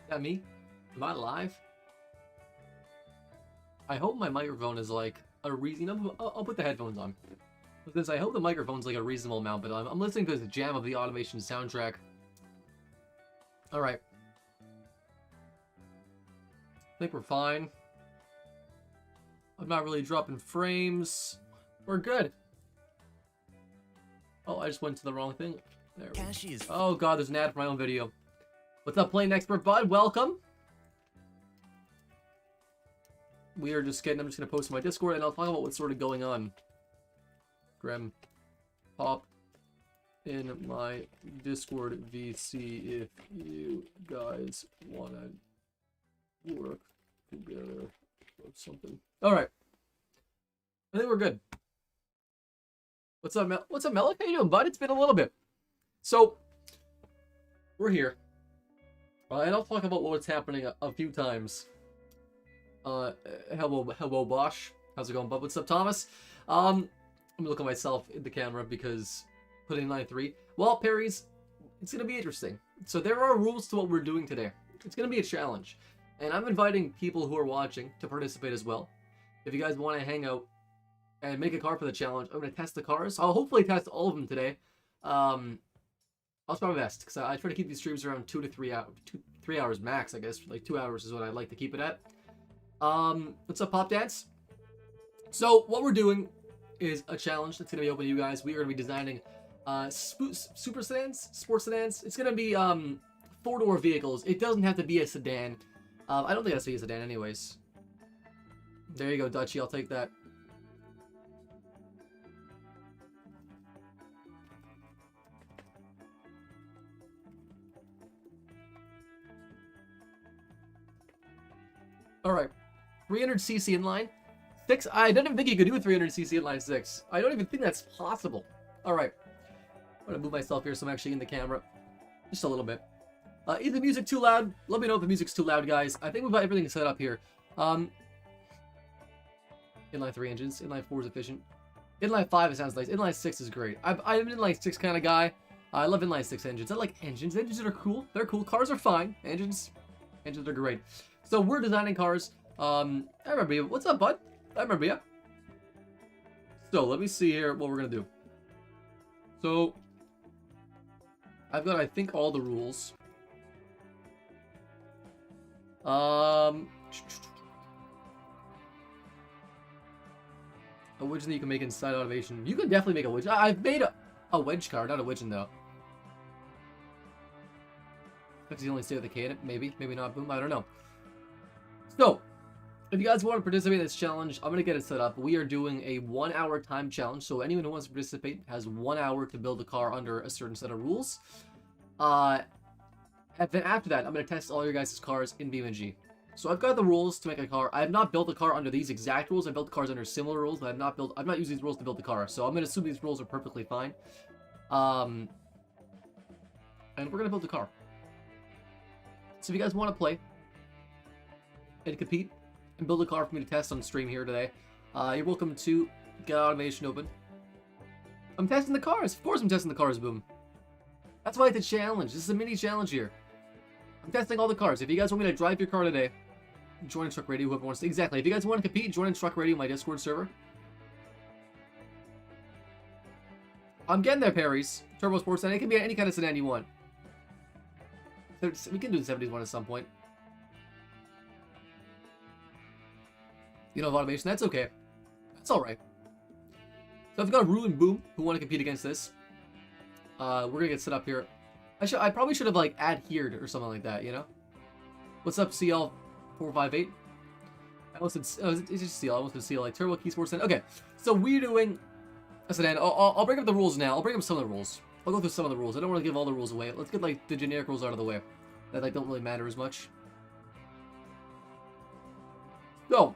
that me? Am I live? I hope my microphone is like a reason. I'll put the headphones on. Because I hope the microphone's like a reasonable amount, but I'm listening to the jam of the automation soundtrack. Alright. I think we're fine. I'm not really dropping frames. We're good. Oh, I just went to the wrong thing. There we go. Oh god, there's an ad for my own video. What's up, Playing Expert Bud? Welcome. We are just kidding. I'm just going to post in my Discord, and I'll talk about what's sort of going on. Graham, pop in my Discord VC if you guys want to work together or something. Alright. I think we're good. What's up, Mel? What's up, Mel? How you doing, bud? It's been a little bit. So, we're here. And I'll talk about what's happening a few times. Hello, Bosch. How's it going, bud? What's up, Thomas? Let me look at myself in the camera because putting 9-3. Well, Perry's, it's going to be interesting. So there are rules to what we're doing today. It's going to be a challenge. And I'm inviting people who are watching to participate as well. If you guys want to hang out and make a car for the challenge, I'm going to test the cars. I'll hopefully test all of them today. I'll try my best because I try to keep these streams around 2 to 3 hours, 3 hours max, I guess. Like 2 hours is what I'd like to keep it at. What's up, Pop Dance? So what we're doing is a challenge that's going to be open to you guys. We are going to be designing super sedans, sports sedans. It's going to be 4-door vehicles. It doesn't have to be a sedan. I don't think it has to be a sedan anyways. There you go, Dutchy. I'll take that. Alright. 300cc inline 6. I don't even think you could do a 300cc inline 6. I don't even think that's possible. Alright. I'm going to move myself here so I'm actually in the camera. Just a little bit. Is the music too loud? Let me know if the music's too loud, guys. I think we've got everything set up here. Inline 3 engines. Inline 4 is efficient. Inline 5, it sounds nice. Inline 6 is great. I'm an inline 6 kind of guy. I love inline 6 engines. I like engines. Engines that are cool. They're cool. Cars are fine. Engines are great. So we're designing cars. I remember you. What's up, bud? I remember you. So let me see here what we're gonna do. So I've got, I think, all the rules. A widget that you can make inside automation. You can definitely make a widget. I've made a wedge car, not a widget though. That's the only state of the can. Maybe not. Boom. I don't know. So, if you guys want to participate in this challenge, I'm going to get it set up. We are doing a 1-hour time challenge, so anyone who wants to participate has 1 hour to build a car under a certain set of rules. And then after that, I'm going to test all your guys' cars in BeamNG. So I've got the rules to make a car. I have not built a car under these exact rules. I built cars under similar rules, but I've not used these rules to build the car. So I'm going to assume these rules are perfectly fine. And we're going to build the car. So if you guys want to play and compete and build a car for me to test on stream here today, you're welcome to get automation open. I'm testing the cars. Of course I'm testing the cars, Boom. That's why it's a challenge. This is a mini challenge here. I'm testing all the cars. If you guys want me to drive your car today, join Truck Radio, whoever wants to. Exactly. If you guys want to compete, join Truck Radio, my Discord server. I'm getting there, Perry's. Turbo Sports Sedan. It can be any kind of sedan you want. We can do the 71 at some point. You know, automation, that's okay. That's alright. So I've got Rue and Boom who want to compete against this. We're gonna get set up here. I probably should have, like, adhered or something like that, you know? What's up, CL458? I almost said, it's just CL. I almost said CL, like, Turbo Key Sports Sedan. Okay, so we're doing a sedan. I'll bring up the rules now. I'll bring up some of the rules. I'll go through some of the rules. I don't want to give all the rules away. Let's get, like, the generic rules out of the way. That, like, don't really matter as much. So,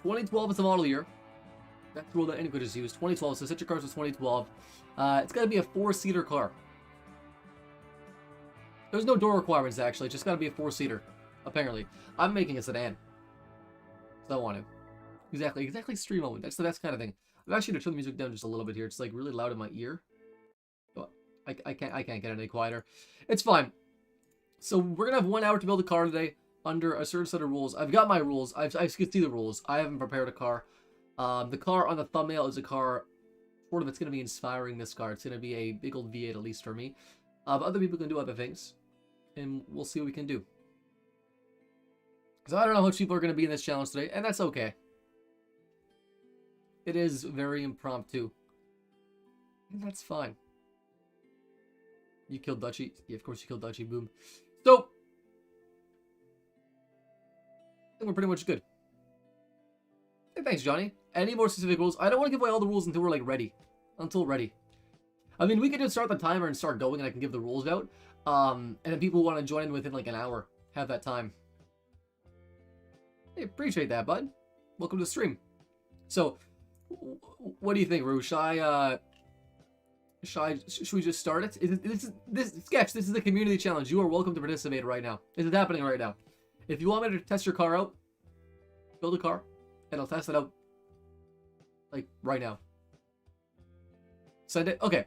2012 is the model year. That's the rule that anyone could just use. 2012, so set your cars with 2012. It's got to be a 4-seater car. There's no door requirements, actually. It's just got to be a 4-seater, apparently. I'm making a sedan. So I want to. Exactly stream moment. That's the best kind of thing. I'm actually going to turn the music down just a little bit here. It's, like, really loud in my ear. Oh, I can't get it any quieter. It's fine. So we're gonna have 1 hour to build a car today under a certain set of rules. I've got my rules. I can see the rules. I haven't prepared a car. The car on the thumbnail is a car sort of, it's gonna be inspiring this car. It's gonna be a big old V8 at least for me. But other people can do other things, and we'll see what we can do. So I don't know how much people are gonna be in this challenge today, and that's okay. It is very impromptu, and that's fine. You killed Dutchy. Yeah, of course you killed Dutchy. Boom. So, I think we're pretty much good. Hey, thanks, Johnny. Any more specific rules? I don't want to give away all the rules until we're, like, ready. Until ready. I mean, we could just start the timer and start going, and I can give the rules out. And then people who want to join in within, like, an hour have that time. Hey, appreciate that, bud. Welcome to the stream. So, what do you think, Roo? Should we just start it? This Sketch, this is the community challenge. You are welcome to participate right now. This is happening right now. If you want me to test your car out, build a car, and I'll test it out, like, right now. Send it? Okay.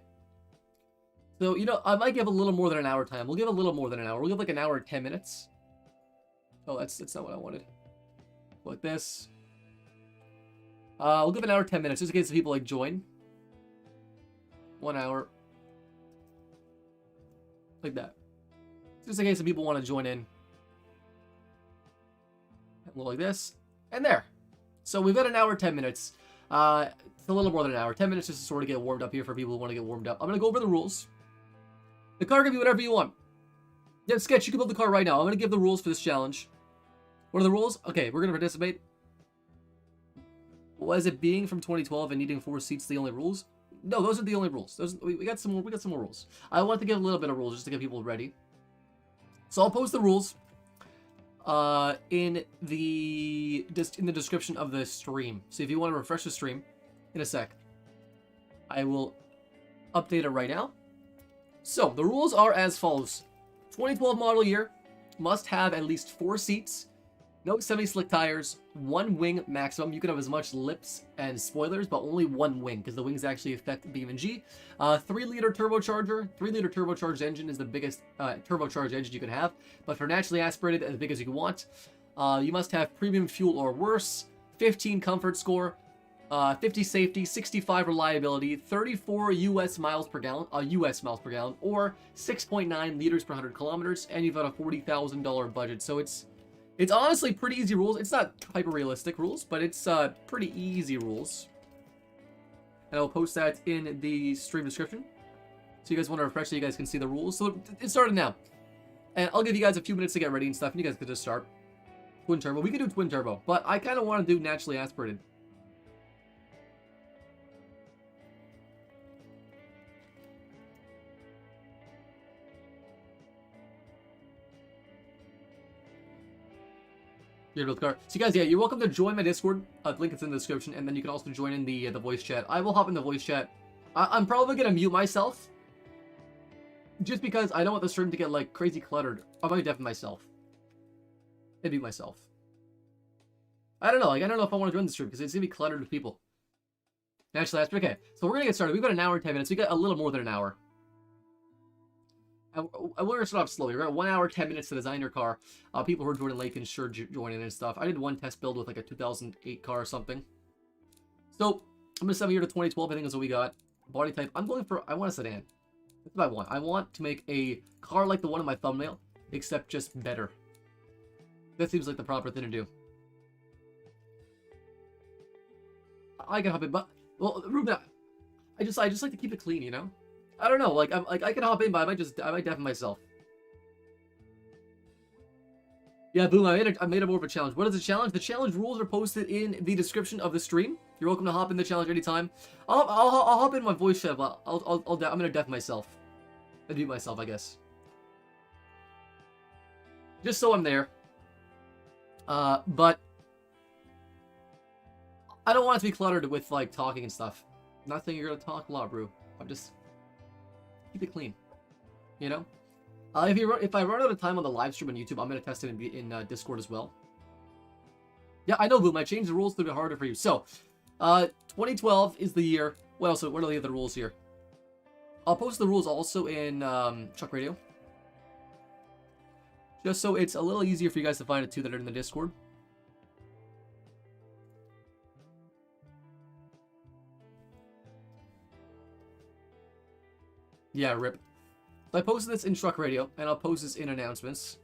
So, you know, I might give a little more than an hour time. We'll give a little more than an hour. We'll give like an hour and 10 minutes. Oh, that's not what I wanted. Like this. We'll give an hour and 10 minutes, just in case the people, like, join. 1 hour. Like that. Just in case some people want to join in. A little like this. And there. So we've got an hour, 10 minutes. It's a little more than an hour. 10 minutes just to sort of get warmed up here for people who want to get warmed up. I'm going to go over the rules. The car can be whatever you want. Yeah, Sketch, you can build the car right now. I'm going to give the rules for this challenge. What are the rules? Okay, we're going to participate. Was it being from 2012 and needing 4 seats the only rules? No, those are the only rules. We got some more. We got some more rules. I want to give a little bit of rules just to get people ready. So I'll post the rules in the description of the stream. So if you want to refresh the stream in a sec, I will update it right now. So the rules are as follows: 2012 model year, must have at least 4 seats. No semi-slick tires, 1 wing maximum. You can have as much lips and spoilers, but only 1 wing, because the wings actually affect BeamNG. 3-liter turbocharger. 3-liter turbocharged engine is the biggest turbocharged engine you can have, but for naturally aspirated, as big as you can want. You must have premium fuel or worse. 15 comfort score. 50 safety, 65 reliability, 34 US miles per gallon, or 6.9 liters per 100 kilometers, and you've got a $40,000 budget. So it's honestly pretty easy rules. It's not hyper-realistic rules, but it's pretty easy rules. And I'll post that in the stream description. So you guys want to refresh so you guys can see the rules. So it started now. And I'll give you guys a few minutes to get ready and stuff, and you guys can just start. Twin turbo. We can do twin turbo, but I kind of want to do naturally aspirated. Your build car. So guys, yeah, you're welcome to join my Discord. The link is in the description, and then you can also join in the voice chat. I will hop in the voice chat. I'm probably gonna mute myself, just because I don't want the stream to get like crazy cluttered. I might deafen myself. And mute myself. I don't know. Like, I don't know if I want to join the stream because it's gonna be cluttered with people. Naturally, that's okay. So we're gonna get started. We've got an hour and 10 minutes. We got a little more than an hour. And we're going to start off slowly. We're at 1 hour, 10 minutes to design your car. People who are joining late can sure join in and stuff. I did one test build with like a 2008 car or something. So, I'm going to send here to 2012. I think is what we got. Body type. I want a sedan. That's what I want. I want to make a car like the one in my thumbnail, except just better. That seems like the proper thing to do. I can hop in, but, well, Ruben, I just like to keep it clean, you know? I don't know, like I can hop in, but I might deafen myself. Yeah, boom, I made a more of a challenge. What is the challenge? The challenge rules are posted in the description of the stream. You're welcome to hop in the challenge anytime. I'll hop in my voice chat, but I'm gonna deafen myself. And mute myself, I guess. Just so I'm there. But I don't want it to be cluttered with like talking and stuff. I'm not saying you're gonna talk a lot, bro. I'm just keep it clean, you know. If I run out of time on the live stream on YouTube, I'm gonna test it in Discord as well. Yeah, I know, Boom. I changed the rules to be harder for you. So, 2012 is the year. What else? What are the other rules here? I'll post the rules also in Chuck Radio. Just so it's a little easier for you guys to find it too that are in the Discord. Yeah, rip. So I posted this in Truck Radio, and I'll post this in announcements.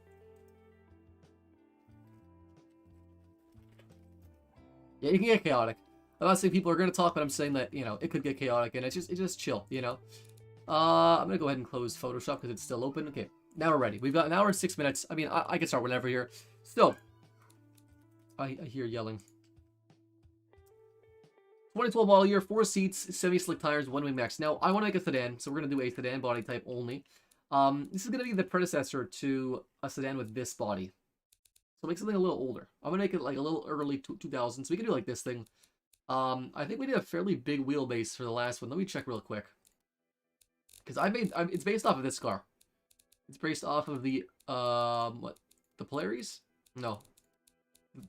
Yeah, you can get chaotic. I'm not saying people are going to talk, but I'm saying that, you know, it could get chaotic, and it's just chill, you know? I'm going to go ahead and close Photoshop because it's still open. Okay, now we're ready. We've got an hour and 6 minutes. I mean, I can start whenever here. So, I hear yelling. 2012 model year, 4 seats, semi-slick tires, 1 wing max. Now, I want to make a sedan, so we're going to do a sedan body type only. This is going to be the predecessor to a sedan with this body. So make something a little older. I'm going to make it like a little early 2000s. So we can do like this thing. I think we did a fairly big wheelbase for the last one. Let me check real quick. Because it's based off of this car. It's based off of the, what? The Polaris? No.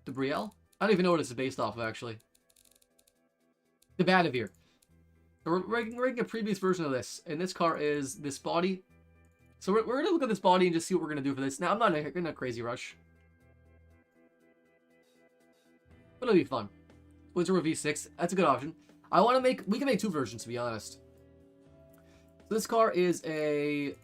The Brielle? I don't even know what it's based off of, actually. The Badavir. So we're making a previous version of this. And this car is this body. So we're going to look at this body and just see what we're going to do for this. Now, I'm not in a crazy rush. But it'll be fun. Twinturbo V6. That's a good option. I want to make... We can make 2 versions, to be honest. So this car is a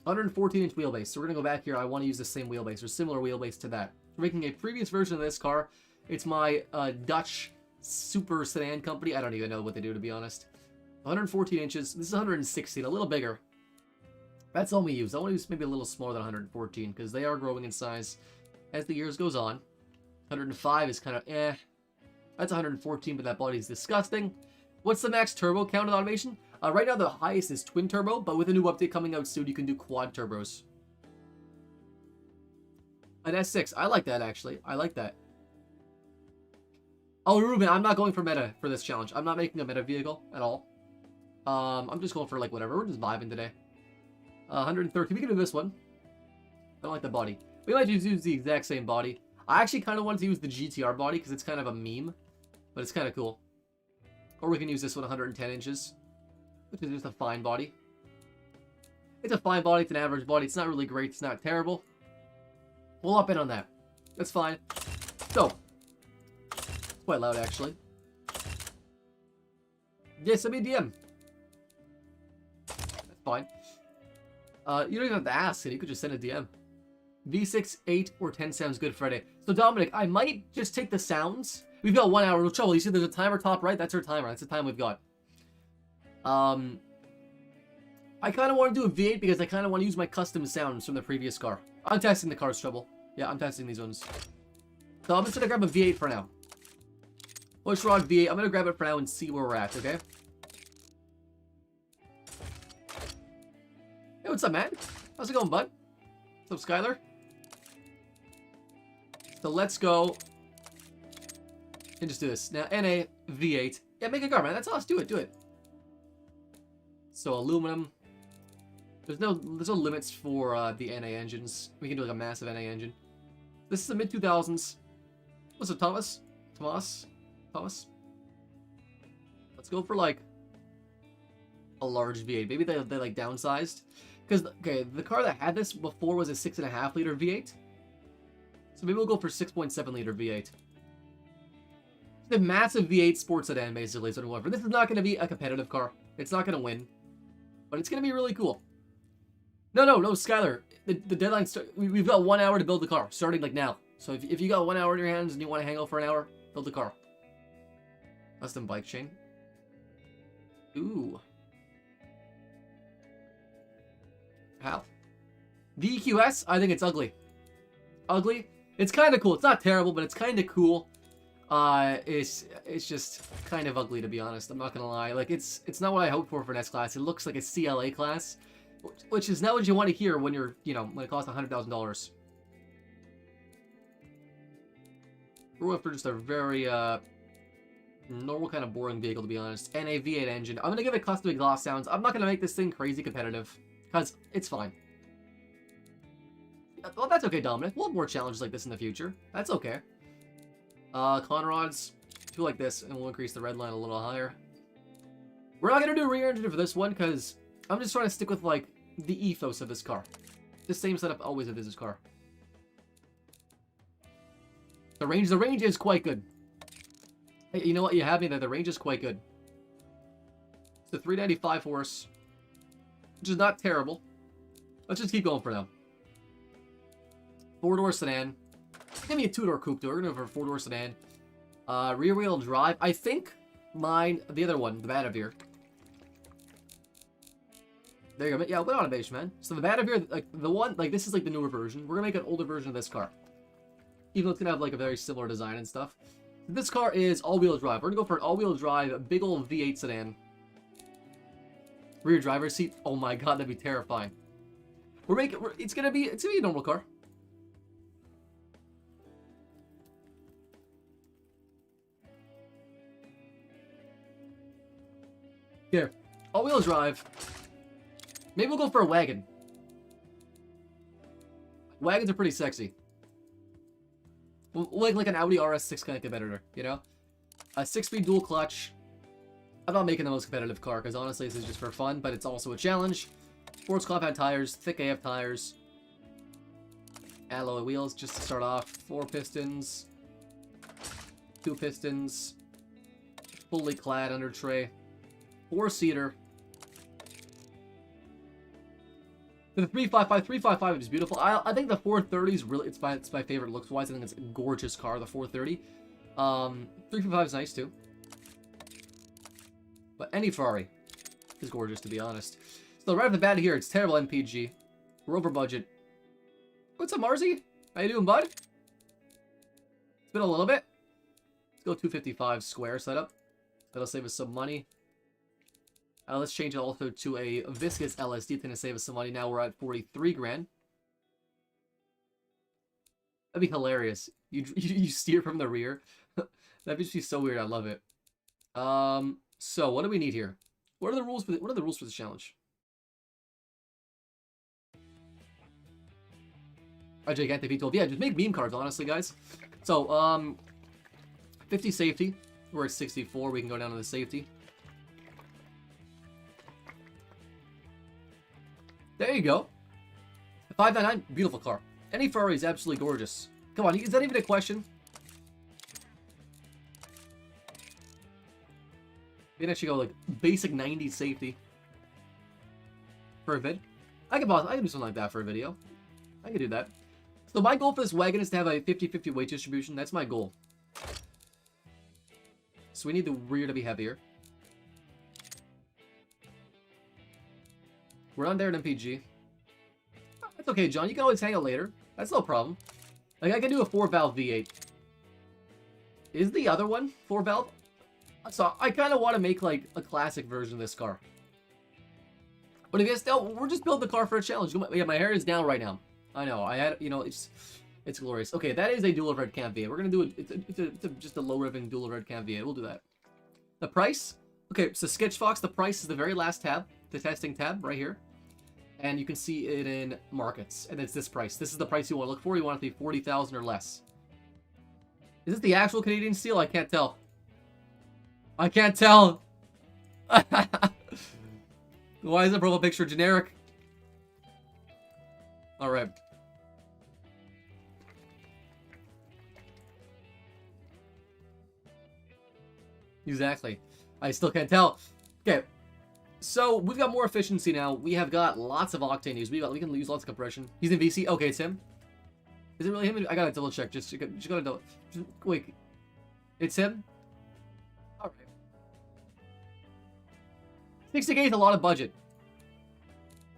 114-inch wheelbase. So we're going to go back here. I want to use the same wheelbase or similar wheelbase to that. We're making a previous version of this car. It's my Dutch super sedan company. I don't even know what they do, to be honest. 114 inches. This is 116, a little bigger. That's all we use. I want to use maybe a little smaller than 114 because they are growing in size as the years goes on. 105 is kind of eh. That's 114, but that body is disgusting. What's the max turbo count in automation? Right now, the highest is twin turbo, but with a new update coming out soon, you can do quad turbos. An S6. I like that, actually. I like that. Oh, Ruben, I'm not going for meta for this challenge. I'm not making a meta vehicle at all. I'm just going for, like, whatever. We're just vibing today. 130. We can do this one. I don't like the body. We might just use the exact same body. I actually kind of wanted to use the GTR body because it's kind of a meme. But it's kind of cool. Or we can use this one 110 inches. Which is just a fine body. It's a fine body. It's an average body. It's not really great. It's not terrible. We'll up in on that. That's fine. So. Quite loud, actually. Yeah, send me a DM. That's fine. You don't even have to ask it. You could just send a DM. V6, 8, or 10 sounds good Friday. So, Dominic, I might just take the sounds. We've got 1 hour. No trouble. You see there's a timer top right? That's our timer. That's the time we've got. I kind of want to do a V8 because I kind of want to use my custom sounds from the previous car. I'm testing the car's trouble. Yeah, I'm testing these ones. So I'm just going to grab a V8 for now. Push rod V8. I'm going to grab it for now and see where we're at, okay? Hey, what's up, man? How's it going, bud? What's up, Skylar? So let's go and just do this. Now, NA V8. Yeah, make a car, man. That's us. Do it. Do it. So aluminum. There's no limits for the NA engines. We can do like a massive NA engine. This is the mid 2000s. What's up, Thomas? Thomas? Let's go for like a large V8. Maybe they like downsized. Because okay, the car that had this before was a 6.5 liter V8. So maybe we'll go for 6.7 liter V8. The massive V8 sports sedan basically is what we want for. This is not going to be a competitive car. It's not going to win. But it's going to be really cool. No, Skylar. The deadline we've got 1 hour to build the car, starting like now. So if you got 1 hour in your hands and you want to hang out for an hour, build the car. Custom bike chain. Ooh. How? The EQS, I think it's ugly. Ugly? It's kind of cool. It's not terrible, but it's kind of cool. It's just kind of ugly, to be honest. I'm not gonna lie. Like it's not what I hoped for an S class. It looks like a CLA class, which is not what you want to hear when you're, you know, when it costs $100,000. We're going for just a very normal kind of boring vehicle, to be honest. And a V8 engine. I'm gonna give it custom exhaust sounds. I'm not gonna make this thing crazy competitive because it's fine. Well, that's okay, Dominic. We'll have more challenges like this in the future. That's okay. Con rods, two like this, and we'll increase the red line a little higher. We're not going to do rear engine for this one, because I'm just trying to stick with, like, the ethos of this car. The same setup always with this car. The range is quite good. Hey, you know what? You have me there. The range is quite good. It's a 395 horse, which is not terrible. Let's just keep going for now. 4-door sedan. Give me a 2-door coupe, though. We're going to go for a 4-door sedan. Rear-wheel drive. I think mine, the other one, the Batavir. There you go. Yeah, good automation, man. So the Batavir, like, the one, like, this is, like, the newer version. We're going to make an older version of this car. Even though it's going to have, like, a very similar design and stuff. This car is all-wheel drive. We're going to go for an all-wheel drive, big old V8 sedan. Rear driver's seat. Oh my god, that'd be terrifying. It's gonna be a normal car. Here, all-wheel drive. Maybe we'll go for a wagon. Wagons are pretty sexy. Like an Audi RS6 kind of competitor, you know? A 6-speed dual clutch. I'm not making the most competitive car, because honestly, this is just for fun, but it's also a challenge. Sports compound tires, thick AF tires. Alloy wheels, just to start off. 4 pistons. 2 pistons. Fully clad under tray. 4-seater. The 355 is beautiful. I think the 430 is really, it's my favorite looks-wise. I think it's a gorgeous car, the 430. 355 is nice, too. But any Ferrari is gorgeous, to be honest. So right off the bat here, it's terrible MPG. We're over budget. What's up, Marzi? How you doing, bud? It's been a little bit. Let's go 255 square setup. That'll save us some money. Let's change it also to a viscous LSD. It's going to save us some money. Now we're at 43 grand. That'd be hilarious. You steer from the rear. That'd just be so weird. I love it. So what do we need here? What are the rules for this challenge? Gigantic V12. Yeah, just make meme cards, honestly, guys. So, 50 safety. We're at 64. We can go down to the safety. There you go. 599, beautiful car. Any Ferrari is absolutely gorgeous. Come on, is that even a question? We can actually go, like, basic 90 safety. For a vid. I can do something like that for a video. I can do that. So my goal for this wagon is to have a 50-50 weight distribution. That's my goal. So we need the rear to be heavier. We're not there at MPG. That's okay, John. You can always hang out later. That's no problem. Like, I can do a 4-valve V8. Is the other one 4-valve? So I kind of want to make, like, a classic version of this car. But if you guys don't, we're just building the car for a challenge. Yeah, my hair is down right now. I know. I had, you know, it's glorious. Okay, that is a dual red cam V8. We're gonna do it. It's just a low revving dual red cam V8. We'll do that. The price. Okay, so Sketchfox. The price is the very last tab, the testing tab right here, and you can see it in markets, and it's this price. This is the price you want to look for. You want it to be 40,000 or less. Is this the actual Canadian steel? I can't tell. I can't tell. Why is the profile picture generic? All right. Exactly. I still can't tell. Okay. So we've got more efficiency now. We have got lots of octane use. We can use lots of compression. He's in VC. Okay, it's him. Is it really him? I gotta double check. Just gotta double. Wait. It's him. All right. 60K is a lot of budget.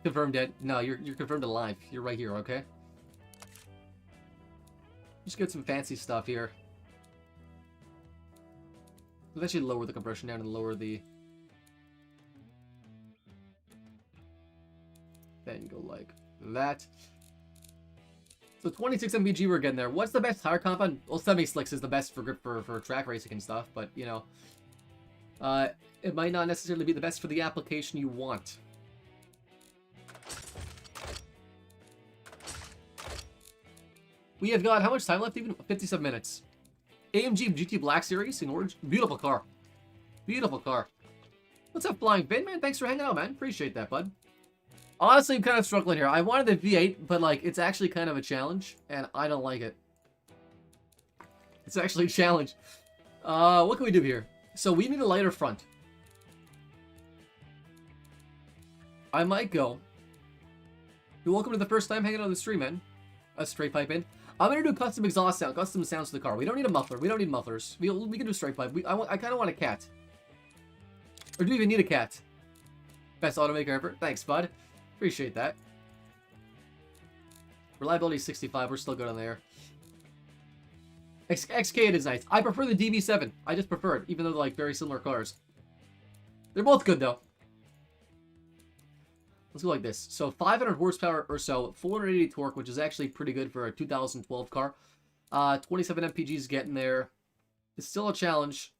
Confirmed dead. No, you're confirmed alive. You're right here. Okay. Just get some fancy stuff here. Let's actually lower the compression down and lower the... Then go like that. So 26 mpg we're getting there. What's the best tire compound? Well, semi-slicks is the best for grip for track racing and stuff, but, you know... it might not necessarily be the best for the application you want. We have got how much time left? Even 57 minutes. AMG GT Black Series in orange. Beautiful car. Beautiful car. What's up, Flying Bin, man? Thanks for hanging out, man. Appreciate that, bud. Honestly, I'm kind of struggling here. I wanted the V8, but like it's actually kind of a challenge, and I don't like it. It's actually a challenge. What can we do here? So we need a lighter front. I might go. You're welcome to the first time hanging out on the stream, man. A straight pipe in. I'm gonna do custom exhaust sound, custom sounds to the car. We don't need a muffler. We don't need mufflers. We can do straight pipe. I kind of want a cat. Or do we even need a cat? Best automaker ever. Thanks, bud. Appreciate that. Reliability 65. We're still good on there. XK8 is nice. I prefer the DB7. I just prefer it, even though they're like very similar cars. They're both good though. Let's go like this. So 500 horsepower or so, 480 torque, which is actually pretty good for a 2012 car. 27 mpgs getting there. It's still a challenge.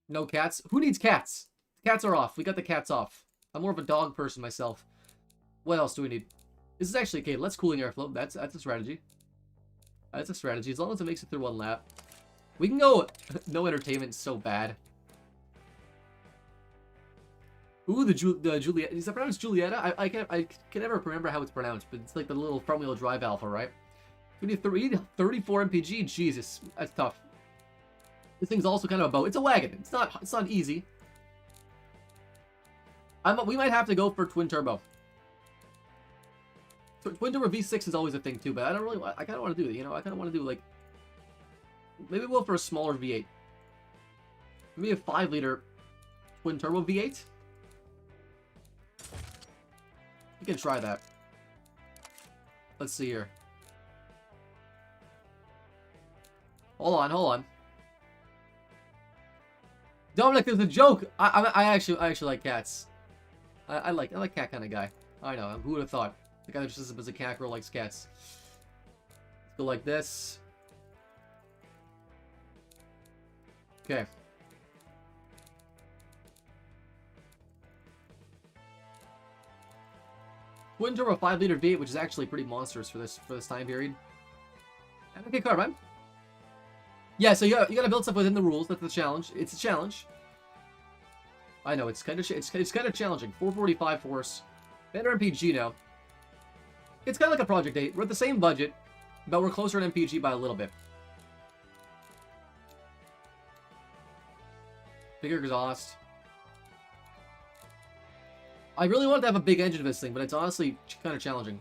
No cats. Who needs cats? Cats are off. We got the cats off. I'm more of a dog person myself. What else do we need? This is actually okay. Let's cooling airflow. That's a strategy. That's a strategy. As long as it makes it through one lap. We can go no entertainment so bad. Ooh, the Juliet. Is that pronounced Julietta? I can never remember how it's pronounced, but it's like the little front-wheel drive alpha, right? We need 34 mpg. Jesus, that's tough. This thing's also kind of a boat. It's a wagon. It's not easy. We might have to go for twin turbo. Twin turbo V6 is always a thing too, but I don't really. I kind of want to do it. You know, I kind of want to do like maybe we'll go for a smaller V8. Maybe a 5-liter twin turbo V8. We can try that. Let's see here. Hold on. Dominic, there's a joke. I actually like cats. I like cat kind of guy. I know. Who would have thought? The guy that dresses up as a cat girl likes cats. Let's go like this. Okay. Twin turbo 5-liter V8, which is actually pretty monstrous for this time period. And okay, car, man. Yeah, so you gotta build stuff within the rules. That's the challenge. It's a challenge. I know it's kind of challenging. 445 force, better MPG now. It's kind of like a Project 8. We're at the same budget, but we're closer to MPG by a little bit. Bigger exhaust. I really want to have a big engine of this thing, but it's honestly kind of challenging.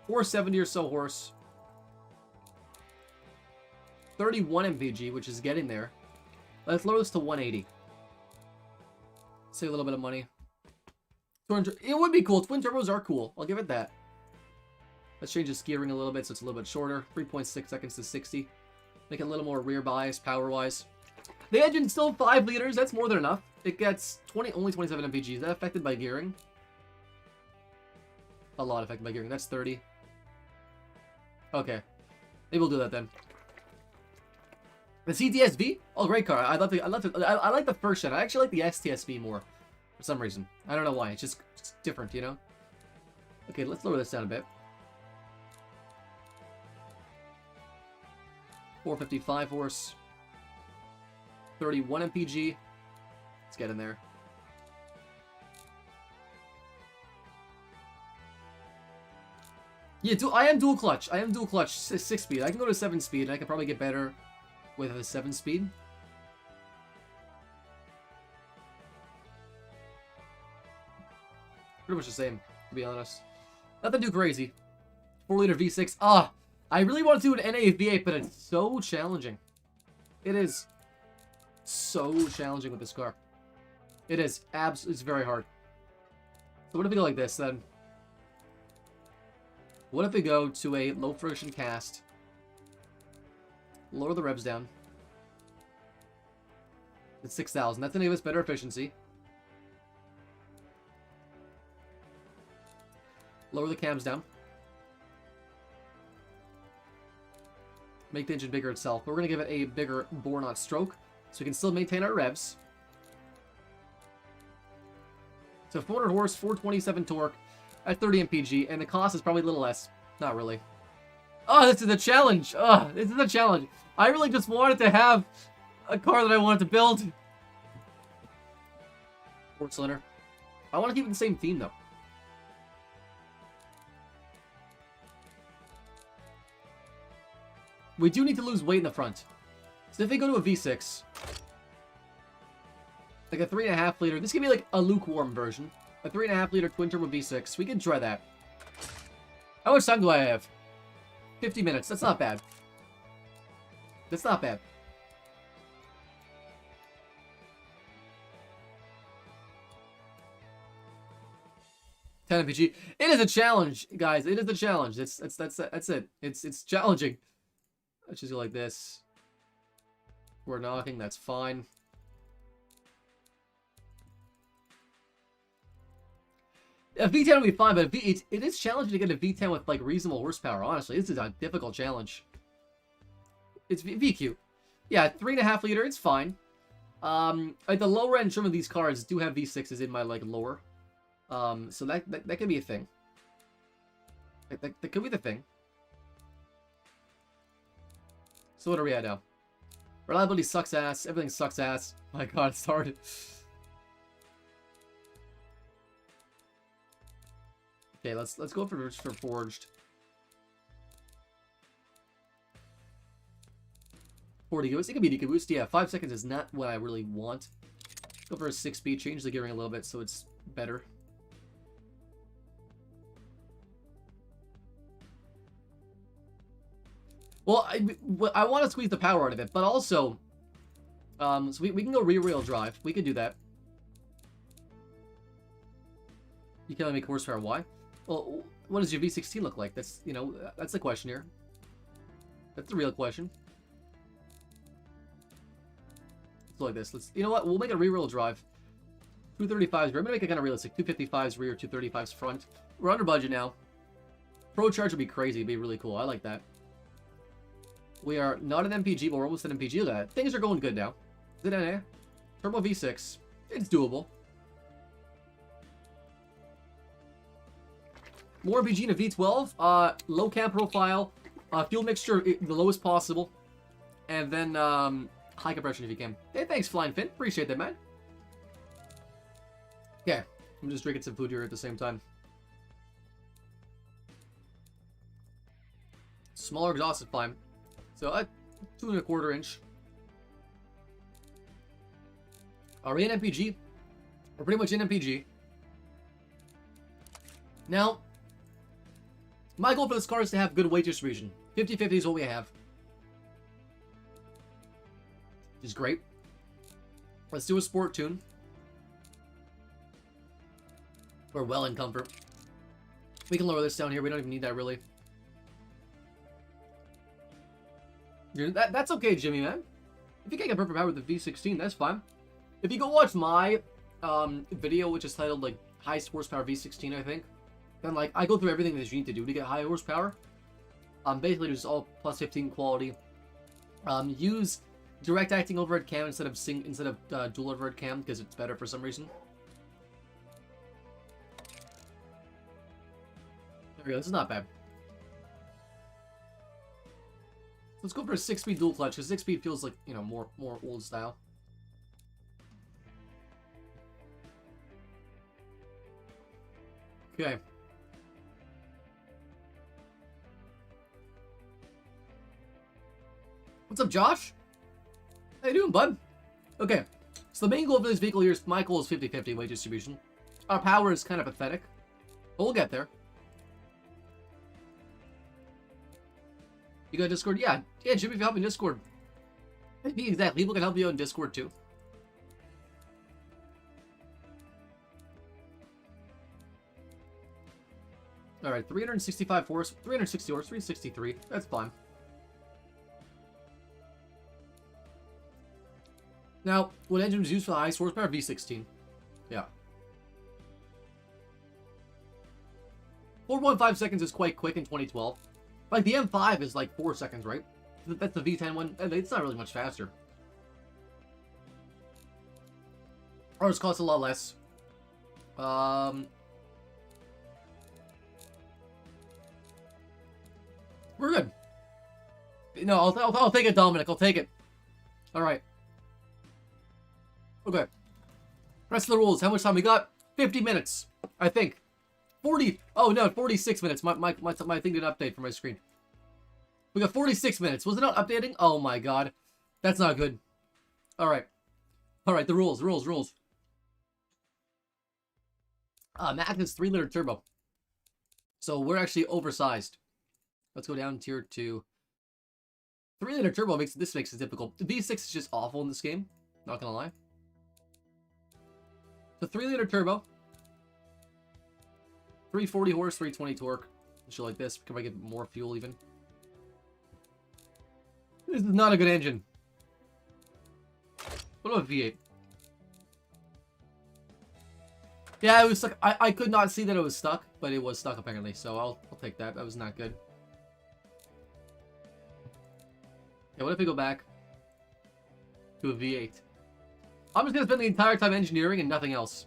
470 or so horse. 31 mpg, which is getting there. Let's lower this to 180. Save a little bit of money. It would be cool. Twin turbos are cool. I'll give it that. Let's change the gearing a little bit so it's a little bit shorter. 3.6 seconds to 60. Make it a little more rear bias, power-wise. The engine's still 5 liters. That's more than enough. It gets only 27 mpg. Is that affected by gearing? A lot affected by gearing. That's 30. Okay. Maybe we'll do that then. The CTSV? Oh, great car. I like the first gen. I actually like the STSV more. For some reason. I don't know why. It's just different, you know? Okay, let's lower this down a bit. 455 horse. 31 mpg. Let's get in there. Yeah, I am dual clutch. 6-speed. I can go to 7-speed. I can probably get better with a 7-speed. Pretty much the same, to be honest. Nothing too crazy. 4-liter V6. I really want to do an NA V8, but it's so challenging. It is so challenging with this car. It is. It's very hard. So what if we go like this, then? What if we go to a low friction cast? Lower the revs down. It's 6,000. That's going to give us better efficiency. Lower the cams down. Make the engine bigger itself. But we're going to give it a bigure bore knot stroke, so we can still maintain our revs. So 400 horse, 427 torque at 30 mpg, and the cost is probably a little less. Not really. Oh, this is a challenge. This is a challenge. I really just wanted to have a car that I wanted to build. 4-cylinder. I want to keep it the same theme, though. We do need to lose weight in the front. So if they go to a V6, like a 3.5 liter, this could be like a lukewarm version. A 3.5 liter twin turbo V6. We can try that. How much time do I have? 50 minutes. That's not bad. That's not bad. MPG. It is a challenge, guys. It is a challenge. That's it. It's challenging. Let's just go like this. We're knocking. That's fine. A V10 will be fine, but it is challenging to get a V10 with like reasonable horsepower. Honestly, this is a difficult challenge. It's VQ. Yeah, 3.5 liter. It's fine. Like the lower end trim of these cars do have V6s in my like lower. So that could be a thing. That could be the thing. So what are we at now? Reliability sucks ass. Everything sucks ass. My god, it's hard. Okay, let's go for forged. 40 boost. It could be DK boost. Yeah, 5 seconds is not what I really want. Go for a 6-speed. Change the gearing a little bit so it's better. Well, I want to squeeze the power out of it, but also, so we can go rear-wheel drive. We can do that. You can only make horsepower. Why? Well, what does your V16 look like? That's, you know, that's the question here. That's the real question. Let's go like this. You know what? We'll make a rear-wheel drive. 235s rear. I'm gonna make it kind of realistic. 255s rear, 235s front. We're under budget now. Pro charge would be crazy. It'd be really cool. I like that. We are not an MPG, but we're almost an MPG. Look at that. Things are going good now. Is it NA? Turbo V6. It's doable. More MPG in a V12. Low cam profile. Fuel mixture the lowest possible. And then high compression if you can. Hey, thanks, Flying Fin. Appreciate that, man. Okay. I'm just drinking some food here at the same time. Smaller exhaust is fine. So, 2.25 inch. Are we in MPG? We're pretty much in MPG. Now, my goal for this car is to have good weight distribution. 50-50 is what we have. Which is great. Let's do a sport tune. We're well in comfort. We can lower this down here. We don't even need that, really. That's okay, Jimmy, man. If you can't get perfect power with the V16, that's fine. If you go watch my video, which is titled, like, highest horsepower V16, I think, then, like, I go through everything that you need to do to get high horsepower. Basically, just all plus 15 quality. Use direct acting overhead cam instead of dual overhead cam, because it's better for some reason. There we go. This is not bad. Let's go for a 6-speed dual clutch, because 6-speed feels like, you know, more old style. Okay. What's up, Josh? How you doing, bud? Okay. So the main goal for this vehicle here is, my goal is 50-50 weight distribution. Our power is kind of pathetic, but we'll get there. You got Discord? Yeah, Jimmy, if you help me in Discord. Exactly, people can help you out in Discord too. Alright, 365 horse, 360 horse, 363. That's fine. Now, what engine was used for the highest horsepower? V16. Yeah. 4.5 seconds is quite quick in 2012. Like, the M5 is like 4 seconds, right? That's the V10 one. It's not really much faster. Ours costs a lot less. We're good. No, I'll take it, Dominic. I'll take it. All right. Okay. Rest of the rules. How much time we got? 50 minutes, I think. 40. Oh no, 46 minutes. My thing didn't update for my screen. We got 46 minutes. Was it not updating? Oh my god. That's not good. Alright. Alright, the rules. Max is 3-liter turbo. So we're actually oversized. Let's go down tier 2. 3-liter turbo makes it difficult. The V6 is just awful in this game. Not gonna lie. So 3-liter turbo. 340 horse, 320 torque. Shit like this. Can I get more fuel even? This is not a good engine. What about V8? Yeah, it was stuck. I could not see that it was stuck, but it was stuck apparently. So I'll take that. That was not good. Okay, what if we go back to a V8? I'm just gonna spend the entire time engineering and nothing else.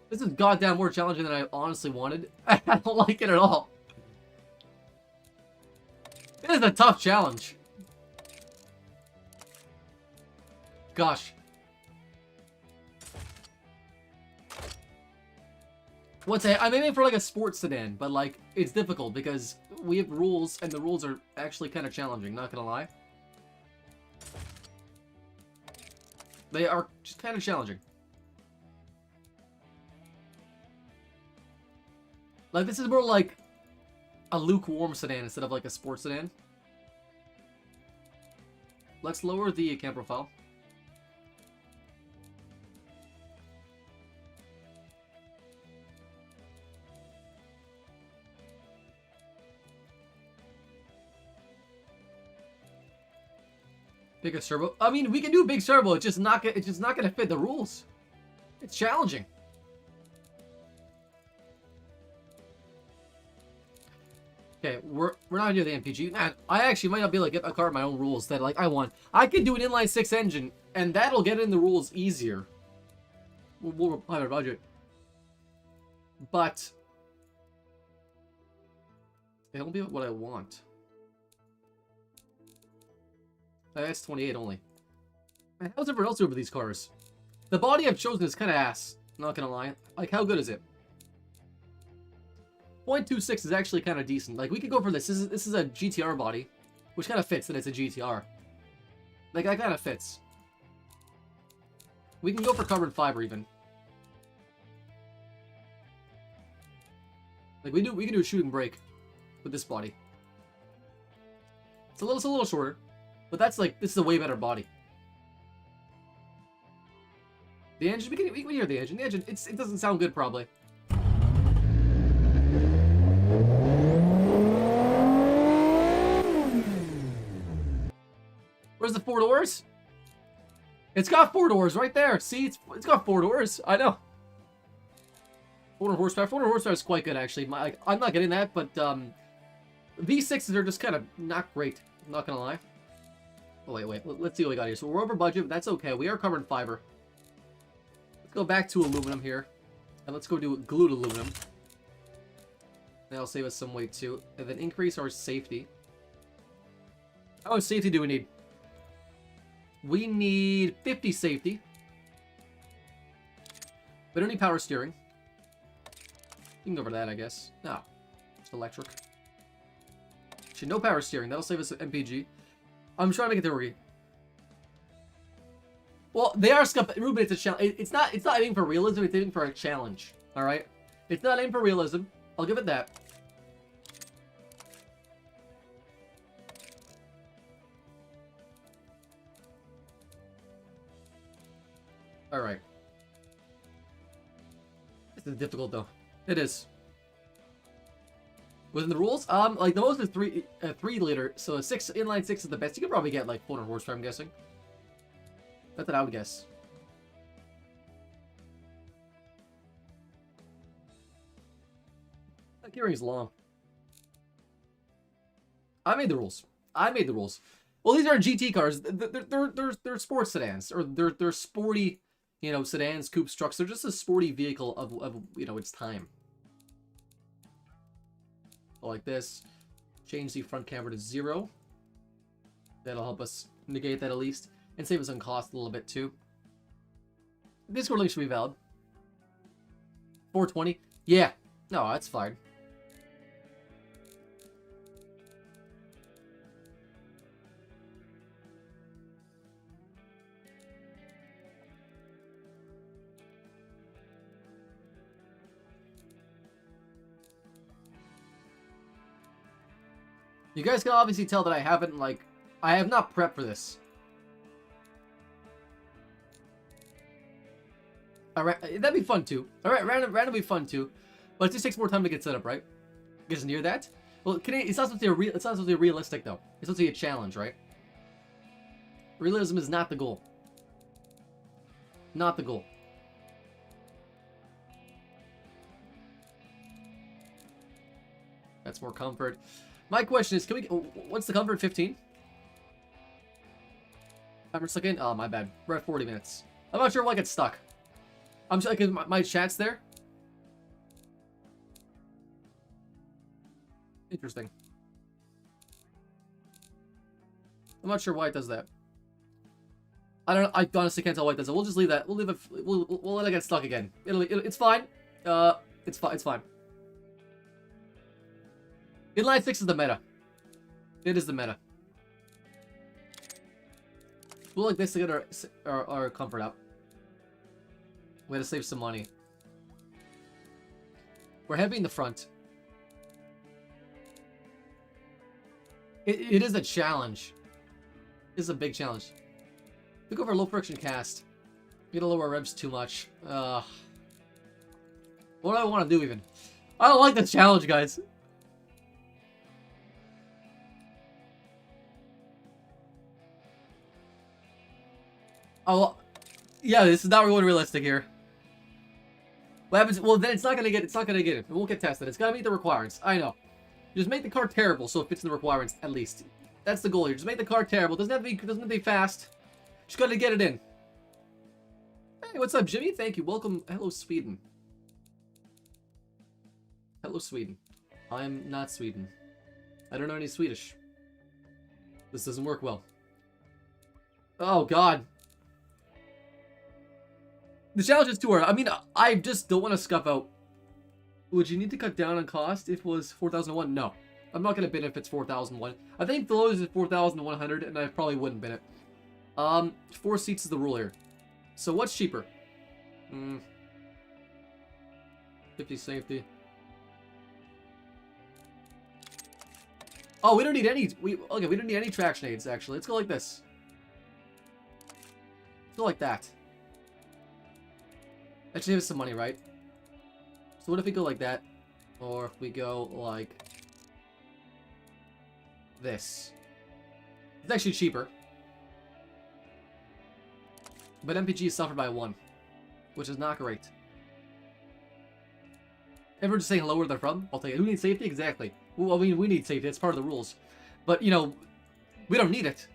This is goddamn more challenging than I honestly wanted. I don't like it at all. It is a tough challenge. Gosh. I'm aiming for like a sports sedan, but like it's difficult because we have rules and the rules are actually kind of challenging, not gonna lie. They are just kind of challenging. Like this is more like a lukewarm sedan instead of like a sports sedan. Let's lower the cam profile. Biggest turbo. I mean, we can do big turbo. It's just not gonna fit the rules. It's challenging. Okay, we're not gonna do the MPG. Man, I actually might not be able to get a car of my own rules that like I want. I could do an inline 6 engine, and that'll get in the rules easier. We'll have our budget, but it'll be what I want. That's 28 only. Man, how's everyone else doing with these cars? The body I've chosen is kind of ass. Not gonna lie. Like, how good is it? 0.26 is actually kind of decent. Like, we could go for this. This is a GTR body, which kind of fits that it's a GTR. Like, that kind of fits. We can go for carbon fiber even. Like, we can do a shoot and brake with this body. It's a little shorter, but that's like this is a way better body. The engine, we can hear the engine. The engine, it doesn't sound good probably. Where's the 4 doors? It's got 4 doors right there. See, it's got 4 doors. I know. 400 horsepower. 400 horsepower is quite good actually. I'm not getting that, but V6s are just kind of not great. I'm not gonna lie. Oh wait. Let's see what we got here. So we're over budget, but that's okay. We are carbon fiber. Let's go back to aluminum here, and let's go do glued aluminum. That'll save us some weight too, and then increase our safety. How much safety do we need? We need 50 safety. We don't need power steering. You can go for that, I guess. No, just electric. Actually, no power steering. That'll save us an MPG. I'm trying to make it theory. Well, they are scuff. Ruben, it's a challenge. It's not aiming for realism. It's aiming for a challenge. All right. It's not aiming for realism. I'll give it that. All right. This is difficult though. It is. Within the rules, like the most is 3 liter, so a inline 6 is the best. You could probably get like 400 horsepower, I'm guessing. That's what I would guess. That gearing's long. I made the rules. Well, these are GT cars. They're sports sedans, or they're sporty, you know, sedans, coupes, trucks. They're just a sporty vehicle of you know, its time. Like this. Change the front camera to 0. That'll help us negate that at least, and save us on cost a little bit too. This link should be valid. 420. Yeah. No, that's fine. You guys can obviously tell that I haven't, like, I have not prepped for this. Alright, that'd be fun too. Alright, random would be fun too. But it just takes more time to get set up, right? Because near that? Well, it's not supposed to be it's not supposed to be realistic though. It's supposed to be a challenge, right? Realism is not the goal. Not the goal. That's more comfort. My question is, can we... What's the comfort? 15? Timer stuck in? Oh, my bad. We're at 40 minutes. I'm not sure why I get stuck. I'm sure, like, my chat's there. Interesting. I'm not sure why it does that. I don't know. I honestly can't tell why it does it. We'll just leave that. We'll leave it. We'll let it get stuck again. It's fine. It's fine. It's fine. Inline 6 is the meta. It is the meta. We'll like this to get our comfort up. We had to save some money. We're heavy in the front. It is a challenge. It is a big challenge. We go for low friction cast. We gotta lower revs too much. What do I want to do even? I don't like the challenge, guys. Oh, yeah, this is not going realistic here. What happens? Well, then it's not gonna get it. It won't get tested. It's gotta meet the requirements. I know. Just make the car terrible so it fits in the requirements at least. That's the goal here. Just make the car terrible. Doesn't have to be fast. Just gotta get it in. Hey, what's up, Jimmy? Thank you. Welcome. Hello, Sweden. Hello, Sweden. I'm not Sweden. I don't know any Swedish. This doesn't work well. Oh God. The challenge is too hard. I mean, I just don't want to scuff out. Would you need to cut down on cost if it was 4,001? No. I'm not going to bid if it's 4,001. I think the lowest is 4,100, and I probably wouldn't bid it. 4 seats is the rule here. So what's cheaper? 50 safety. Oh, we don't need any. We don't need any traction aids, actually. Let's go like this. Let's go like that. That should save us some money, right? So what if we go like that? Or if we go like this? It's actually cheaper. But MPG is suffered by 1. Which is not great. Everyone's just saying hello where they're from? I'll take it. Who needs safety? Exactly. Well, I mean, we need safety. It's part of the rules. But, you know, we don't need it.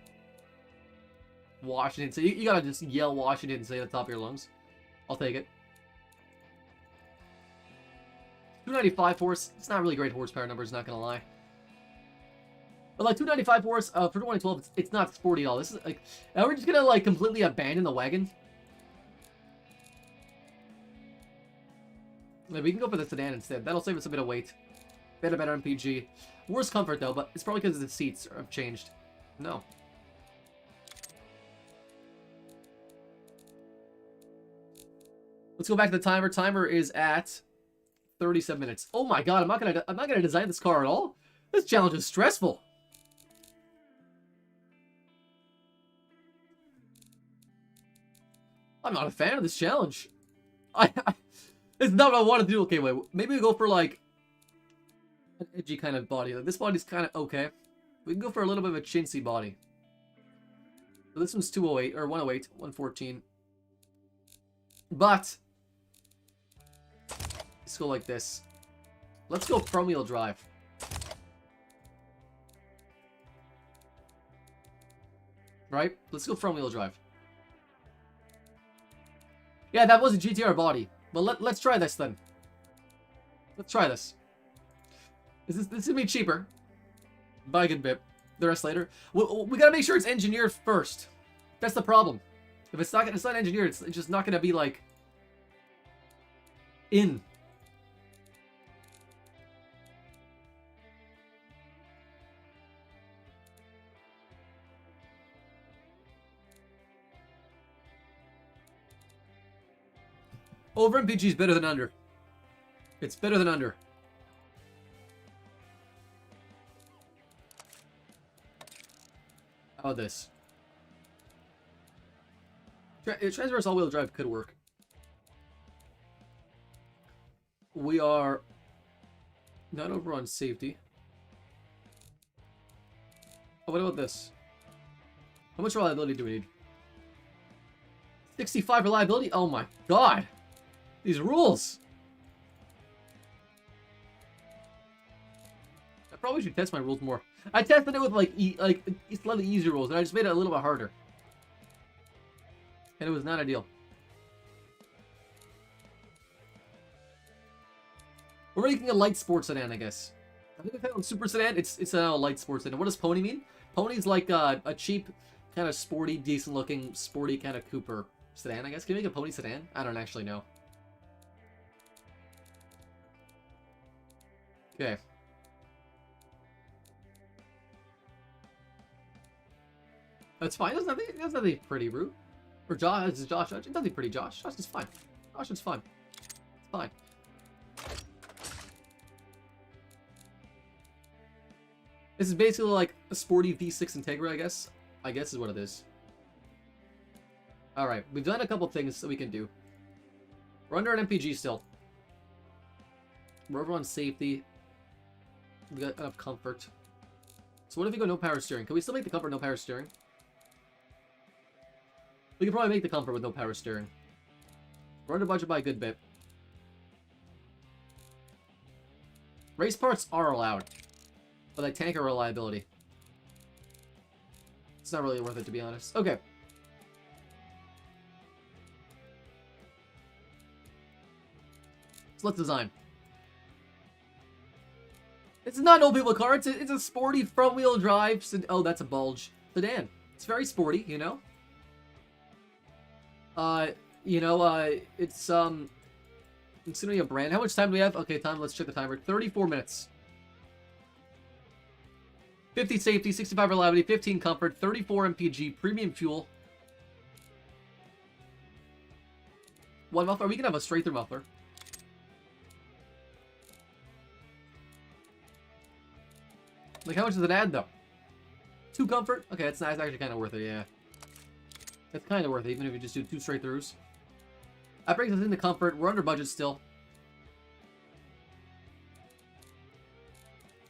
Washington. So you gotta just yell Washington and say at the top of your lungs. I'll take it. 295 horse. It's not really great horsepower numbers, not gonna lie. But like 295 horse for 2012, it's not sporty at all. This is like, now we're just gonna like completely abandon the wagon. Maybe we can go for the sedan instead. That'll save us a bit of weight. Better MPG. Worse comfort though, but it's probably because the seats have changed. No. Let's go back to the timer. Timer is at 37 minutes. Oh my god, I'm not gonna design this car at all. This challenge is stressful. I'm not a fan of this challenge. It's not what I want to do. Okay, wait. Maybe we go for like an edgy kind of body. Like, this body's kind of okay. We can go for a little bit of a chintzy body. So this one's 208 or 108, 114. But let's go like this. Let's go front wheel drive. Right? Let's go front wheel drive. Yeah, that was a GTR body. But let's try this then. Let's try this. This is gonna be cheaper by a good bit. The rest later. We gotta make sure it's engineered first. That's the problem. If it's not engineered, it's just not gonna be like in. Over MPG is better than under. It's better than under. How about this? Transverse all-wheel drive could work. We are not over on safety. Oh, what about this? How much reliability do we need? 65 reliability? Oh my god! These rules! I probably should test my rules more. I tested it with like slightly easier rules, and I just made it a little bit harder. And it was not ideal. We're making a light sports sedan, I guess. I think we've had on super sedan. It's a light sports sedan. What does pony mean? Pony's like a cheap, kind of sporty, decent looking, sporty kind of Cooper sedan, I guess. Can you make a pony sedan? I don't actually know. Okay. That's fine. That's nothing pretty, Rue. Or Josh. This is Josh. It's nothing pretty, Josh. Josh is fine. Josh is fine. It's fine. This is basically like a sporty V6 Integra, I guess. I guess is what it is. Alright, we've done a couple things that we can do. We're under an MPG still. We're over on safety. We got enough comfort. So what if we go no power steering? Can we still make the comfort no power steering? We could probably make the comfort with no power steering. We're under budget by a good bit. Race parts are allowed. But like tanker reliability. It's not really worth it, to be honest. Okay. So let's design. It's not an old people car. It's a sporty front-wheel drive. Oh, that's a bulge sedan. It's very sporty, you know. It's gonna be a brand. How much time do we have? Okay, time. Let's check the timer. 34 minutes. 50 safety, 65 reliability, 15 comfort, 34 MPG, premium fuel. 1 muffler. We can have a straight through muffler. Like, how much does it add, though? 2 comfort? Okay, that's nice. Actually kind of worth it, yeah. That's kind of worth it, even if you just do 2 straight throughs. That brings us into comfort. We're under budget still.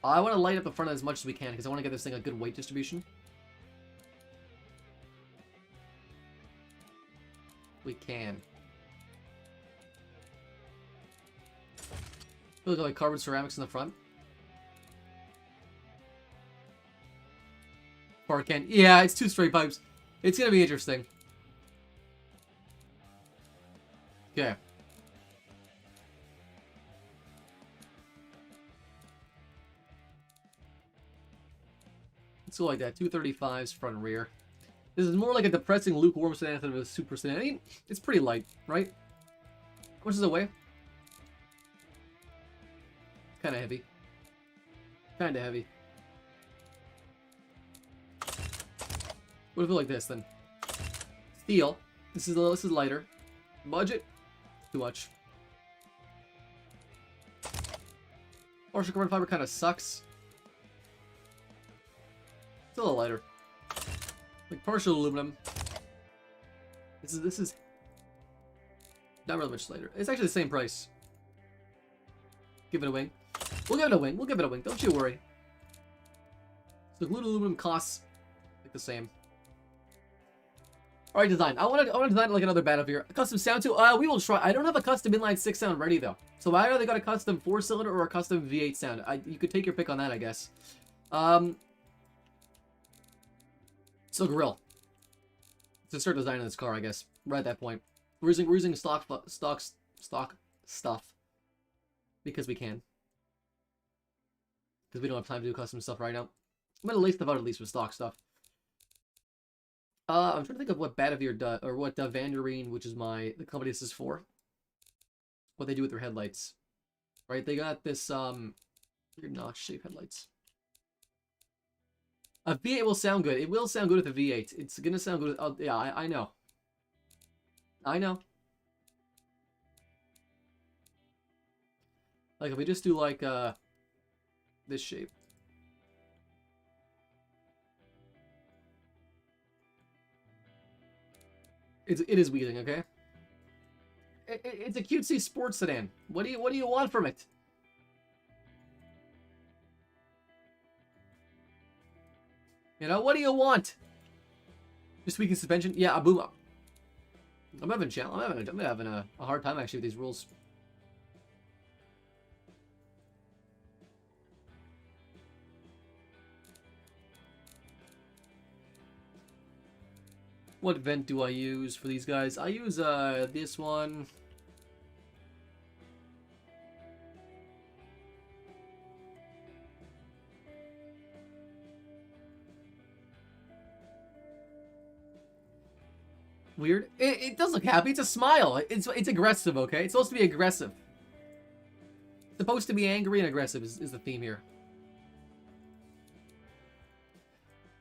I want to light up the front as much as we can, because I want to get this thing a good weight distribution. We can. Look at like carbon ceramics in the front. Or can. Yeah, it's 2 straight pipes. It's gonna be interesting. Okay. Let's go like that. 235s front and rear. This is more like a depressing lukewarm sedan instead of a super sedan. I mean, it's pretty light, right? How much does it weigh? Kind of heavy. Kind of heavy. What if we like this then? Steel. This is lighter. Budget. Too much. Partial carbon fiber kind of sucks. It's a little lighter. Like partial aluminum. This is not really much lighter. It's actually the same price. Give it a wing. We'll give it a wing. We'll give it a wing. Don't you worry. So glued aluminum costs like the same. Alright, design. I want to design like another Battlefield. A custom sound too. We will try. I don't have a custom inline 6 sound ready though. So I either got a custom 4-cylinder or a custom V8 sound. You could take your pick on that, I guess. So grill. To start designing this car, I guess. Right at that point. We're using stock stuff. Because we can. Because we don't have time to do custom stuff right now. I'm gonna lace stuff out at least with stock stuff. I'm trying to think of what Battlefield does, or what Van der Reen, which is the company this is for. What they do with their headlights. Right, they got this, weird notch-shaped headlights. A V8 will sound good. It will sound good with a V8. It's gonna sound good with, yeah, I know. I know. Like if we just do like this shape. It is wheeling, okay? It's a cutesy sports sedan. What do you want from it? You know, what do you want? Just tweaking suspension? Yeah, boom. I'm having a hard time actually with these rules. What vent do I use for these guys? I use this one. Weird. It does look happy. It's a smile. It's aggressive, okay? It's supposed to be aggressive. It's supposed to be angry and aggressive is the theme here.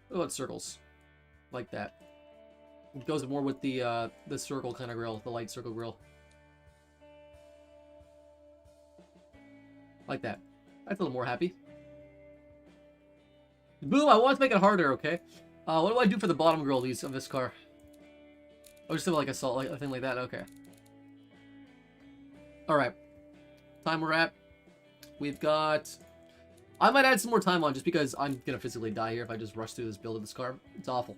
What about circles? Like that. It goes more with the circle kind of grill, the light circle grill. Like that. That's a little more happy. Boom! I want to make it harder, okay? What do I do for the bottom grill of this car? Oh, just like a thing like that. Okay. All right. Time we're at. We've got. I might add some more time on just because I'm gonna physically die here if I just rush through this build of this car. It's awful.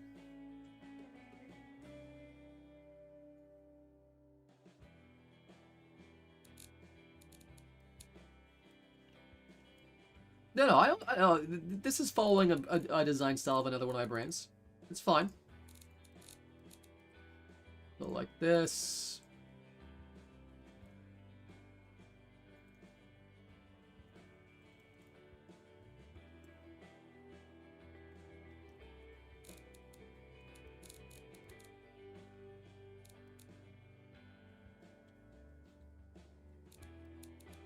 No, I know. This is following a design style of another one of my brands. It's fine. So like this.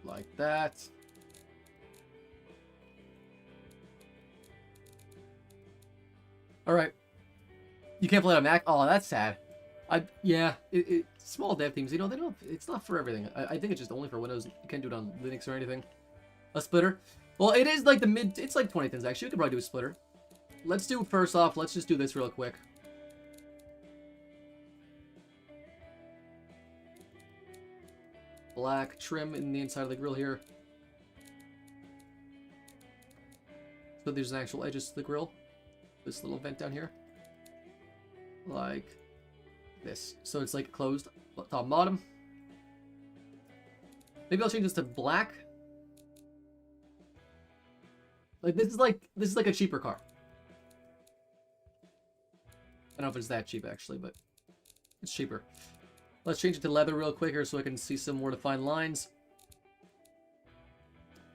Like that. Alright. You can't play on Mac? Oh, that's sad. Yeah, small dev teams, you know, they don't. It's not for everything. I think it's just only for Windows. You can't do it on Linux or anything. A splitter. Well, it is like the mid. It's like 2010s actually. We could probably do a splitter. Let's do first off. Let's just do this real quick. Black trim in the inside of the grill here. So there's an actual edges to the grill. This little vent down here. Like this. So it's like closed top and bottom. Maybe I'll change this to black. Like this is like a cheaper car. I don't know if it's that cheap actually, but it's cheaper. Let's change it to leather real quicker so I can see some more defined lines.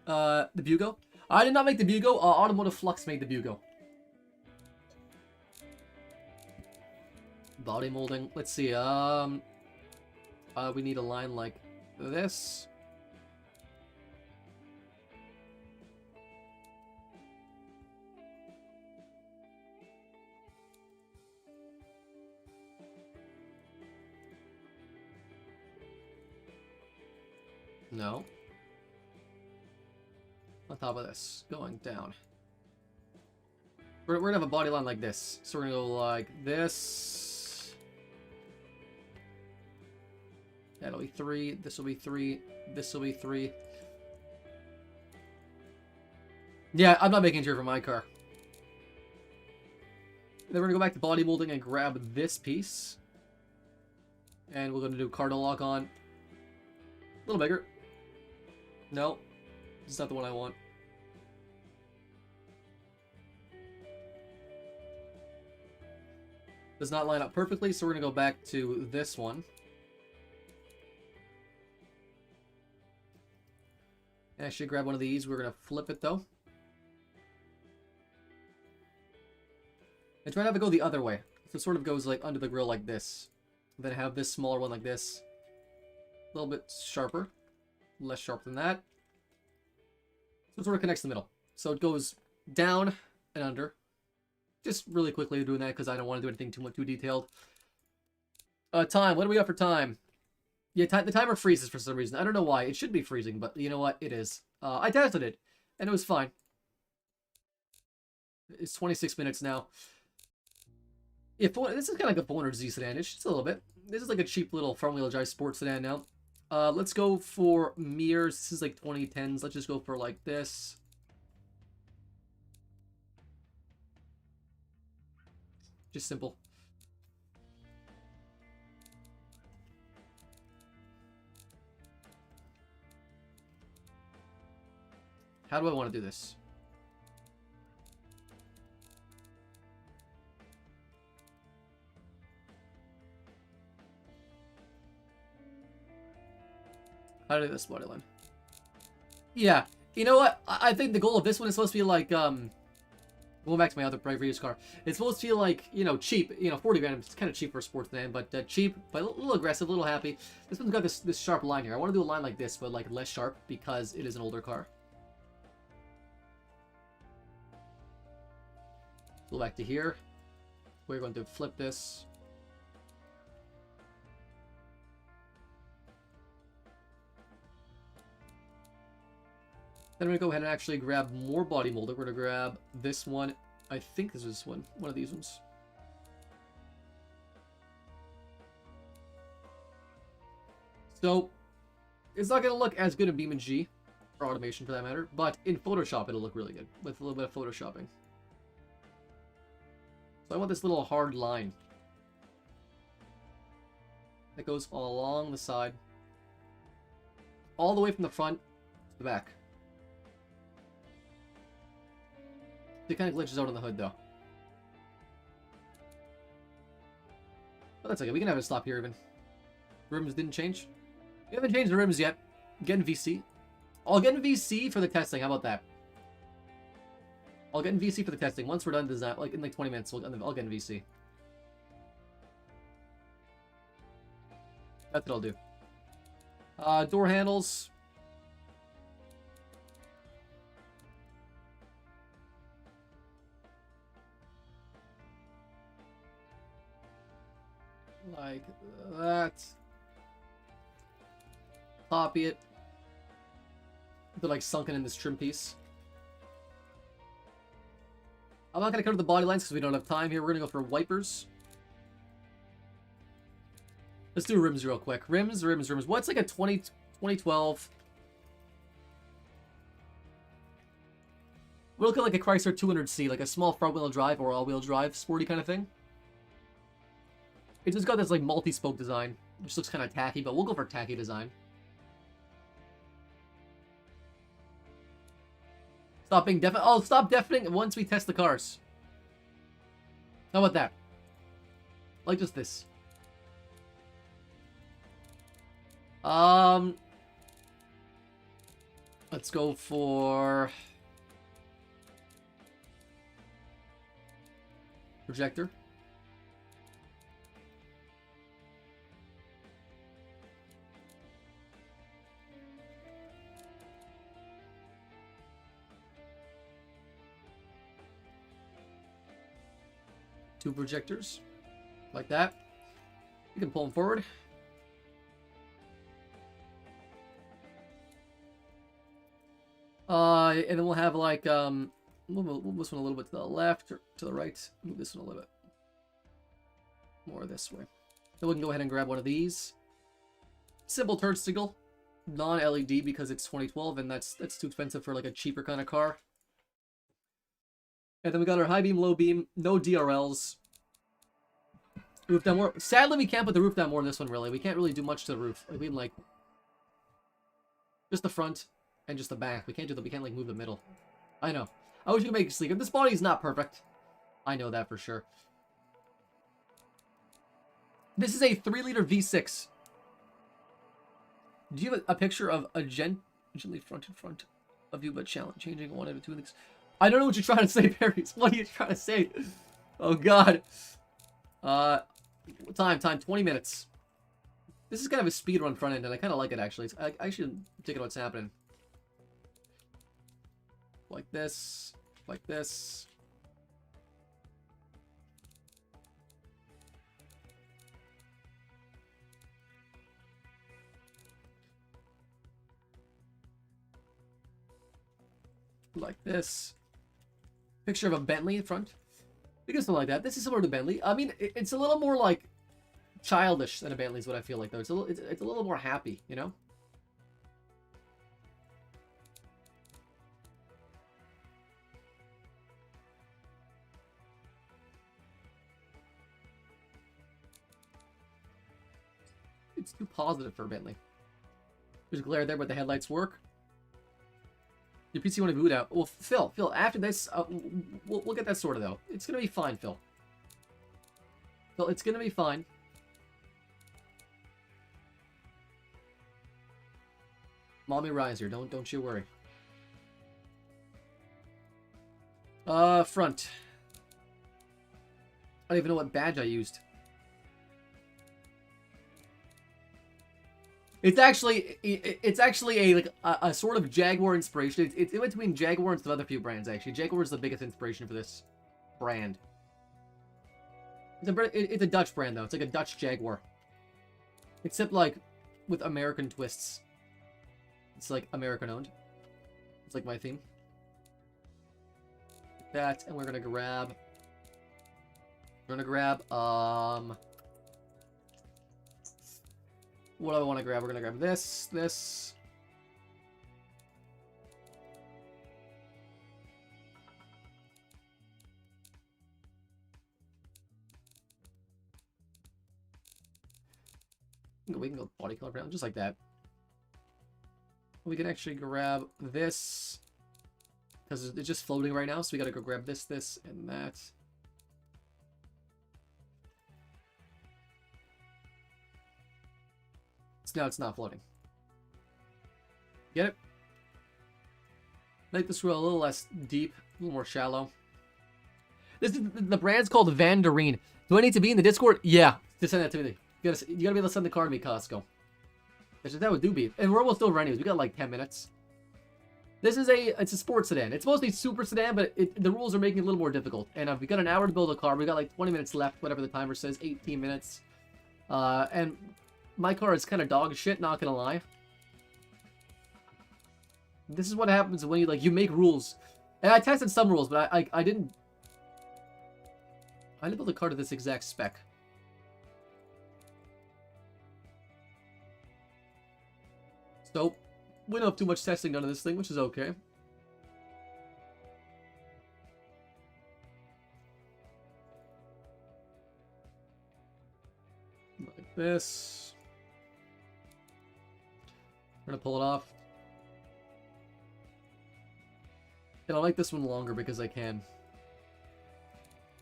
The Bugo. I did not make the Bugo. Automotive Flux made the Bugo. Body molding. Let's see. We need a line like this. No. On top of this, going down. We're gonna have a body line like this. So we're gonna go like this. That'll be 3. This will be 3. This will be 3. Yeah, I'm not making sure for my car. Then we're gonna go back to body molding and grab this piece. And we're gonna do cardinal lock on. A little bigger. No, it's not the one I want. Does not line up perfectly, so we're gonna go back to this one. And I should grab one of these. We're gonna flip it though. And try to have it go the other way. So it sort of goes like under the grill like this. Then have this smaller one like this. A little bit sharper. Less sharp than that. So it sort of connects the middle. So it goes down and under. Just really quickly doing that because I don't want to do anything too detailed. Time. What do we got for time? Yeah, the timer freezes for some reason. I don't know why. It should be freezing, but you know what? It is. I tested it, and it was fine. It's 26 minutes now. If this is kind of like a 400Z sedan, it's just a little bit. This is like a cheap little front-wheel drive sports sedan now. Let's go for mirrors. This is like 2010s. Let's just go for like this. Just simple. How do I want to do this? How do this body line? Yeah. You know what? I think the goal of this one is supposed to be like, going back to my other previous car. It's supposed to feel like, you know, cheap. You know, 40 grand. It's kind of cheap for a sports sedan, but cheap, but a little aggressive, a little happy. This one's got this sharp line here. I want to do a line like this, but like less sharp because it is an older car. Go back to here. We're going to flip this. Then we're going to go ahead and actually grab more body mold. We're going to grab this one. I think this is one of these ones. So, it's not going to look as good in BeamNG, or automation for that matter, but in Photoshop it'll look really good, with a little bit of Photoshopping. So I want this little hard line that goes along the side, all the way from the front to the back. It kind of glitches out on the hood, though. But that's okay. We can have it stop here, even. Rims didn't change. We haven't changed the rims yet. Getting VC. I'll get in VC for the testing. How about that? I'll get in VC for the testing. Once we're done design, like in like 20 minutes, I'll get in VC. That's what I'll do. Door handles. Like that. Copy it. They're like sunken in this trim piece. I'm not going to cover the body lines because we don't have time here. We're going to go for wipers. Let's do rims real quick. Rims. What's like a 2012? We're looking like a Chrysler 200C, like a small front-wheel drive or all-wheel drive, sporty kind of thing. It's just got this like multi-spoke design, which looks kind of tacky, but we'll go for tacky design. Stop being deafening. Oh, stop deafening once we test the cars. How about that? Like just this. Let's go for projector. Two projectors, like that. You can pull them forward. And then we'll have like, we'll move this one a little bit to the left or to the right. Move this one a little bit more this way. Then we can go ahead and grab one of these. Simple turn signal, non-LED because it's 2012 and that's too expensive for like a cheaper kind of car. And then we got our high beam, low beam, no DRLs. Roof down more. Sadly, we can't put the roof down more in this one, really. We can't really do much to the roof. Like, we can, like, just the front and just the back. We can't like, move the middle. I know. I wish we could make it sleeker. This body is not perfect. I know that for sure. This is a 3-liter V6. Do you have a picture of a gently fronted front of you, but changing one of the two things? I don't know what you're trying to say, Perry. What are you trying to say? Oh, God. Time, 20 minutes. This is kind of a speed run front end, and I kind of like it, actually. I should take it what's happening. Like this. Like this. Like this. Picture of a Bentley in front. We can something like that. This is similar to Bentley. I mean, it's a little more like childish than a Bentley is what I feel like though. It's a little more happy, you know? It's too positive for a Bentley. There's glare there, but the headlights work. Your PC want to boot out. Well, Phil, after this, we'll get that sorted though. It's gonna be fine, Phil. Phil, it's gonna be fine. Mommy riser, don't you worry. Front. I don't even know what badge I used. It's actually a sort of Jaguar inspiration. It's in between Jaguar and some other few brands actually. Jaguar is the biggest inspiration for this brand. It's a Dutch brand though. It's like a Dutch Jaguar, except like with American twists. It's like American owned. It's like my theme. That, and we're gonna grab. What do I want to grab? We're going to grab this. We can go body color brown, just like that. We can actually grab this, because it's just floating right now, so we got to go grab this, and that. Now it's not floating. Get it? Make this wheel a little less deep, a little more shallow. This is the brand's called Vandereen. Do I need to be in the Discord? Yeah, just send that to me. You gotta be able to send the card to me, Costco. That would do be. And we're almost over anyways. We got like 10 minutes. It's a sports sedan. It's mostly super sedan, but the rules are making it a little more difficult. And we got an hour to build a car. We got like 20 minutes left, whatever the timer says, 18 minutes. And my car is kind of dog shit, not gonna lie. This is what happens when you make rules. And I tested some rules, but I didn't build a car to this exact spec. So we don't have too much testing done on this thing, which is okay. Like this. We're gonna pull it off. And I like this one longer because I can.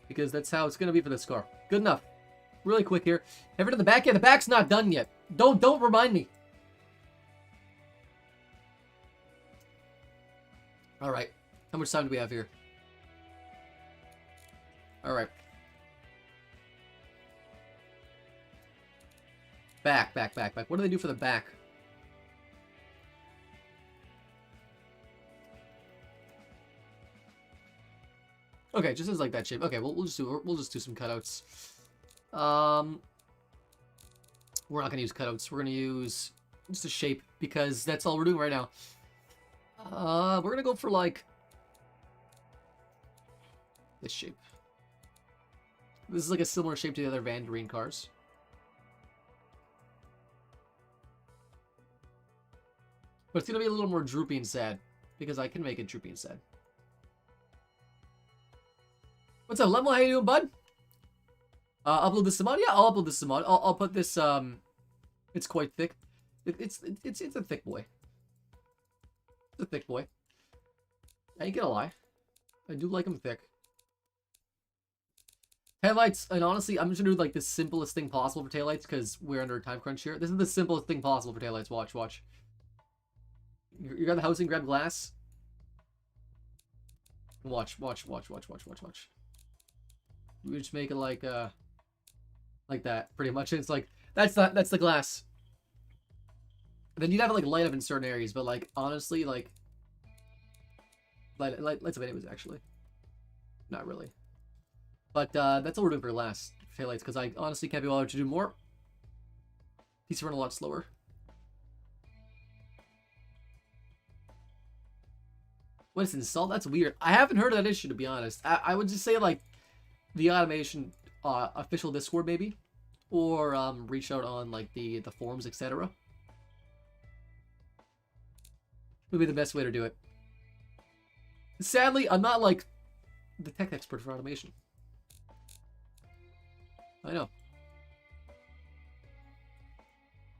Because that's how it's gonna be for this car. Good enough. Really quick here. Ever to the back? Yeah, the back's not done yet. Don't remind me. Alright. How much time do we have here? Alright. Back. What do they do for the back? Okay, just as like that shape. Okay, we'll just do some cutouts. We're not gonna use cutouts. We're gonna use just a shape because that's all we're doing right now. We're gonna go for like this shape. This is like a similar shape to the other Vandereen cars. But it's gonna be a little more droopy and sad because I can make it droopy and sad. What's up, Lemmo? How you doing, bud? Upload this mod? Yeah, I'll upload this mod. I'll put this, it's quite thick. It's a thick boy. It's a thick boy. I ain't gonna lie. I do like him thick. Taillights, and honestly, I'm just gonna do like the simplest thing possible for taillights because we're under a time crunch here. This is the simplest thing possible for taillights. Watch. You got the housing, grab glass. Watch. We just make it like that, pretty much. It's like that's the glass. Then you'd have to like light up in certain areas, but like honestly, like lights up anyways. Actually, not really. But that's all we're doing for glass taillights because I honestly can't be bothered to do more. These run a lot slower. What is install? That's weird. I haven't heard of that issue, to be honest. I would just say, like, the automation official Discord, maybe. Or reach out on, like, the forums, etc. Would be the best way to do it. Sadly, I'm not, like, the tech expert for automation. I know.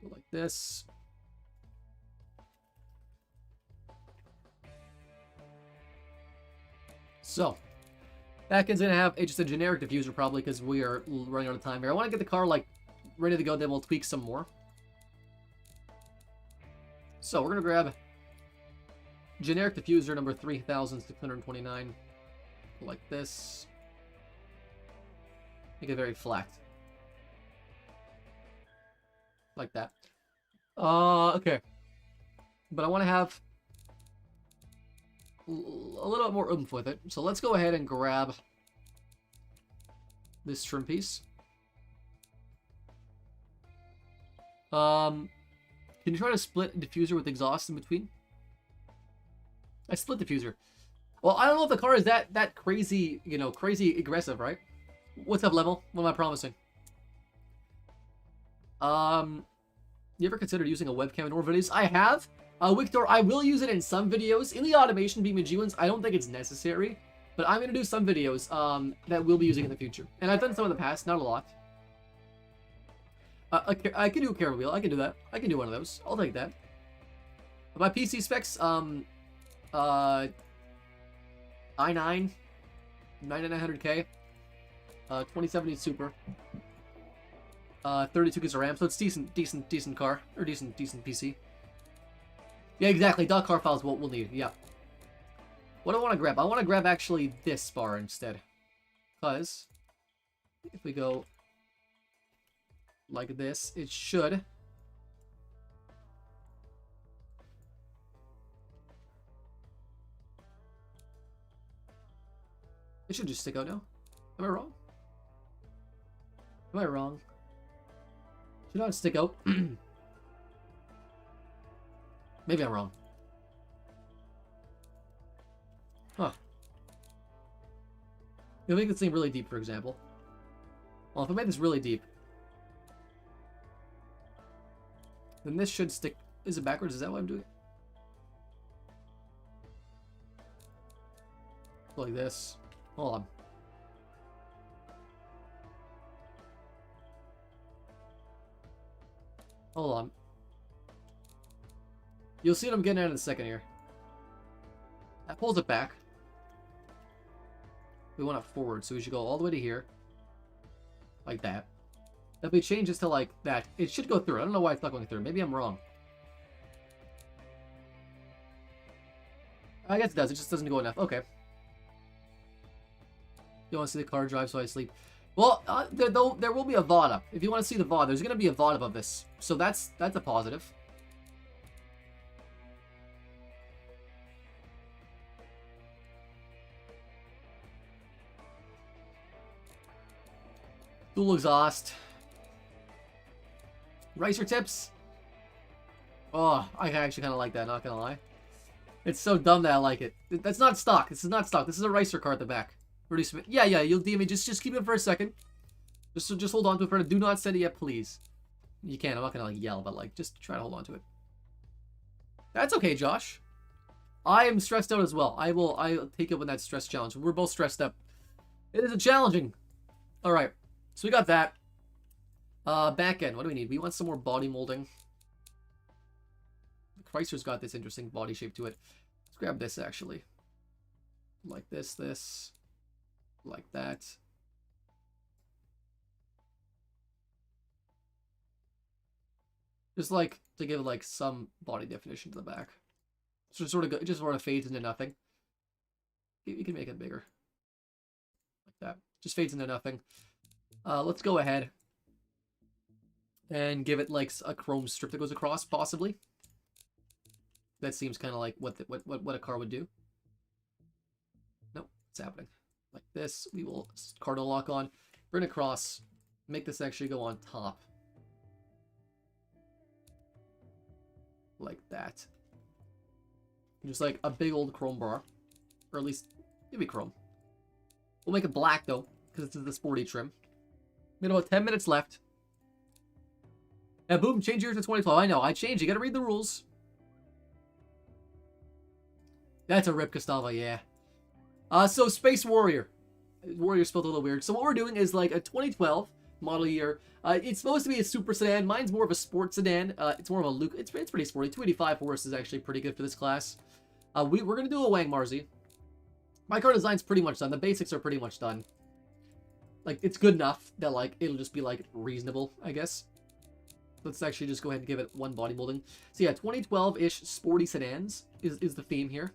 Go like this. So, backend's gonna have just a generic diffuser probably because we are running out of time here. I want to get the car like ready to go, then we'll tweak some more. So we're gonna grab generic diffuser number 3629, like this. Make it very flat, like that. Okay, but I want to have a little bit more oomph with it. So let's go ahead and grab this trim piece. Can you try to split diffuser with exhaust in between? I split diffuser. Well, I don't know if the car is that crazy, you know, crazy aggressive, right? What's up, Level? What am I promising? You ever considered using a webcam in more videos? I have. Victor, I will use it in some videos. In the automation BeamNG ones, I don't think it's necessary. But I'm going to do some videos that we'll be using in the future. And I've done some in the past, not a lot. I can do a camera wheel. I can do that. I can do one of those. I'll take that. My PC specs, i9, 9900K, 2070 Super, 32 gigs of RAM, so it's decent car, or decent PC. Yeah, exactly. .car files we'll need. Yeah. What do I want to grab? I want to grab actually this bar instead, because if we go like this, it should. It should just stick out now. Am I wrong? Am I wrong? Should not stick out. Maybe I'm wrong. Huh. You'll make this thing really deep, for example. Well, if I made this really deep, then this should stick. Is it backwards? Is that what I'm doing? Like this. Hold on. Hold on. You'll see what I'm getting at in a second here. That pulls it back. We want it forward, so we should go all the way to here. Like that. If we change this to like that, it should go through. I don't know why it's not going through. Maybe I'm wrong. I guess it does. It just doesn't go enough. Okay. You want to see the car drive so I sleep? Well, there will be a VOD up. If you want to see the VOD, there's going to be a VOD above this. So that's a positive. Dual exhaust. Racer tips. Oh, I actually kind of like that, not going to lie. It's so dumb that I like it. That's not stock. This is not stock. This is a racer car at the back. Yeah, you'll DM me. Just keep it for a second. Just hold on to it for a. Do not send it yet, please. You can. I'm not gonna like yell, but like just try to hold on to it. That's okay, Josh. I am stressed out as well. I'll take up with that stress challenge. We're both stressed up. It is a challenging. All right, so we got that. Back end. What do we need? We want some more body molding. The Chrysler's got this interesting body shape to it. Let's grab this actually. Like this. Like that. Just like to give like some body definition to the back. So it just sort of fades into nothing. You can make it bigger. Like that. Just fades into nothing. Let's go ahead and give it like a chrome strip that goes across, possibly. That seems kind of like what a car would do. Nope, it's happening. Like this, we will cardinal lock on, bring it across, make this actually go on top. Like that. Just like a big old chrome bar. Or at least, maybe chrome. We'll make it black, though, because it's the sporty trim. We got about 10 minutes left. Yeah, boom, change yours to 2012. I know, I changed. You gotta read the rules. That's a Rip Gustavo, yeah. So Space Warrior. Warrior spelled a little weird. So what we're doing is like a 2012 model year. It's supposed to be a super sedan. Mine's more of a sports sedan. It's more of a Luke. It's pretty sporty. 285 horse is actually pretty good for this class. We're going to do a Wang Marzi. My car design's pretty much done. The basics are pretty much done. Like, it's good enough that, like, it'll just be, like, reasonable, I guess. Let's actually just go ahead and give it one body molding. So yeah, 2012-ish sporty sedans is the theme here.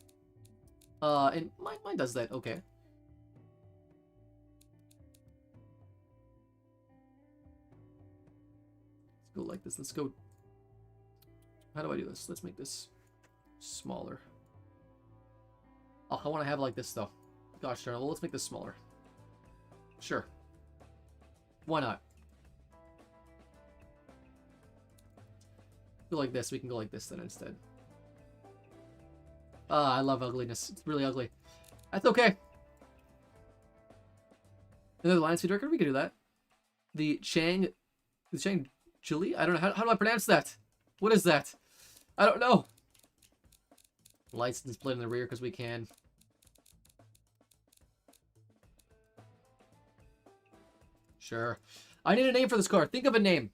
And mine does that okay. Let's go like this. Let's go. How do I do this? Let's make this smaller. Oh, I want to have it like this though. Gosh darn it. Well, let's make this smaller. Sure. Why not? Go like this. We can go like this then instead. I love ugliness. It's really ugly. That's okay. Another line speed record? We can do that. The Chang Chili? I don't know. How do I pronounce that? What is that? I don't know. Lights displayed in the rear because we can. Sure. I need a name for this car. Think of a name.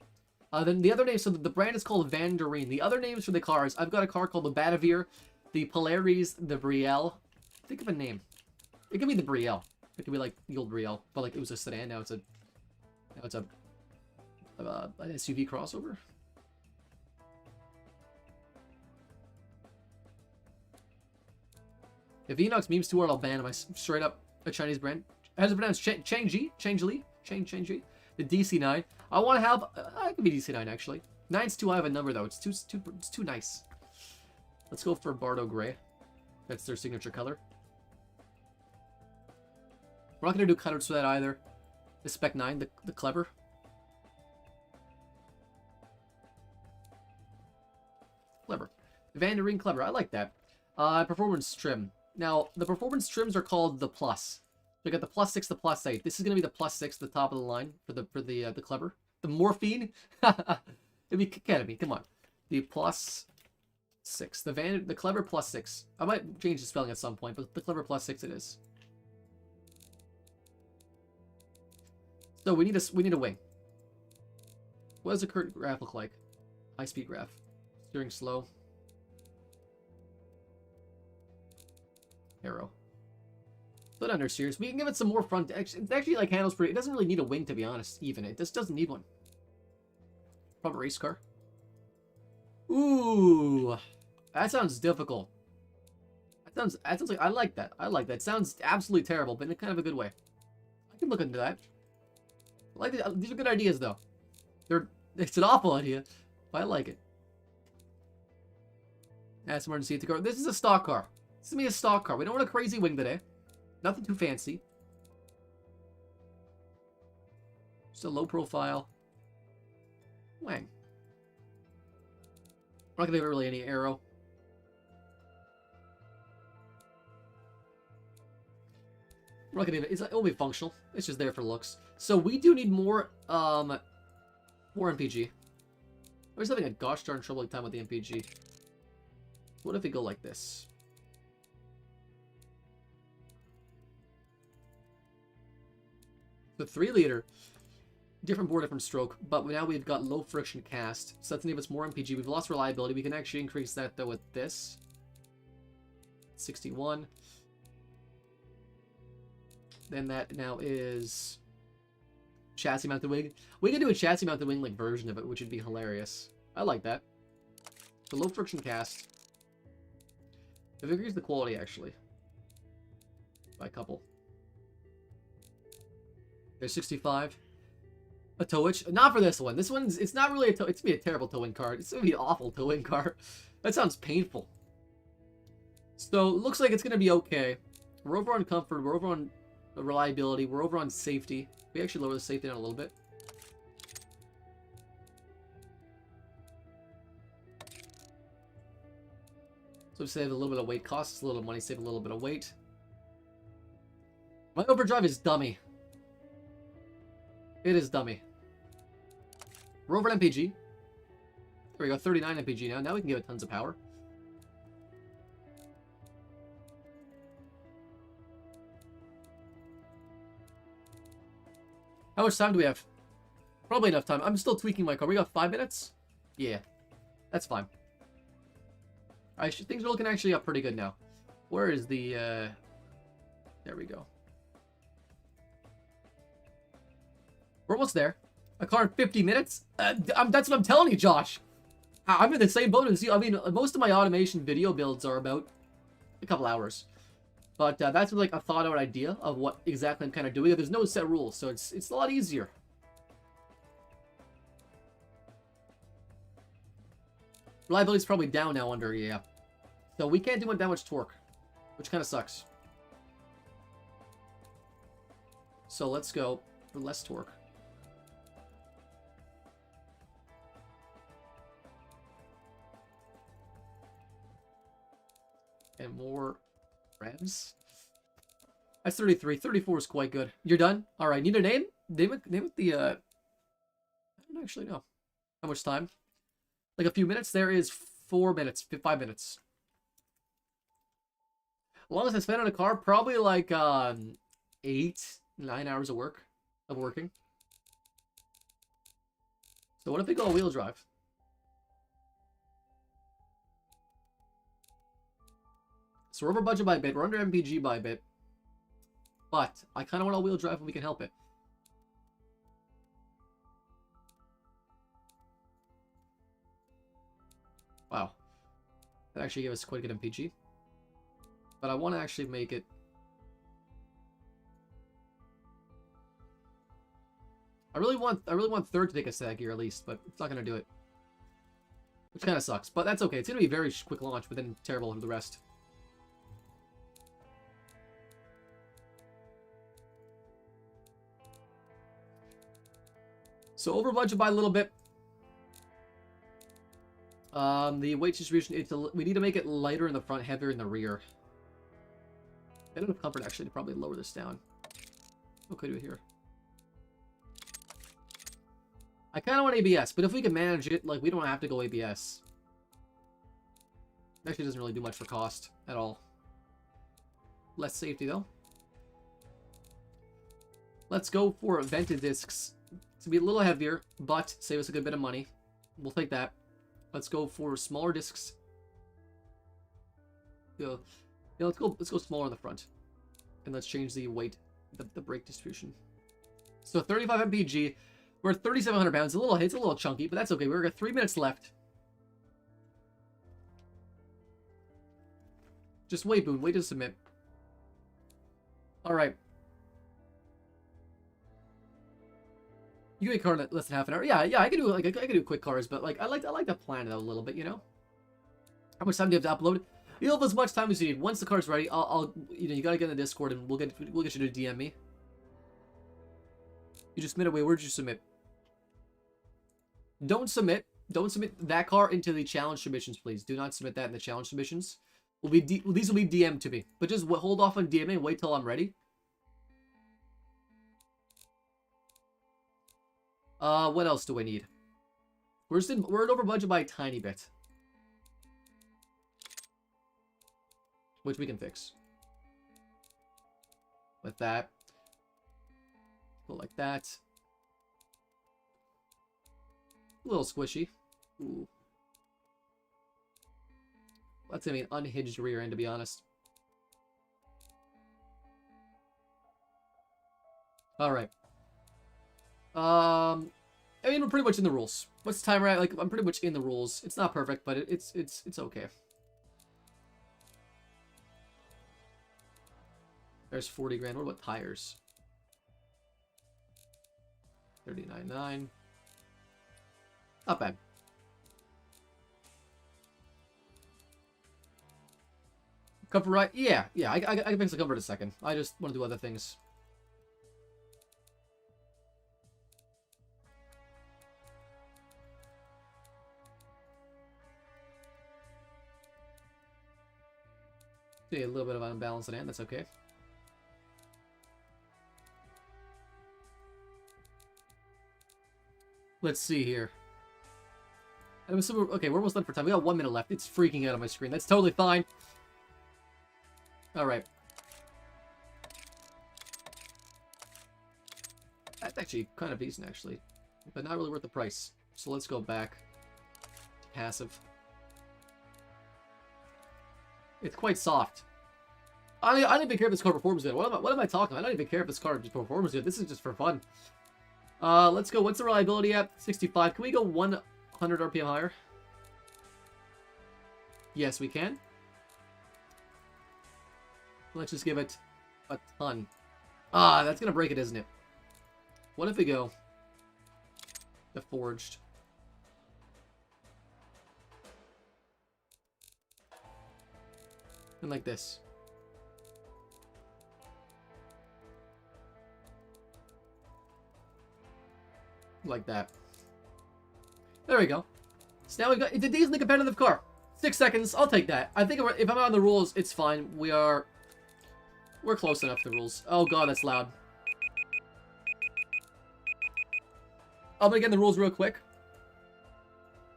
Then the other name, so the brand is called Vandereen. The other names for the cars, I've got a car called the Batavir, the Polaris, the Brielle. Think of a name. It could be the Brielle. It could be like the old Brielle, but like it was a sedan. Now it's an SUV crossover. If Enox memes too hard, I'll ban him. I straight up a Chinese brand. How's it pronounced? Changji. The DC9. I want to have. I could be DC9 actually. 9's too high of a number though. It's too nice. Let's go for Bardo Gray. That's their signature color. We're not gonna do cutouts for that either. The Spec 9, the Clever. Clever. Vandereen Clever. I like that. Performance trim. Now the performance trims are called the Plus. We got the Plus 6, the Plus 8. This is gonna be the Plus 6, the top of the line for the Clever. The Morphine. It'd be Academy. Come on. The Plus 6. The Clever Plus 6. I might change the spelling at some point, but the Clever Plus 6 it is. So we need a wing. What does the current graph look like? High speed graph. Steering slow. Arrow. Put understeers. We can give it some more front. It's actually like handles pretty. It doesn't really need a wing to be honest. Even it just doesn't need one. Probably race car. Ooh, that sounds difficult. That sounds like I like that. I like that. It sounds absolutely terrible, but in kind of a good way. I can look into that. I like it. These are good ideas though. It's an awful idea, but I like it. That's emergency to go. This is a stock car. This is gonna be a stock car. We don't want a crazy wing today. Nothing too fancy. Just a low profile. Wang. We're not gonna give it really any arrow. We're not gonna give it. It'll be functional. It's just there for looks. So we do need more MPG. We're just having a gosh darn troubling time with the MPG. What if we go like this? The 3-liter, different bore, different stroke, but now we've got low friction cast, so that's gonna give us more MPG. We've lost reliability. We can actually increase that though with this. 61. Then that now is chassis mounted wing. We can do a chassis mounted wing like version of it, which would be hilarious. I like that. The low friction cast. It increases the quality actually by a couple. There's 65. A towage. Not for this one. This one's, it's not really a tow. It's gonna be a terrible towing car. It's gonna be an awful towing car. That sounds painful. So, it looks like it's gonna be okay. We're over on comfort. We're over on reliability. We're over on safety. We actually lower the safety down a little bit. So, save a little bit of weight costs, a little money, save a little bit of weight. My overdrive is dummy. It is dummy. We're over at MPG. There we go, 39 MPG now. Now we can give it tons of power. How much time do we have? Probably enough time. I'm still tweaking my car. We got 5 minutes? Yeah. That's fine. Things are looking actually up pretty good now. Where is the, There we go. We're almost there. A car in 50 minutes? That's what I'm telling you, Josh. I'm in the same boat as you. I mean, most of my automation video builds are about a couple hours. But that's like a thought-out idea of what exactly I'm kind of doing. There's no set rules, so it's a lot easier. Reliability's probably down now under, yeah. So we can't do that much torque, which kind of sucks. So let's go for less torque. And more revs. That's 33. 34 is quite good. You're done? Alright, need a name? Name it the, I don't actually know. How much time? Like a few minutes? There is 4 minutes. 5 minutes. Longest I spent on a car? Probably like, 8, 9 hours of working. So what if we go all-wheel drive? So we're over budget by a bit. We're under MPG by a bit. But I kind of want all-wheel drive when we can help it. Wow. That actually gave us quite a good MPG. But I want to actually make it... I really want third to take a sag here at least, but it's not going to do it. Which kind of sucks. But that's okay. It's going to be a very quick launch, but then terrible for the rest. So over budget by a little bit. The weight distribution, we need to make it lighter in the front, heavier in the rear. I don't have comfort actually to probably lower this down. What could I do here? I kind of want ABS, but if we can manage it, like, we don't have to go ABS. It actually doesn't really do much for cost at all. Less safety, though. Let's go for vented discs. To be a little heavier, but save us a good bit of money. We'll take that. Let's go for smaller discs. Yeah, let's go smaller on the front. And let's change the weight, the brake distribution. So 35 mpg. We're at 3,700 pounds. It's a little chunky, but that's okay. We've got 3 minutes left. Just wait, Boone. Wait to submit. All right. You get a car in less than half an hour. Yeah. I can do I can do quick cars, but like I like to plan it out a little bit, you know. How much time do you have to upload? You'll have as much time as you need. Once the car's ready, I'll you gotta get in the Discord and we'll get you to DM me. You just submit. Wait, where'd you submit? Don't submit that car into the challenge submissions, please. Do not submit that in the challenge submissions. These will be DM'd to me, but just hold off on DMing and wait till I'm ready. What else do I need? We're over budget by a tiny bit, which we can fix with that. Go like that. A little squishy. Ooh. That's gonna be an unhinged rear end, to be honest. Alright. I mean, we're pretty much in the rules. What's the timer at? Like, I'm pretty much in the rules. It's not perfect, but it's okay. There's 40 grand. What about tires? 39.9. Not bad. Comfort right? Yeah. I can fix the comfort in a second. I just want to do other things. See a little bit of unbalance in it. That's okay. Let's see here. Okay, we're almost done for time. We got 1 minute left. It's freaking out on my screen. That's totally fine. Alright. That's actually kind of decent, actually. But not really worth the price. So let's go back. Passive. It's quite soft. I don't even care if this car performs good. What am I talking about? I don't even care if this car just performs good. This is just for fun. Let's go. What's the reliability at? 65. Can we go 100 RPM higher? Yes, we can. Let's just give it a ton. Ah, that's gonna break it, isn't it? What if we go the forged? And like this. Like that. There we go. So now we've got... It's a decently competitive car. 6 seconds. I'll take that. I think if I'm on the rules, it's fine. We're close enough to the rules. Oh god, that's loud. I'm gonna get in the rules real quick.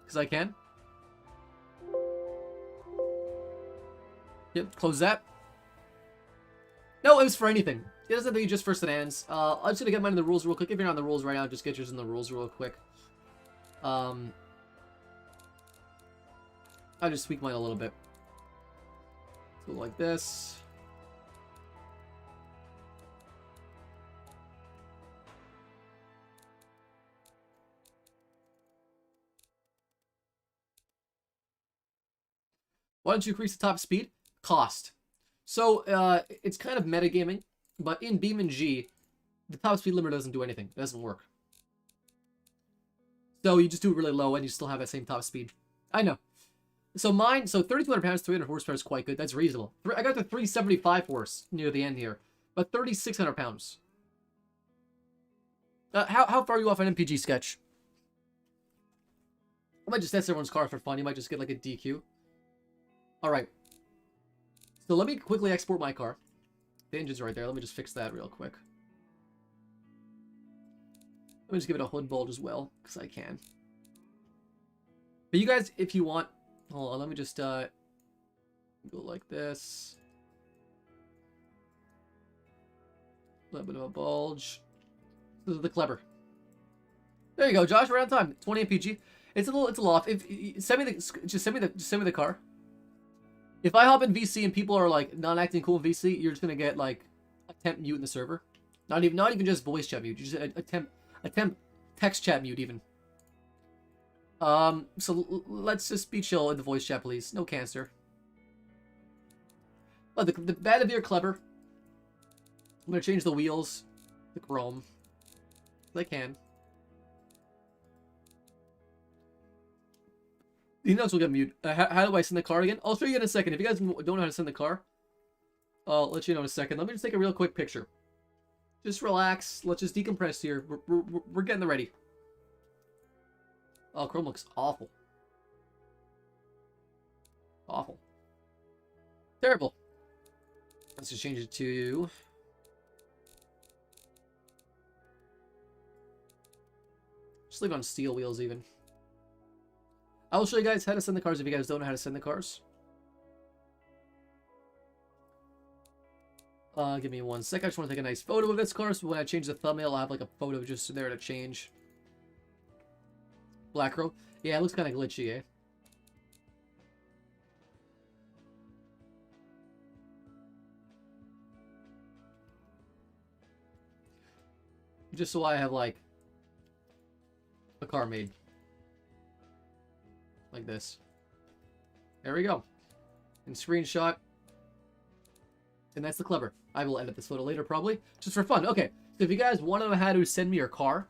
Because I can. Yep, close that. No, it was for anything. It doesn't have to be just for sedans. I'm just gonna get mine in the rules real quick. If you're not on the rules right now, just get yours in the rules real quick. I'll just tweak mine a little bit. So like this. Why don't you increase the top speed? Cost. So, it's kind of metagaming, but in BeamNG, the top speed limiter doesn't do anything. It doesn't work. So you just do it really low and you still have that same top speed. I know. So mine, so 3,200 pounds, 300 horsepower is quite good. That's reasonable. I got to 375 horse near the end here, but 3,600 pounds. How far are you off an MPG sketch? I might just test everyone's car for fun. You might just get like a DQ. Alright. So let me quickly export my car. The engine's right there. Let me just fix that real quick. Let me just give it a hood bulge as well, because I can. But you guys, if you want... Hold on, let me just go like this. A little bit of a bulge. This is the clever. There you go, Josh. We're on time. 20 MPG. It's a little off. Send me the car. If I hop in VC and people are like not acting cool in VC, you're just gonna get like a temp mute in the server. Not even just voice chat mute. Just a temp text chat mute even. So let's just be chill in the voice chat, please. No cancer. Oh, the bad of your clever. I'm gonna change the wheels, the chrome. If I can. The Linux will get mute. How do I send the car again? I'll show you in a second. If you guys don't know how to send the car, I'll let you know in a second. Let me just take a real quick picture. Just relax. Let's just decompress here. We're getting ready. Oh, Chrome looks awful. Awful. Terrible. Let's just change it to... Just leave it on steel wheels even. I will show you guys how to send the cars if you guys don't know how to send the cars. Give me 1 sec. I just want to take a nice photo of this car, so when I change the thumbnail, I'll have like a photo just there to change. Black row. Yeah, it looks kind of glitchy, eh? Just so I have like a car made. Like this. There we go. And screenshot. And that's the clever. I will edit this photo later probably. Just for fun. Okay. So if you guys want to know how to send me your car,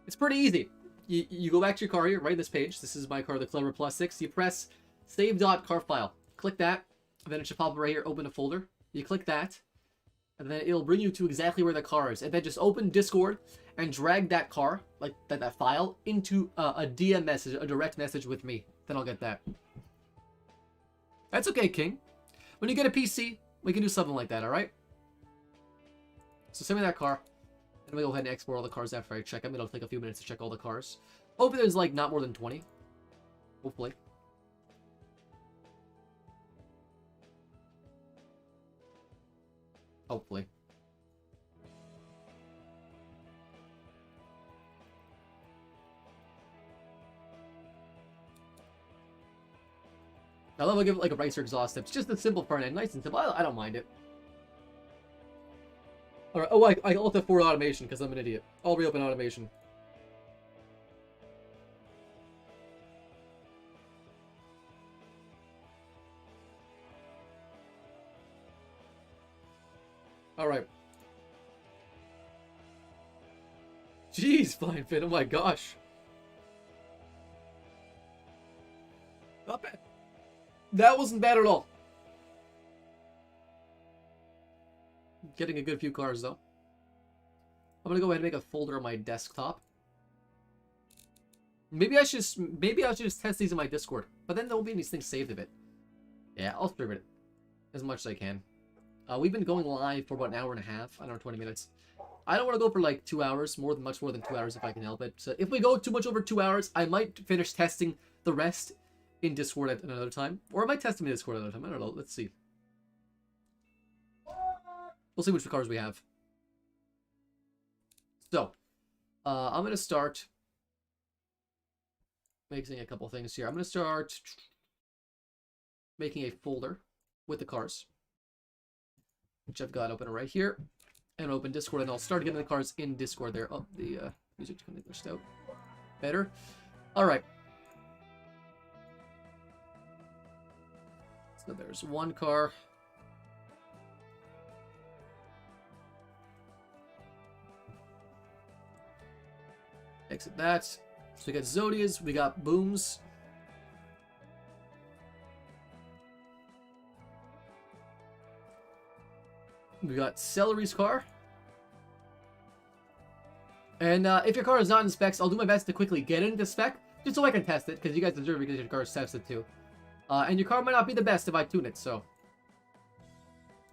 it's pretty easy. You go back to your car here, right in this page. This is my car, the Clever Plus 6. You press save.car file. Click that. And then it should pop up right here, open a folder. You click that. And then it'll bring you to exactly where the car is. And then just open Discord and drag that car, like that file, into a DM message, a direct message with me. Then I'll get that. That's okay, King. When you get a PC, we can do something like that, alright? So send me that car. I'm gonna go ahead and export all the cars after I check them. It'll take a few minutes to check all the cars. Hopefully there's like not more than 20. Hopefully. Hopefully. I love to give it like a racer exhaust tip. It's just a simple front end, nice and simple. I don't mind it. Alright, oh, I also have forward automation because I'm an idiot. I'll reopen automation. Alright. Jeez, Flying Fin, oh my gosh. Not bad. That wasn't bad at all. Getting a good few cars, though. I'm gonna go ahead and make a folder on my desktop. Maybe I should just test these in my Discord. But then there won't be these things saved of it. Yeah, I'll stream it as much as I can. We've been going live for about an hour and a half. I don't know, 20 minutes. I don't want to go for like 2 hours, much more than 2 hours if I can help it. So if we go too much over 2 hours, I might finish testing the rest in Discord at another time. Or I might test them in Discord another time. I don't know. Let's see. We'll see which cars we have. So, I'm going to start making a couple things here. I'm going to start making a folder with the cars, which I've got open right here, and open Discord, and I'll start getting the cars in Discord there. Oh, the music's going to glitched out. Better. All right. So there's one car. Exit that. So we got Zodias, we got Booms. We got Celery's car. And if your car is not in specs, I'll do my best to quickly get it into spec, just so I can test it, because you guys deserve it because your car is tested too. And your car might not be the best if I tune it, so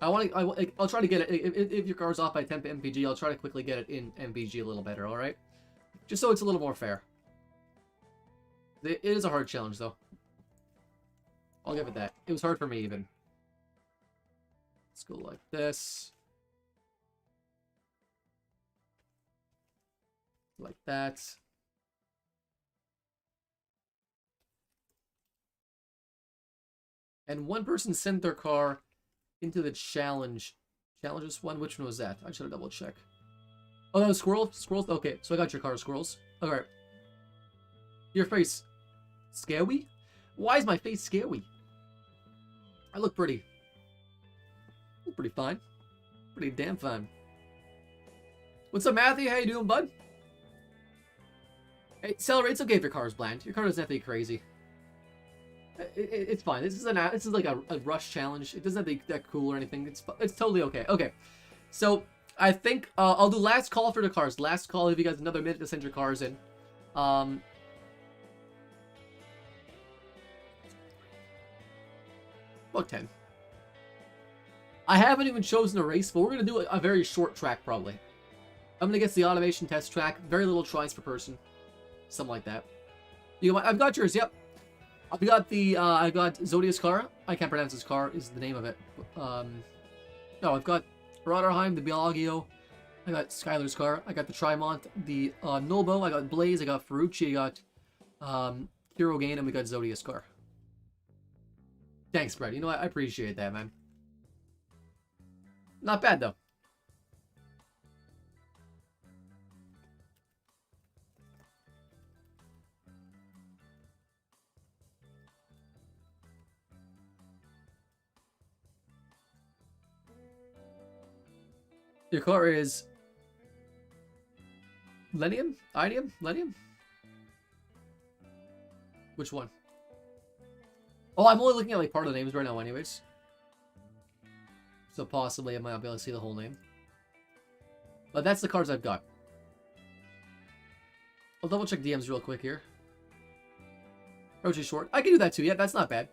I'll try to get it. If your car's off by 10 MPG, I'll try to quickly get it in MPG a little better, alright? Just so it's a little more fair. It is a hard challenge, though. I'll give it that. It was hard for me, even. Let's go like this. Like that. And one person sent their car into the challenge. Challenges one? Which one was that? I should have double check. Oh, that was Squirrels? Squirrels? Okay, so I got your car, Squirrels. Alright. Your face. Scary? Why is my face scary? I look pretty. I look pretty fine. Pretty damn fine. What's up, Matthew? How you doing, bud? Hey, Celery, it's okay if your car is bland. Your car doesn't have to be crazy. It's fine. This is like a rush challenge. It doesn't have to be that cool or anything. It's totally okay. Okay, so I think I'll do last call for the cars. Last call. If you guys another minute to send your cars in. About 10. I haven't even chosen a race, but we're gonna do a very short track probably. I'm gonna guess the automation test track. Very little tries per person. Something like that. I've got yours. Yep. I've got the I got Zodia's car. I can't pronounce his car. Is the name of it. No, I've got Roderheim, the Biagio. I got Skylar's car. I got the Trimont, the Nolbo. I got Blaze. I got Ferrucci. I got Hero Gain, and we got Zodia's car. Thanks, Brad. You know what? I appreciate that, man. Not bad though. Your car is Lenium? Idium? Lenium? Which one? Oh, I'm only looking at like part of the names right now anyways. So possibly I might not be able to see the whole name. But that's the cars I've got. I'll double check DMs real quick here. Roach is short. I can do that too. Yeah, that's not bad.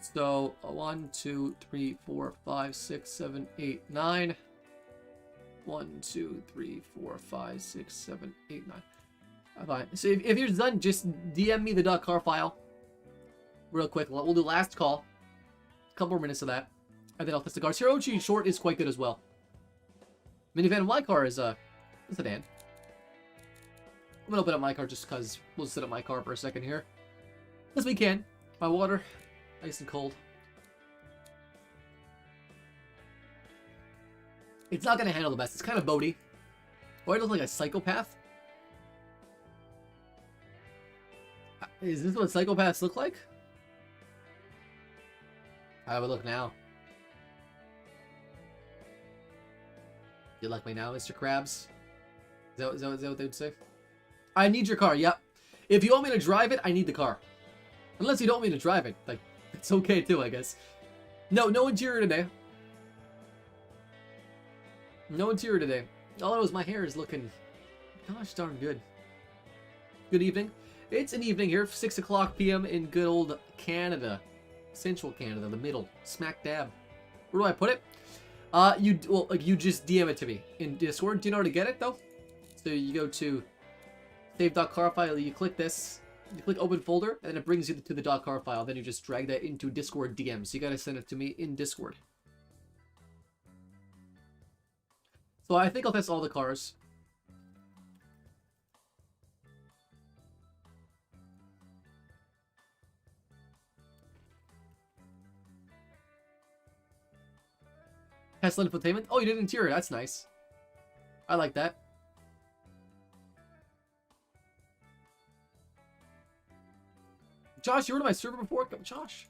So 1, 2, 3, 4, 5, 6, 7, 8, 9. 1, 2, 3, 4, 5, 6, 7, 8, 9. Fine. So if you're done, just DM me the .car file real quick. We'll do last call. A couple more minutes of that. And then I'll test the cars. Hirochi Short is quite good as well. Minivan my car is a sedan. I'm gonna open up my car just because we'll set up my car for a second here. As we can. My water, nice and cold. It's not gonna handle the best. It's kind of boaty. Do I look like a psychopath? Is this what psychopaths look like? How do I look now? You like me now, Mr. Krabs? Is that what they would say? I need your car, yep. If you want me to drive it, I need the car. Unless you don't want me to drive it. Like, it's okay too, I guess. No interior today. No interior today. All I know is my hair is looking, gosh darn good. Good evening. It's an evening here, 6 o'clock p.m. in good old Canada. Central Canada, the middle. Smack dab. Where do I put it? You just DM it to me in Discord. Do you know how to get it, though? So you go to save.car file, you click this, you click open folder, and then it brings you to the .car file. Then you just drag that into Discord DM. So you gotta send it to me in Discord. So I think I'll test all the cars. Tesla infotainment. Oh, you did interior. That's nice. I like that. Josh, you were to my server before? Josh.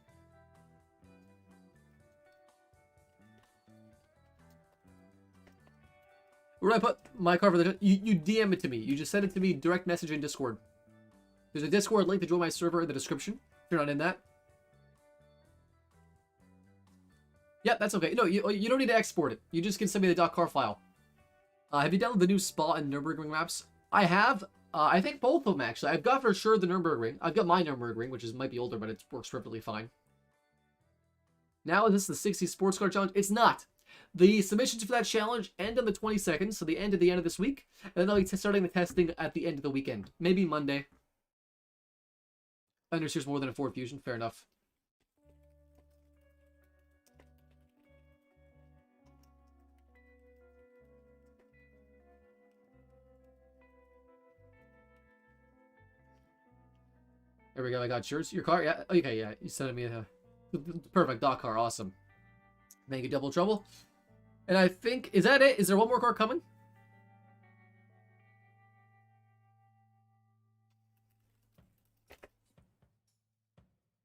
Where do I put my car for the... You DM it to me. You just send it to me direct message in Discord. There's a Discord link to join my server in the description. If you're not in that. Yeah, that's okay. No, you don't need to export it. You just can send me the .car file. Have you downloaded the new Spa and Nürburgring maps? I have. I think both of them, actually. I've got for sure the Nürburgring. I've got my Nürburgring, which might be older, but it works perfectly fine. Now, is this the 60 Sports Car Challenge? It's not. The submissions for that challenge end on the 22nd, so the end of this week. And then they'll be starting the testing at the end of the weekend. Maybe Monday. I understand there's more than a Ford Fusion. Fair enough. There we go, I got yours. Your car? Yeah, okay, yeah. You sent me a... Perfect, .car, awesome. Thank you, Double Trouble. And I think... Is that it? Is there one more car coming?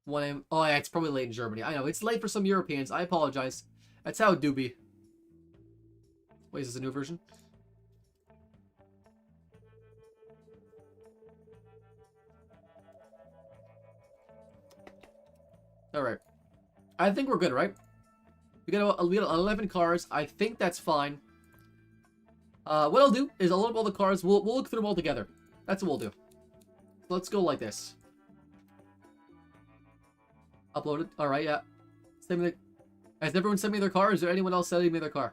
Oh, yeah, it's probably late in Germany. I know, it's late for some Europeans. I apologize. That's how it do be. Wait, is this a new version? Alright. I think we're good, right? We got 11 cars. I think that's fine. What I'll do is I'll load up all the cars. We'll look through them all together. That's what we'll do. Let's go like this. Uploaded. Alright, yeah. Has everyone sent me their car? Is there anyone else sending me their car?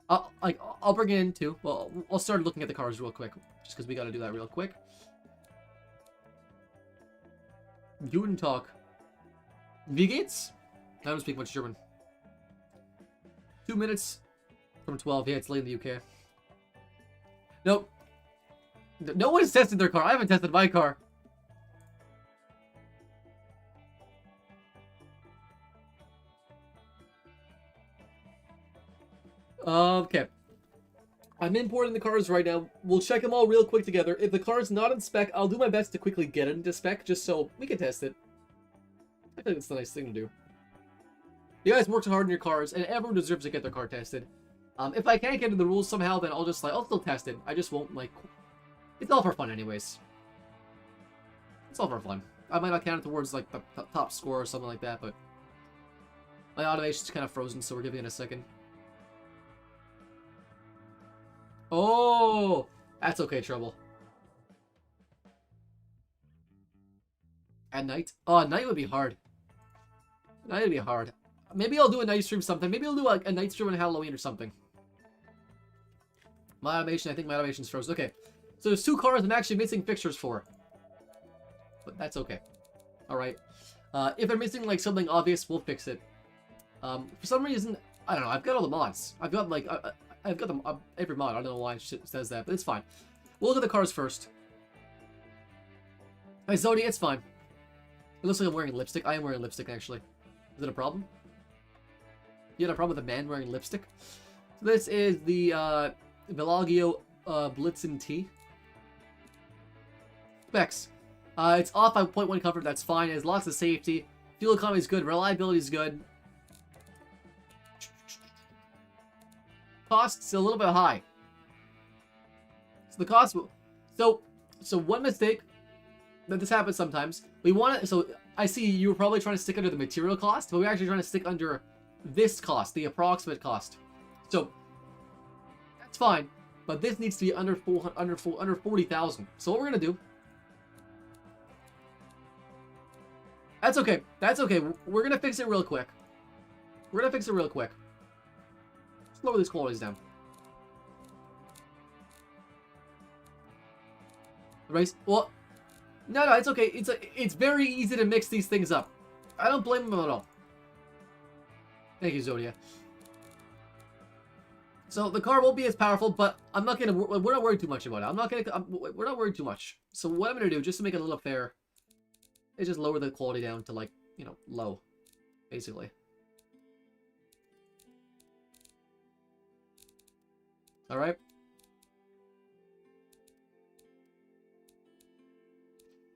I'll bring it in too. Well, I'll start looking at the cars real quick. Just because we gotta do that real quick. Guten Tag. Wie geht's? I don't speak much German. 2 minutes from 12. Yeah, it's late in the UK. Nope. No one's tested their car. I haven't tested my car. Okay. I'm importing the cars right now. We'll check them all real quick together. If the car's not in spec, I'll do my best to quickly get it into spec, just so we can test it. I think it's the nice thing to do. You guys worked hard on your cars, and everyone deserves to get their car tested. If I can't get in the rules somehow, then I'll just, I'll still test it. I just won't, it's all for fun anyways. It's all for fun. I might not count it towards, the top score or something like that, but... My automation's kind of frozen, so we're giving it a second. Oh! That's okay, Trouble. At night? Oh, night would be hard. Night would be hard. Maybe I'll do a night stream sometime. Maybe I'll do a night stream on Halloween or something. My automation, I think my automation's frozen. Okay. So there's 2 cars I'm actually missing fixtures for. But that's okay. Alright. If they're missing, like, something obvious, we'll fix it. For some reason, I don't know, I've got all the mods. I've got, like, I've got them, every mod. I don't know why it says that, but it's fine. We'll look at the cars first. Hey, Zodi, it's fine. It looks like I'm wearing lipstick. I am wearing lipstick, actually. Is it a problem? You had a problem with a man wearing lipstick? So this is the, Velagio, Blitzen T. Specs. It's off by 0.1 comfort, that's fine. It has lots of safety. Fuel economy is good. Reliability is good. Costs a little bit high. So the cost... So one mistake... that this happens sometimes. We want to... So I see you were probably trying to stick under the material cost, but we're actually trying to stick under this cost, the approximate cost. So that's fine, but this needs to be under 40,000. So what we're gonna do... That's okay. That's okay. We're gonna fix it real quick. We're gonna fix it real quick. Let's lower these qualities down. Right? Well, no, it's okay. It's very easy to mix these things up. I don't blame them at all. Thank you, Zodia. So the car won't be as powerful, but I'm not gonna. We're not worried too much about it. We're not worried too much. So what I'm gonna do, just to make it a little fair, is just lower the quality down to, like, you know, low, basically. All right.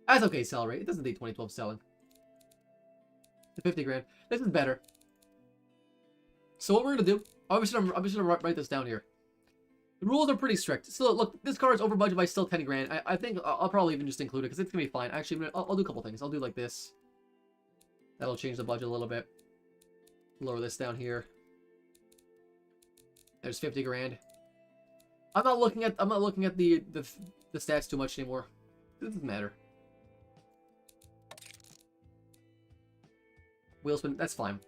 That's okay, celery. It doesn't need 2012 selling. 50 grand. This is better. So what we're gonna do? I'm just gonna write this down here. The rules are pretty strict. So look, this car is over budget by still 10 grand. I think I'll probably even just include it because it's gonna be fine. Actually, I'll do a couple things. I'll do like this. That'll change the budget a little bit. Lower this down here. There's 50 grand. I'm not looking at the stats too much anymore. It doesn't matter. Wheel spin, that's fine.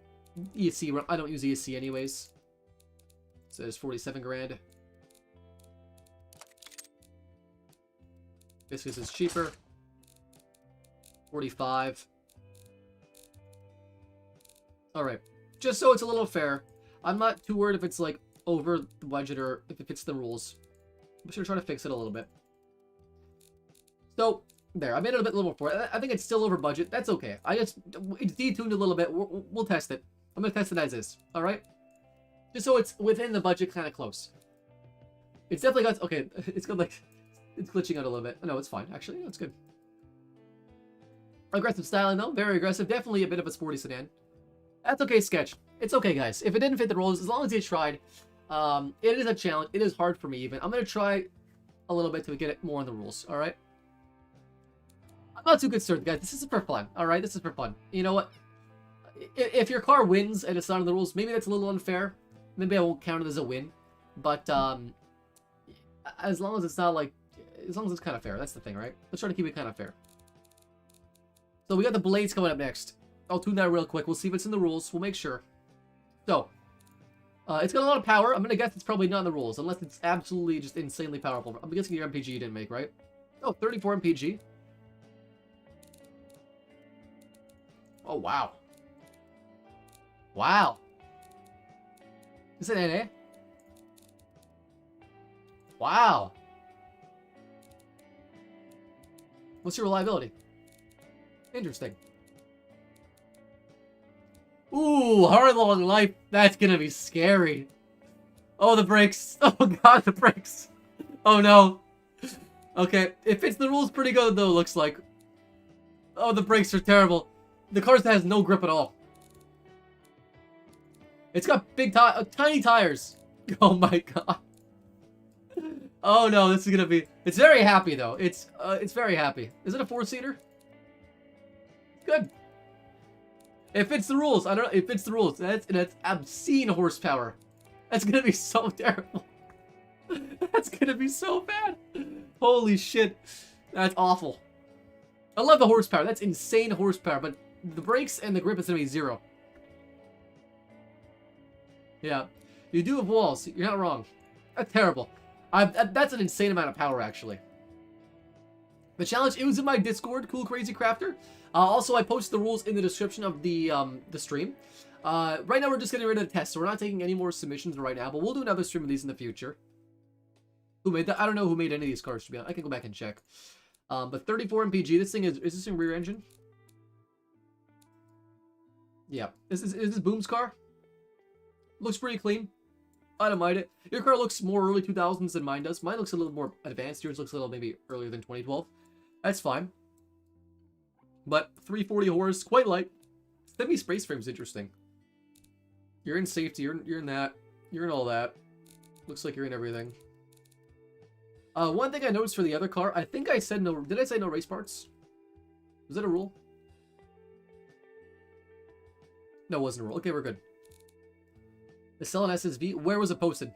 ESC, I don't use ESC anyways. So there's 47 grand. Viscous is cheaper. 45. Alright. Just so it's a little fair. I'm not too worried if it's, like, over the budget or if it fits the rules. I'm just gonna try to fix it a little bit. So, there. I made it a little more for it. I think it's still over budget. That's okay. It's detuned a little bit. We'll test it. I'm gonna test it as is. Alright? Just so it's within the budget, kind of close. It's definitely got... Okay, it's got, like... It's glitching out a little bit. No, it's fine. Actually, no, it's good. Aggressive styling, though. Very aggressive. Definitely a bit of a sporty sedan. That's okay, Sketch. It's okay, guys. If it didn't fit the rules, as long as you tried, it is a challenge. It is hard for me, even. I'm going to try a little bit to get it more on the rules, alright? I'm not too concerned, guys. This is for fun, alright? This is for fun. You know what? If your car wins and it's not on the rules, maybe that's a little unfair. Maybe I won't count it as a win. But, as long as it's not, like... As long as it's kind of fair. That's the thing, right? Let's try to keep it kind of fair. So we got the blades coming up next. I'll tune that real quick. We'll see if it's in the rules. We'll make sure. So, it's got a lot of power. I'm going to guess it's probably not in the rules, unless it's absolutely just insanely powerful. I'm guessing your MPG you didn't make, right? Oh, 34 MPG. Oh, wow. Wow. Is it NA? Wow. What's your reliability? Interesting. Ooh, hard long life. That's gonna be scary. Oh, the brakes. Oh god, the brakes. Oh no. Okay, it fits the rules pretty good though, looks like. Oh, the brakes are terrible. The car has no grip at all. It's got big tiny tires. Oh my god. Oh no, this is gonna be... It's very happy though. It's very happy. Is it a 4-seater? Good. It fits the rules. I don't know. It fits the rules. That's obscene horsepower. That's gonna be so terrible. That's gonna be so bad. Holy shit. That's awful. I love the horsepower. That's insane horsepower. But the brakes and the grip is gonna be 0. Yeah. You do have walls. You're not wrong. That's terrible. That's an insane amount of power, actually. The challenge, it was in my Discord, Cool Crazy Crafter. Also, I posted the rules in the description of the stream. Right now, we're just getting rid of the test, so we're not taking any more submissions right now, but we'll do another stream of these in the future. Who made that? I don't know who made any of these cars, to be honest. I can go back and check. But 34 MPG, this thing is this thing rear engine? Yeah. Is this Boom's car? Looks pretty clean. I don't mind it. Your car looks more early 2000s than mine does. Mine looks a little more advanced. Yours looks a little maybe earlier than 2012. That's fine. But 340 horse, quite light. Semi-space frame's interesting. You're in safety. You're in that. You're in all that. Looks like you're in everything. One thing I noticed for the other car, I think I said no. Did I say no race parts? Was that a rule? No, it wasn't a rule. Okay, we're good. The cell and SSV, where was it posted?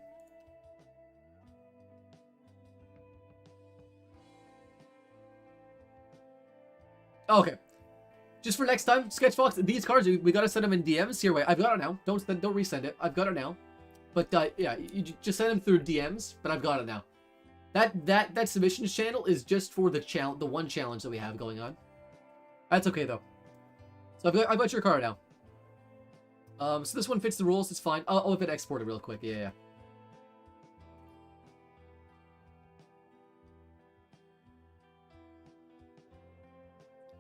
Okay. Just for next time, Sketchbox, these cards, we gotta send them in DMs. Here, wait, I've got it now. Don't resend it. I've got it now. But, yeah, you just send them through DMs, but I've got it now. That submissions channel is just for the one challenge that we have going on. That's okay, though. So I've got your card now. So this one fits the rules, it's fine. I'll have it exported real quick, yeah.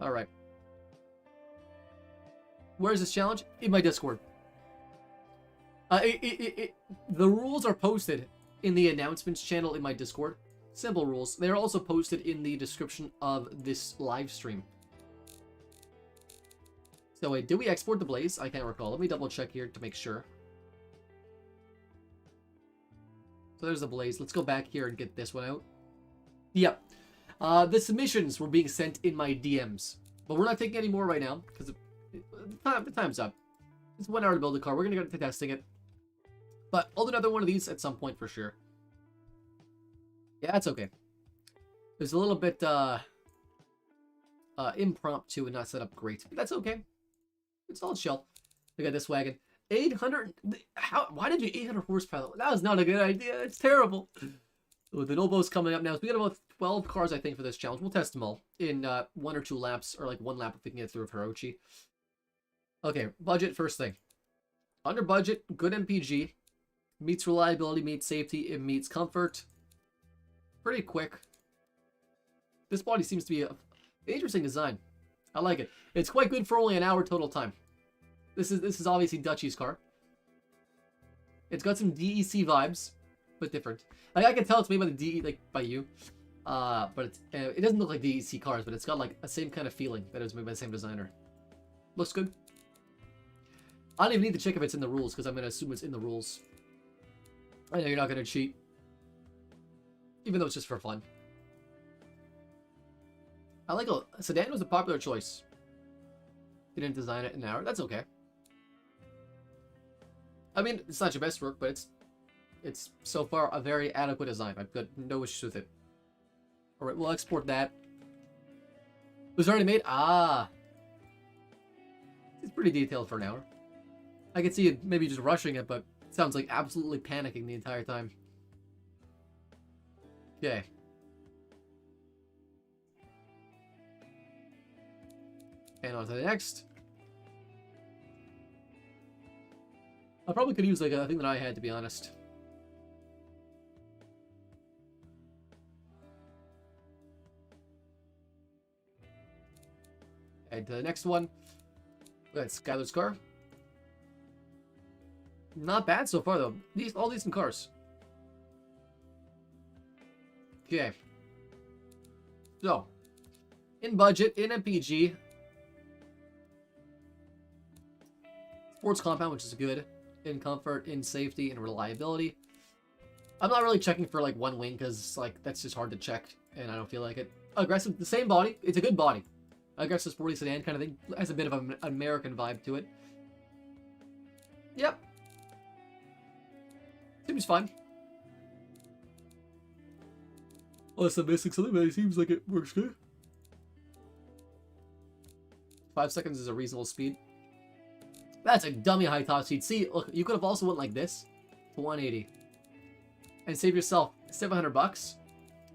Alright. Where's this challenge? In my Discord. The rules are posted in the announcements channel in my Discord. Simple rules. They're also posted in the description of this live stream. So wait, did we export the Blaze? I can't recall. Let me double check here to make sure. So there's the Blaze. Let's go back here and get this one out. Yep. The submissions were being sent in my DMs. But we're not taking any more right now, because the time's up. It's 1 hour to build a car. We're going to get to testing it. But I'll do another one of these at some point for sure. Yeah, that's okay. There's a little bit impromptu and not set up great. But that's okay. It's all chill. Look at this wagon. 800... Why did you 800 horsepower? That was not a good idea. It's terrible. Oh, the Nobo's coming up now. So we got about 12 cars, I think, for this challenge. We'll test them all in 1 or 2 laps, or like 1 lap if we can get through Hirochi. Okay, budget first thing. Under budget, good MPG. Meets reliability, meets safety, it meets comfort. Pretty quick. This body seems to be an interesting design. I like it. It's quite good for only an hour total time. This is obviously Dutchy's car. It's got some DEC vibes, but different. Like I can tell it's made by the DE, like by you, but it doesn't look like DEC cars, but it's got like a same kind of feeling that it was made by the same designer. Looks good. I don't even need to check if it's in the rules because I'm gonna assume it's in the rules. I know you're not gonna cheat, even though it's just for fun. I like a sedan was a popular choice. Didn't design it in an hour. That's okay. I mean, it's not your best work, but it's so far a very adequate design. I've got no issues with it. Alright, we'll export that. It was already made? Ah. It's pretty detailed for an hour. I can see it maybe just rushing it, but it sounds like absolutely panicking the entire time. Okay. And on to the next. I probably could use like a thing that I had, to be honest. And to the next one. That's Skylar's car. Not bad so far though. All decent cars. Okay. So, in budget, in MPG, sports compound, which is good. In comfort, in safety, in reliability. I'm not really checking for like one wing because like that's just hard to check, and I don't feel like it. Aggressive, the same body. It's a good body. Aggressive sporty sedan kind of thing. Has a bit of an American vibe to it. Yep. Seems fine. Unless I'm missing something, but it seems like it works good. 5 seconds is a reasonable speed. That's a dummy high top speed. See, look, you could have also went like this to 180. And save yourself $700,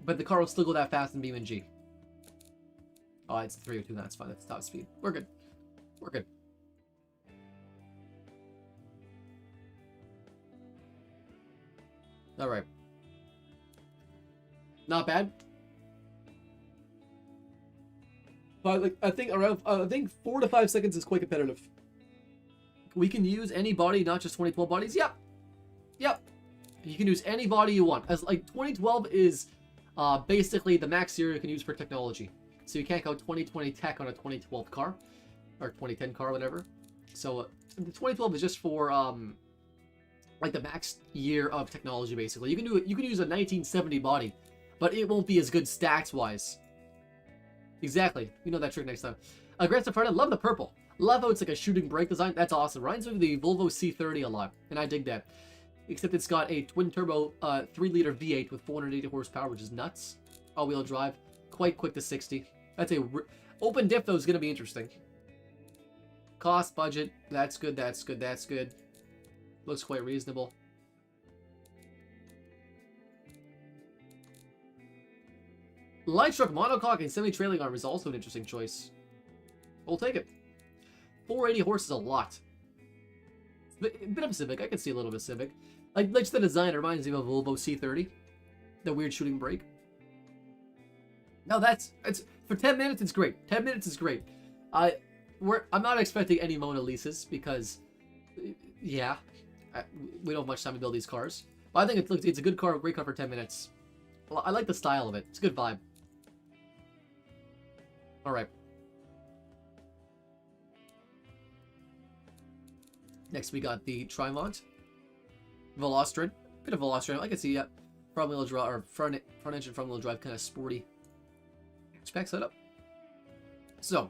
but the car will still go that fast in BeamNG. Oh, it's 302. That's fine. That's top speed. We're good. We're good. All right. Not bad. But like, I think 4 to 5 seconds is quite competitive. We can use any body, not just 2012 bodies. Yep. Yep. You can use any body you want. As like 2012 is basically the max year you can use for technology. So you can't go 2020 tech on a 2012 car or 2010 car, whatever. So the 2012 is just for like the max year of technology. Basically, you can do it. You can use a 1970 body, but it won't be as good stats wise. Exactly. You know that trick next time. Aggressive front end. Love the purple. Love how it's like a shooting brake design. That's awesome. Reminds me of the Volvo C30 a lot, and I dig that. Except it's got a twin-turbo 3-liter V8 with 480 horsepower, which is nuts. All-wheel drive. Quite quick to 60. That's a... Open diff, though, is going to be interesting. Cost, budget. That's good, that's good, that's good. Looks quite reasonable. Light truck monocoque and semi-trailing arm is also an interesting choice. We'll take it. 480 horses is a lot. A bit of a Civic. I can see a little bit of Civic. Like just the design, it reminds me of a Volvo C30. The weird shooting brake. No, it's for 10 minutes. It's great. 10 minutes is great. I'm not expecting any Mona Lisas because, yeah, we don't have much time to build these cars. But I think it's a good car, great car for 10 minutes. I like the style of it. It's a good vibe. All right. Next, we got the Trimont, Velostrid, bit of Velostrid. I can see front wheel drive or front engine front wheel drive, kind of sporty spec setup. So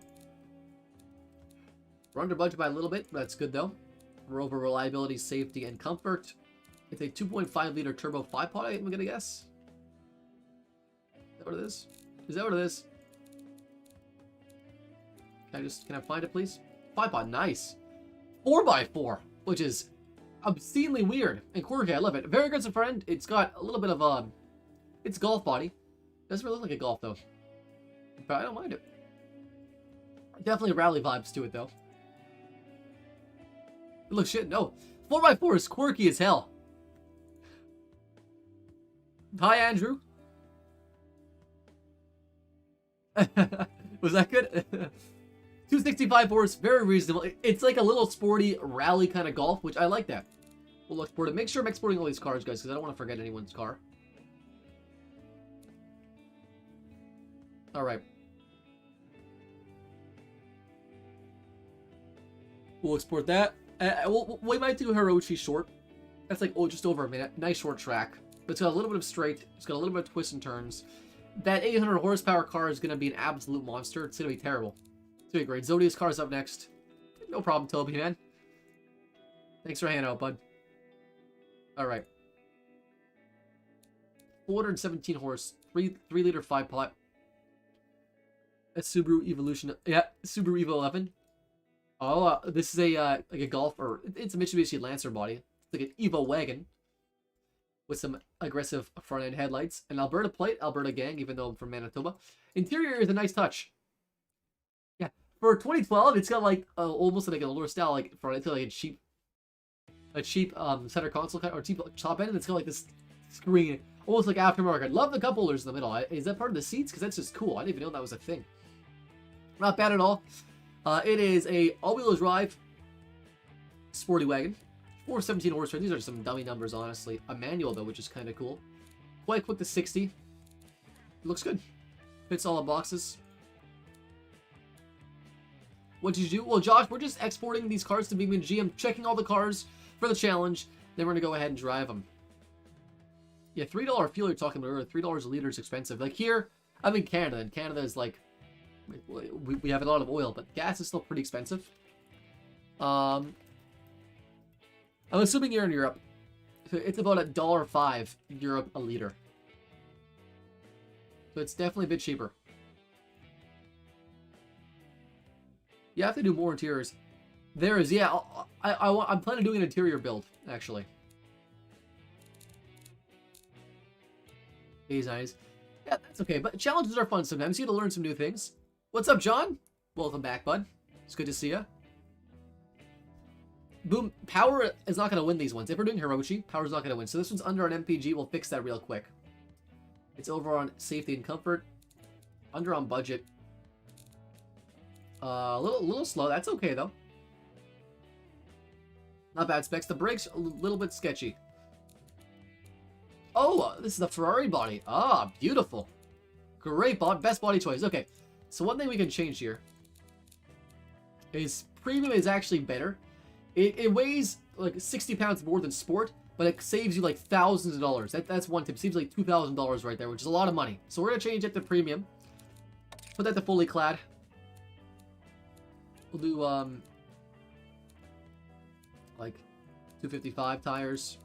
we're under budget by a little bit, but that's good though. We're over reliability, safety, and comfort. It's a 2.5 liter turbo 5-pod. I'm gonna guess. Is that what it is? Is that what it is? Can I find it, please? 5-pod, nice. 4x4, which is obscenely weird and quirky. I love it. Very aggressive front end. It's got a little bit of it's golf body. Doesn't really look like a golf though, but I don't mind it. Definitely rally vibes to it though. It looks shit. No, 4x4 is quirky as hell. Hi, Andrew. Was that good? 265 horse, very reasonable. It's like a little sporty rally kind of golf, which I like that. We'll export it. Make sure I'm exporting all these cars, guys, because I don't want to forget anyone's car. All right. We'll export that. We might do Hiroshi short. That's like, oh, just over a minute. Nice short track. But it's got a little bit of straight. It's got a little bit of twists and turns. That 800 horsepower car is going to be an absolute monster. It's going to be terrible. It's going to be great. Zodiac's car's up next. No problem, Toby, man. Thanks for hanging out, bud. Alright. 417 horse. 3 liter 5-pot. A Subaru Evolution. Yeah, Subaru Evo 11. Oh, this is a like a Golf, or it's a Mitsubishi Lancer body. It's like an Evo wagon with some aggressive front end headlights. An Alberta plate, Alberta gang, even though I'm from Manitoba. Interior is a nice touch. Yeah, for 2012, it's got like almost like an older style, like front end, like a cheap center console or cheap top end, and it's got like this screen, almost like aftermarket. Love the cup holders in the middle. Is that part of the seats? Because that's just cool. I didn't even know that was a thing. Not bad at all. It is a all-wheel drive sporty wagon. 417 horsepower. These are some dummy numbers, honestly. A manual, though, which is kind of cool. Quite quick to 60. Looks good. Fits all the boxes. What did you do? Well, Josh, we're just exporting these cars to BeamNG. I'm checking all the cars for the challenge. Then we're going to go ahead and drive them. Yeah, $3 fuel you're talking about earlier. $3 a liter is expensive. Like here, I'm in Canada, and Canada is like... We have a lot of oil, but gas is still pretty expensive. I'm assuming you're in Europe. It's about $1.05 Europe a liter. So it's definitely a bit cheaper. You have to do more interiors. There is, yeah. I'm planning on doing an interior build, actually. He's nice. Yeah, that's okay. But challenges are fun sometimes. You get to learn some new things. What's up, John? Welcome back, bud. It's good to see you. Boom. Power is not going to win these ones. If we're doing Hiroshi, Power's not going to win. So this one's under on MPG. We'll fix that real quick. It's over on safety and comfort. Under on budget. A little slow. That's okay, though. Not bad specs. The brakes, a little bit sketchy. Oh, this is a Ferrari body. Ah, beautiful. Great body. Best body choice. Okay. So one thing we can change here is premium is actually better. It weighs like 60 pounds more than sport, but it saves you like thousands of dollars. That's one tip. Saves like $2,000 right there, which is a lot of money. So we're going to change it to premium. Put that to fully clad. We'll do, like 255 tires.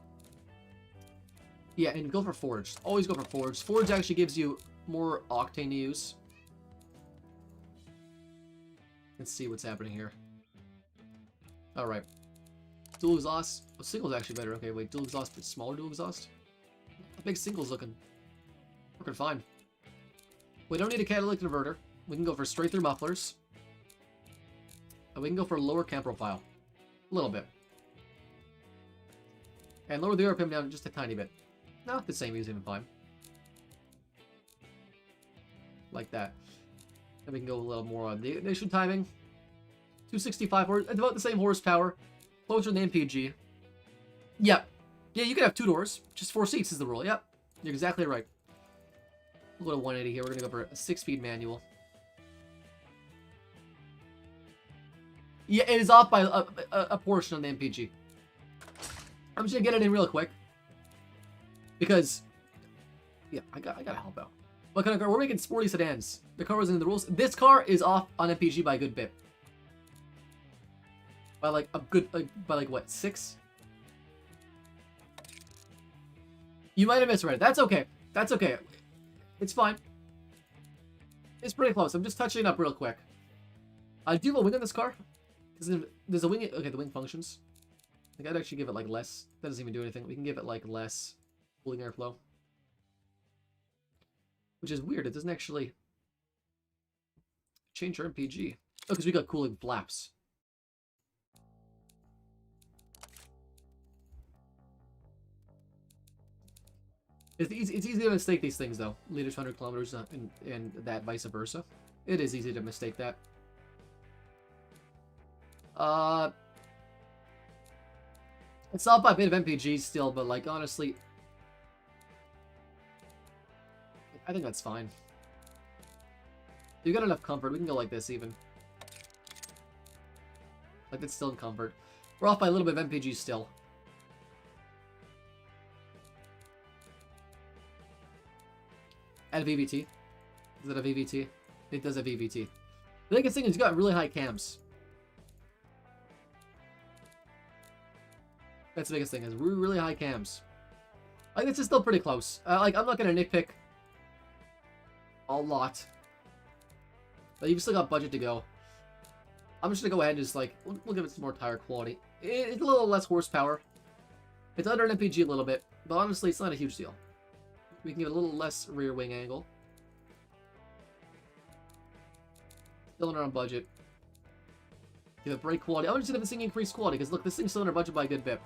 Yeah, and go for forged. Always go for forged. Forged actually gives you more octane to use. Let's see what's happening here. Alright. Dual exhaust. Oh, single's actually better. Okay, wait. Dual exhaust, but smaller dual exhaust? How big single's looking? Working fine. We don't need a catalytic converter. We can go for straight through mufflers. And we can go for lower cam profile. A little bit. And lower the RPM down just a tiny bit. Not the same, he's even fine. Like that. And we can go a little more on the ignition timing. 265 horse, about the same horsepower. Closer than the MPG. Yep. Yeah, you can have 2 doors. Just 4 seats is the rule. Yep. You're exactly right. We'll go to 180 here. We're going to go for a 6-speed manual. Yeah, it is off by a portion on the MPG. I'm just going to get it in real quick. Because, yeah, I gotta help out. What kind of car? We're making sporty sedans. The car wasn't in the rules. This car is off on MPG by a good bit. By like a good, by like what, 6? You might have misread it. That's okay. That's okay. It's fine. It's pretty close. I'm just touching it up real quick. Do you have a wing on this car? Because there's a wing. Okay, the wing functions. I think I'd actually give it like less. That doesn't even do anything. We can give it like less cooling airflow. Which is weird. It doesn't actually change our MPG. Oh, because we got cooling flaps. It's easy to mistake these things, though. Liters, 100 kilometers, and that vice versa. It is easy to mistake that. It's off by a bit of MPG still, but, like, honestly, I think that's fine. You got enough comfort. We can go like this, even. Like, that's still in comfort. We're off by a little bit of MPG still. Add a VVT. Is it a VVT? It does a VVT. The biggest thing is you got really high cams. That's the biggest thing, is really high cams. Like, this is still pretty close. Like, I'm not going to nitpick a lot. But you've still got budget to go. I'm just going to go ahead and just, like, we'll give it some more tire quality. It's a little less horsepower. It's under an MPG a little bit. But honestly, it's not a huge deal. We can give it a little less rear wing angle. Still under on budget. Give it brake quality. I'm just going to see increased quality, because look, this thing's still under budget by a good bit.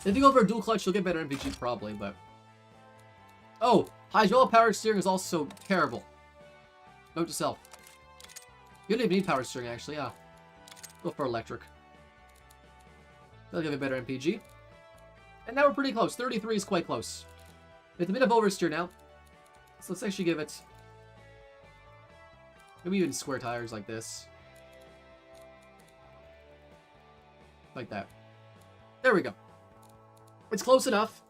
If you go for a dual clutch, you'll get better MPG probably, but... Oh! Hydraulic power steering is also terrible. Note to self. You don't even need power steering, actually, yeah. Go for electric. That'll give it better MPG. And now we're pretty close. 33 is quite close. It's a bit of oversteer now. So let's actually give it... maybe even square tires like this. Like that. There we go. It's close enough.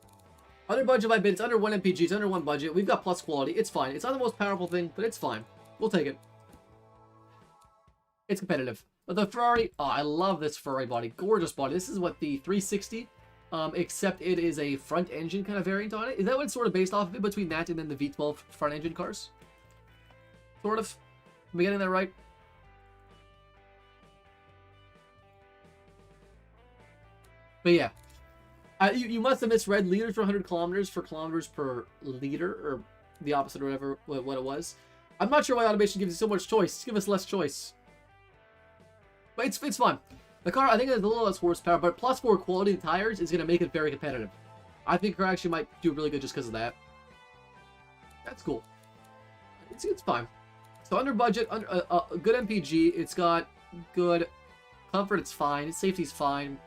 Under budget by a bit. It's under 1 MPG. It's under 1 budget. We've got plus quality. It's fine. It's not the most powerful thing, but it's fine. We'll take it. It's competitive. But the Ferrari... oh, I love this Ferrari body. Gorgeous body. This is what, the 360... except it is a front engine kind of variant on it. Is that what it's sort of based off of it, between that and then the V12 front engine cars? Sort of. Am I getting that right? But yeah. You must have misread liters for 100 kilometers for kilometers per liter, or the opposite, or whatever, what it was. I'm not sure why automation gives you so much choice. Just give us less choice. But it's fun. The car, I think, has a little less horsepower, but plus 4 quality tires is going to make it very competitive. I think the car actually might do really good just because of that. That's cool. It's fine. So under budget, good MPG. It's got good comfort. It's fine. Safety's fine.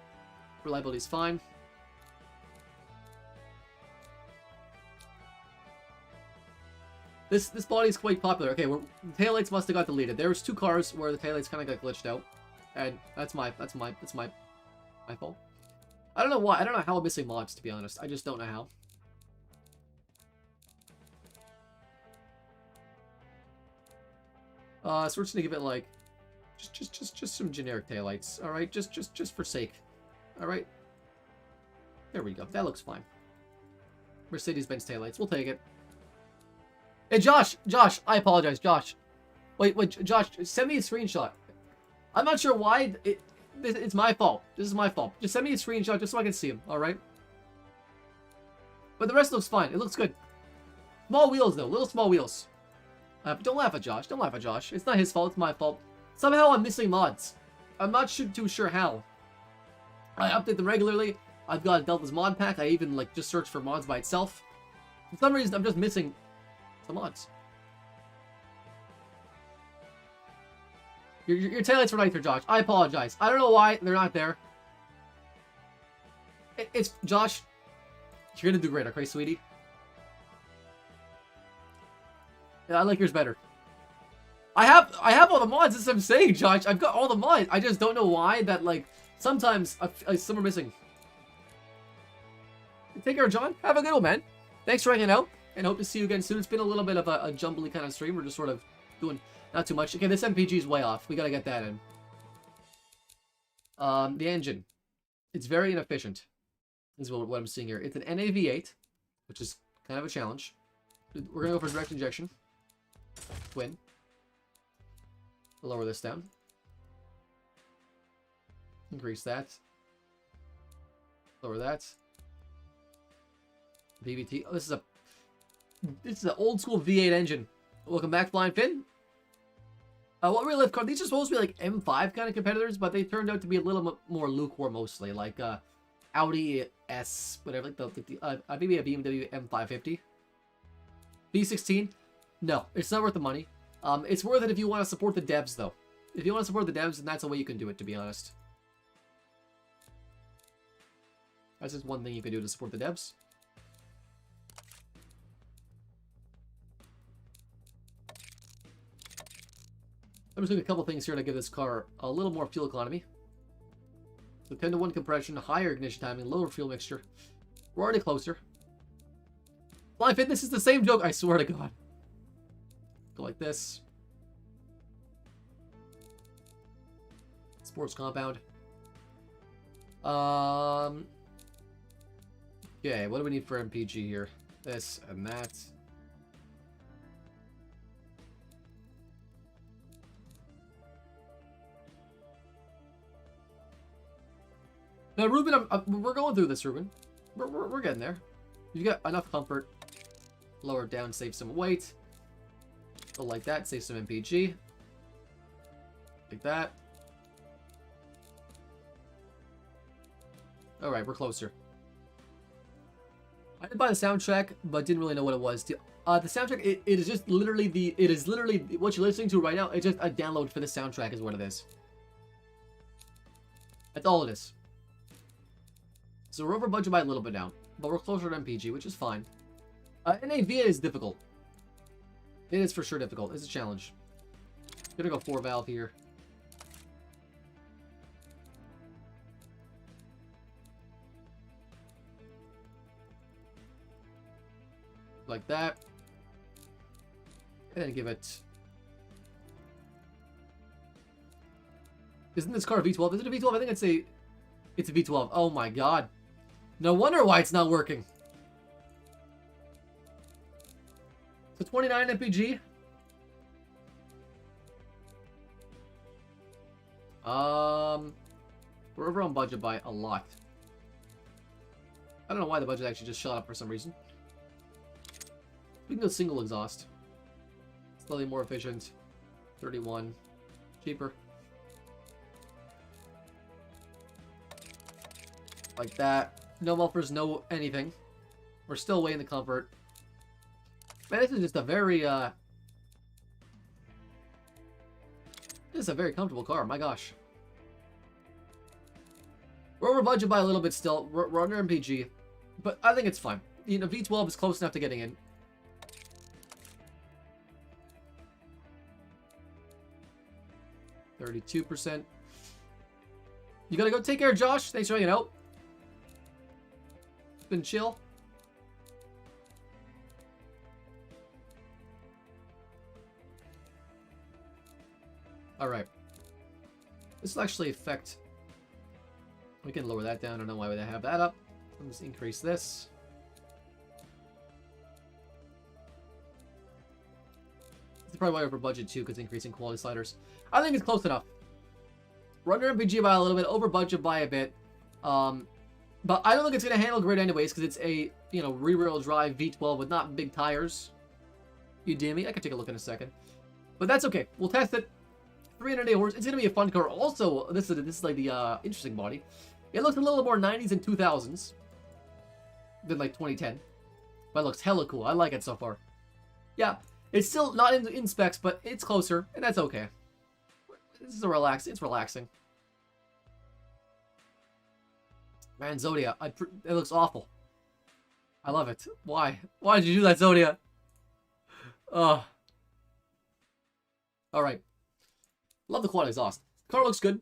Reliability's fine. This body's quite popular. Okay, the taillights must have got deleted. There was 2 cars where the taillights kind of got glitched out, and that's my fault. I don't know why. I don't know how I'm missing mods, to be honest. I just don't know how. So we're just gonna give it like just some generic taillights. All right, just for sake. All right. There we go. That looks fine. Mercedes-Benz taillights. We'll take it. Hey, Josh, I apologize, Josh. Wait, Josh, send me a screenshot. I'm not sure why it's my fault. This is my fault. Just send me a screenshot just so I can see him. All right. But the rest looks fine. It looks good. Small wheels though, little small wheels. Don't laugh at Josh. Don't laugh at Josh. It's not his fault. It's my fault. Somehow I'm missing mods. I'm not too sure how. I update them regularly. I've got Delta's mod pack. I even like just search for mods by itself. For some reason, I'm just missing some mods. Your taillights were right there, Josh. I apologize. I don't know why they're not there. It's Josh. You're gonna do great, okay, sweetie? Yeah, I like yours better. I have all the mods. That's what I'm saying, Josh. I've got all the mods. I just don't know why that, like, sometimes some are missing. Take care, John. Have a good one, man. Thanks for hanging out, and hope to see you again soon. It's been a little bit of a jumbly kind of stream. We're just sort of doing not too much. Okay, this MPG is way off. We gotta get that in. The engine. It's very inefficient. This is what I'm seeing here. It's an NAV8, which is kind of a challenge. We're gonna go for direct injection. Twin. Lower this down. Increase that. Lower that. VVT. Oh, this is an old school V8 engine. Welcome back, Flying Finn. What real life car? These are supposed to be like M5 kind of competitors, but they turned out to be a little more lukewarm, mostly like Audi S, whatever, like maybe a BMW M550. B16. No, it's not worth the money. It's worth it if you want to support the devs, though. If you want to support the devs, then that's the way you can do it, to be honest. That's just one thing you can do to support the devs. I'm just doing a couple things here to give this car a little more fuel economy. So 10-to-1 compression, higher ignition timing, lower fuel mixture. We're already closer. Flying Fit, this is the same joke, I swear to God. Go like this. Sports compound. Okay, what do we need for MPG here? This and that. Now, Ruben, we're going through this, Ruben. We're getting there. You got enough comfort. Lower it down, save some weight. Go like that, save some MPG. Like that. Alright, we're closer. I did buy the soundtrack, but didn't really know what it was. The soundtrack, it is just literally what you're listening to right now. It's just a download for the soundtrack is what it is. That's all it is. So we're over budget by a little bit now, but we're closer to MPG, which is fine. NAV is difficult. It is for sure difficult. It's a challenge. Gonna go 4-valve here. Like that. And then give it... Isn't this car a V12? Is it a V12? I think it's a V12. Oh my god. No wonder why it's not working. So 29 MPG. We're over on budget by a lot. don't know why the budget actually just shot up for some reason. We can go single exhaust. Slightly more efficient. 31. Cheaper. Like that. No mufflers, no anything. We're still way in the comfort. Man, this is just a very, this is a very comfortable car, my gosh. We're over budget by a little bit still. We're under MPG. But I think it's fine. You know, V12 is close enough to getting in. %. You gotta go take care, Josh. Thanks for hanging out. It's been chill. Alright. This will actually affect... We can lower that down. I don't know why would I have that up. Let's increase this. It's probably why over budget too, because increasing quality sliders. I think it's close enough. We're under MPG by a little bit, over budget by a bit. But I don't think it's going to handle great anyways, because it's a, you know, rear-wheel drive V12 with not big tires. You damn me. I can take a look in a second. But that's okay. We'll test it. 308 horse. It's going to be a fun car. Also, this is like the interesting body. It looks a little more 90s and 2000s than like 2010. But it looks hella cool. I like it so far. Yeah. It's still not in specs, but it's closer, and that's okay. This is a it's relaxing. Man, Zodia, it looks awful. I love it. Why? Why did you do that, Zodia? Ugh. Alright. Love the quad exhaust. Car looks good.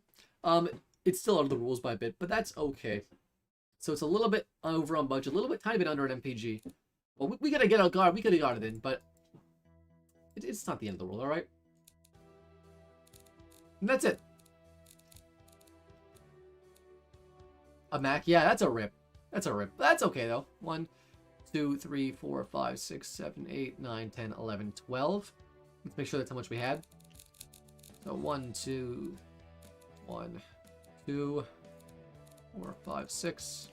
It's still out of the rules by a bit, but that's okay. So it's a little bit over on budget, a little bit, tiny bit under an MPG. Well, we gotta get a car. We could have got it in, but it's not the end of the world, alright? And that's it. A Mac? Yeah, that's a rip. That's a rip. That's okay, though. 1, 2, 3, 4, 5, 6, 7, 8, 9, 10, 11, 12. Let's make sure that's how much we had. So 1, 2, 1, 2, 4, 5, 6,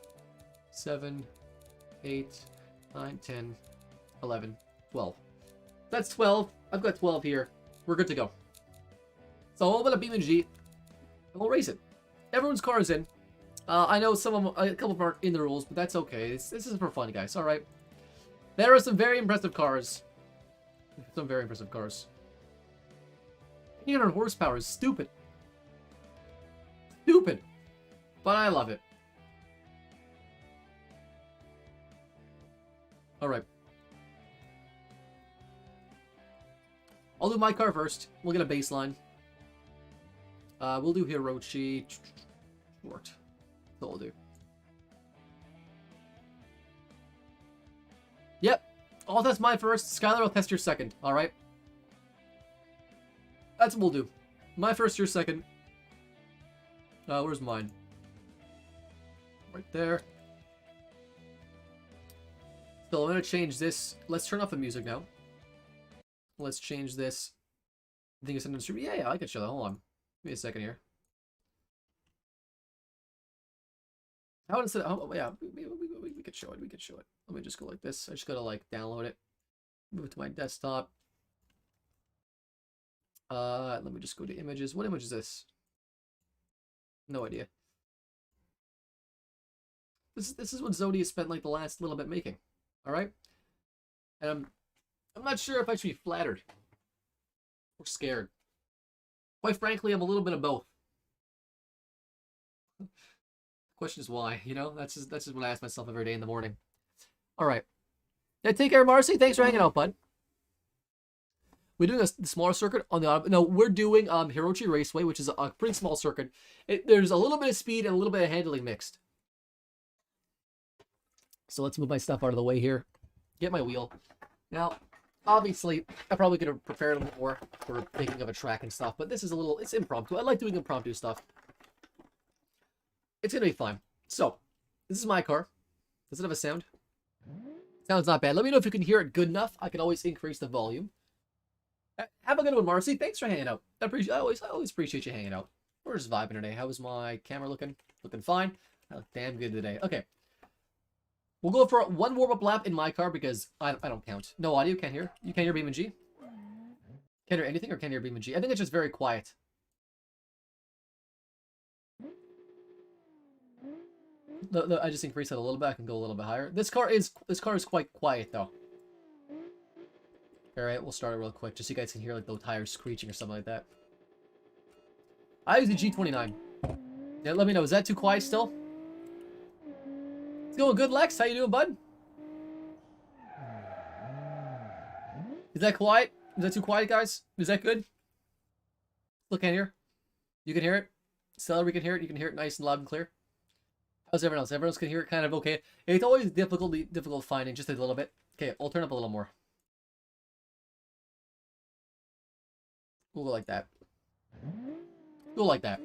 7, 8, 9, 10, 11, 12. That's 12. I've got 12 here. We're good to go. So a little bit of BeamNG, and we'll race it. Everyone's car is in. I know some of them, a couple of them aren't in the rules, but that's okay. This is for fun, guys. All right. There are some very impressive cars. Some very impressive cars. 800 horsepower is stupid. Stupid. But I love it. All right. I'll do my car first. We'll get a baseline. We'll do Hirochi. Short. That's all we'll do. Yep. I'll test mine first. Skylar will test your second. Alright? That's what we'll do. My first, your second. Where's mine? Right there. So I'm going to change this. Let's turn off the music now. Let's change this. I think it's in the stream. Yeah, I can show that. Hold on. Give me a second here. How instead? Oh, yeah, we could show it. We could show it. Let me just go like this. I just gotta like download it, move it to my desktop. Let me just go to images. What image is this? No idea. This is what Zodia spent like the last little bit making. All right, and I'm not sure if I should be flattered or scared. Quite frankly, I'm a little bit of both. The question is why, you know? That's just what I ask myself every day in the morning. All right. Yeah, take care, Marcy. Thanks for hanging out, bud. We're doing the smaller circuit on the auto. No, we're doing Hirochi Raceway, which is a pretty small circuit. There's a little bit of speed and a little bit of handling mixed. So let's move my stuff out of the way here. Get my wheel. Now, obviously, I probably could have prepared a little more for thinking of a track and stuff, but this is it's impromptu. I like doing impromptu stuff. It's gonna be fine. So, this is my car. Does it have a sound? Sounds not bad. Let me know if you can hear it good enough. I can always increase the volume. Have a good one, Marcy. Thanks for hanging out. I always appreciate you hanging out. We're just vibing today. How was my camera looking? Looking fine. I look damn good today. Okay. We'll go for one warm-up lap in my car because I don't count. No audio, can't hear. You can't hear BeamNG? Can't hear anything or can't hear BeamNG? I think it's just very quiet. I just increased it a little bit. I can go a little bit higher. This car is quite quiet though. Alright, we'll start it real quick, just so you guys can hear like the tires screeching or something like that. I use the G29. Yeah, let me know, is that too quiet still? It's going good, Lex. How you doing, bud? Is that quiet? Is that too quiet, guys? Is that good? Look, can't hear. You can hear it. Celery can hear it. You can hear it nice and loud and clear. How's everyone else? Everyone else can hear it kind of okay. It's always difficult finding, just a little bit. Okay, I'll turn up a little more. We'll go like that. Go like that.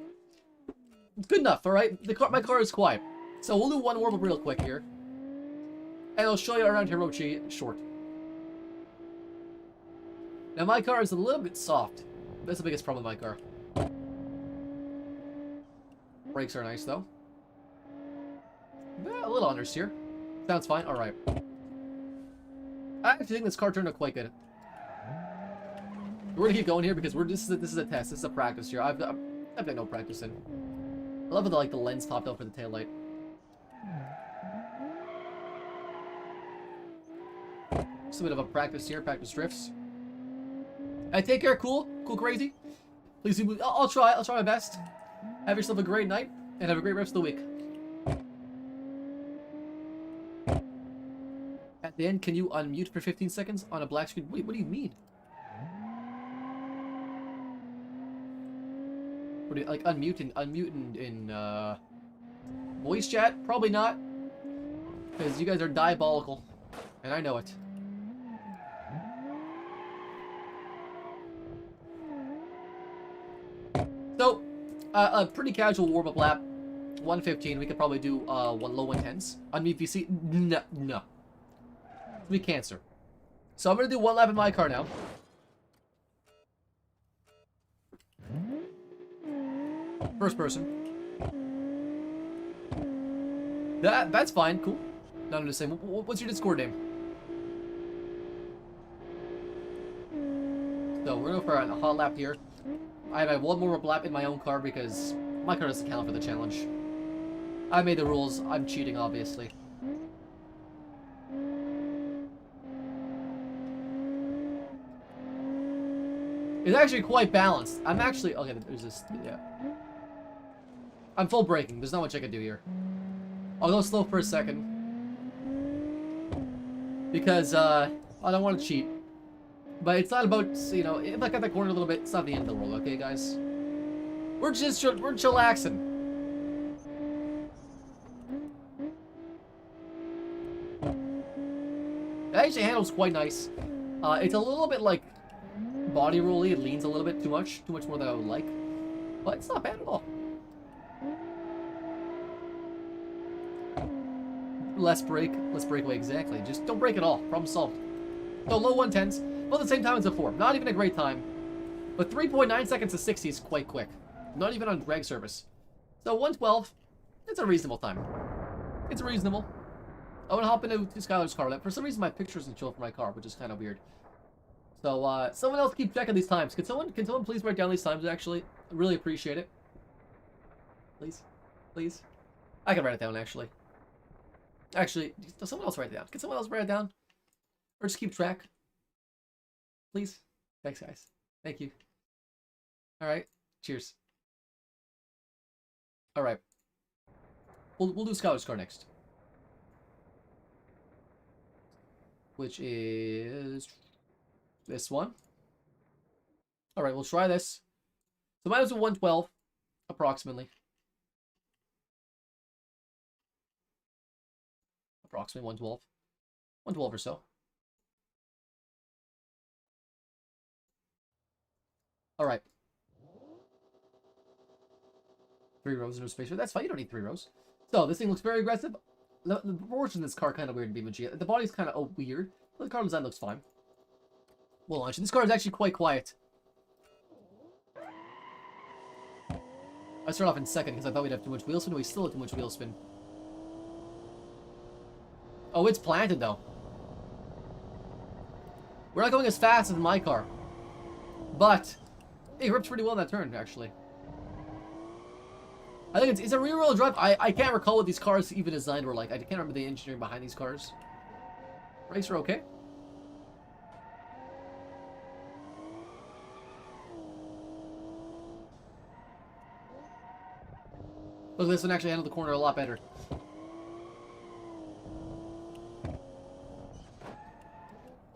It's good enough, alright? My car is quiet. So we'll do one warm-up real quick here. And I'll show you around Hirochi short. Now my car is a little bit soft. That's the biggest problem with my car. Brakes are nice though. A little understeer. Sounds fine. Alright. I actually think this car turned out quite good. We're gonna keep going here because this is a test. This is a practice here. I've got no practice in. I love how the lens popped out for the taillight. Just a bit of a practice here. Practice drifts. Take care. Cool crazy. Please do. I'll try my best. Have yourself a great night and have a great rest of the week. At the end, can you unmute for 15 seconds on a black screen? Wait, what do you mean? What do you, like, unmute in voice chat? Probably not. Because you guys are diabolical. And I know it. So, a pretty casual warm-up lap. 115. We could probably do one low 110s. Unmute VC? No. It'll be cancer. So I'm going to do one lap in my car now. First person. That's fine. Cool. Not in the same. What's your Discord name? So we're going to go for a hot lap here. I have one more lap in my own car because my car doesn't count for the challenge. I made the rules. I'm cheating, obviously. It's actually quite balanced. I'm actually... Okay, there's this... Yeah. I'm full braking. There's not much I can do here. I'll go slow for a second. Because, I don't want to cheat. But it's not about, you know, if I cut that corner a little bit, it's not the end of the world, okay, guys? We're chillaxing. It actually handles quite nice. It's a little bit, like, body rolly. It leans a little bit too much more than I would like. But it's not bad at all. Less brake away, exactly. Just don't brake at all. Problem solved. So low 110s, but at the same time as before. Not even a great time. But 3.9 seconds to 60 is quite quick. Not even on drag service. So 112, it's a reasonable time. It's reasonable. I want to hop into Skylar's car. For some reason my picture isn't showing for my car, which is kind of weird. So someone else keep checking these times. Can someone please write down these times actually? I really appreciate it. Please. Please. I can write it down actually. Actually, does someone else write it down? Can someone else write it down? Or just keep track? Please? Thanks, guys. Thank you. Alright. Cheers. Alright. We'll do Skylar's car next. Which is... this one. Alright, we'll try this. So mine was a 112, approximately. Approximately 112. 112 or so. Alright. 3 rows, no space. That's fine, you don't need 3 rows. So, this thing looks very aggressive. The proportion of this car kind of weird in BeamNG. The body's kind of weird. But the car design looks fine. We'll launch it. This car is actually quite quiet. I started off in second because I thought we'd have too much wheel spin. We still have too much wheel spin. Oh, it's planted though. We're not going as fast as my car. But it grips pretty well in that turn, actually. I think it's a rear-wheel drive. I can't recall what these cars even designed were like. I can't remember the engineering behind these cars. Brakes are okay. Look, this one actually handled the corner a lot better.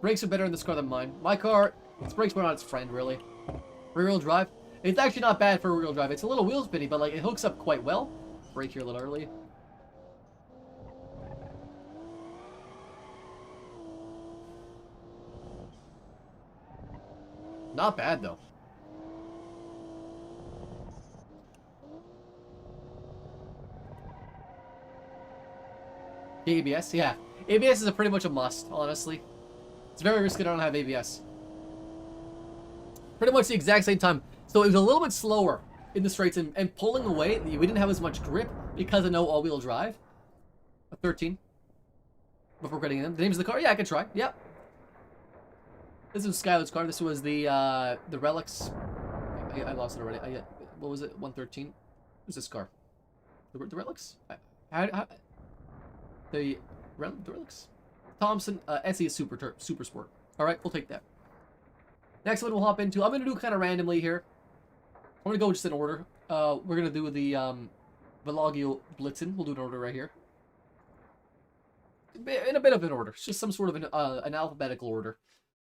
Brakes are better in this car than mine. My car, its brakes were not its friend, really. Rear-wheel drive. It's actually not bad for rear-wheel drive. It's a little wheel spinny, but like it hooks up quite well. Brake here a little early. Not bad, though. ABS? Yeah. ABS is a pretty much a must, honestly. It's very risky to not have ABS. Pretty much the exact same time. So it was a little bit slower in the straights, and pulling away, we didn't have as much grip because of no all-wheel drive. A 13. Before getting in. The name's of the car? Yeah, I can try. Yep. This is Skylar's car. This was the Relics. I lost it already. What was it? 113. Who's this car? The Relics? The Relics? Thompson SE Super Sport. All right, we'll take that. Next one we'll hop into. I'm gonna do kind of randomly here. I'm gonna go just in order. We're gonna do the Velagio Blitzen. We'll do an order right here. In a bit of an order. It's just some sort of an alphabetical order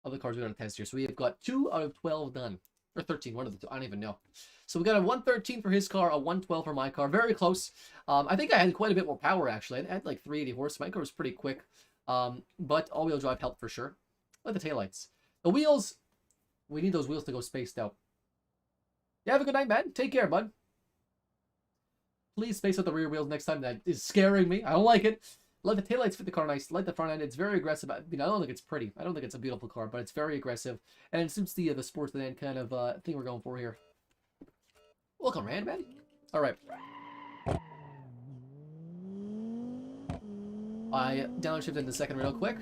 of the cards we're gonna test here. So we have got 2 out of 12 done. Or 13, one of the two. I don't even know. So we got a 113 for his car, a 112 for my car. Very close. I think I had quite a bit more power, actually. I had like 380 horse. My car was pretty quick. But all-wheel drive helped for sure. Like the taillights. The wheels, we need those wheels to go spaced out. Yeah, have a good night, man. Take care, bud. Please space out the rear wheels next time. That is scaring me. I don't like it. Let the taillights fit the car nice. Like the front end. It's very aggressive. I mean, I don't think it's pretty. I don't think it's a beautiful car, but it's very aggressive. And it suits the sports sedan kind of thing we're going for here. Welcome, Randman. All right. I downshift into second real quick.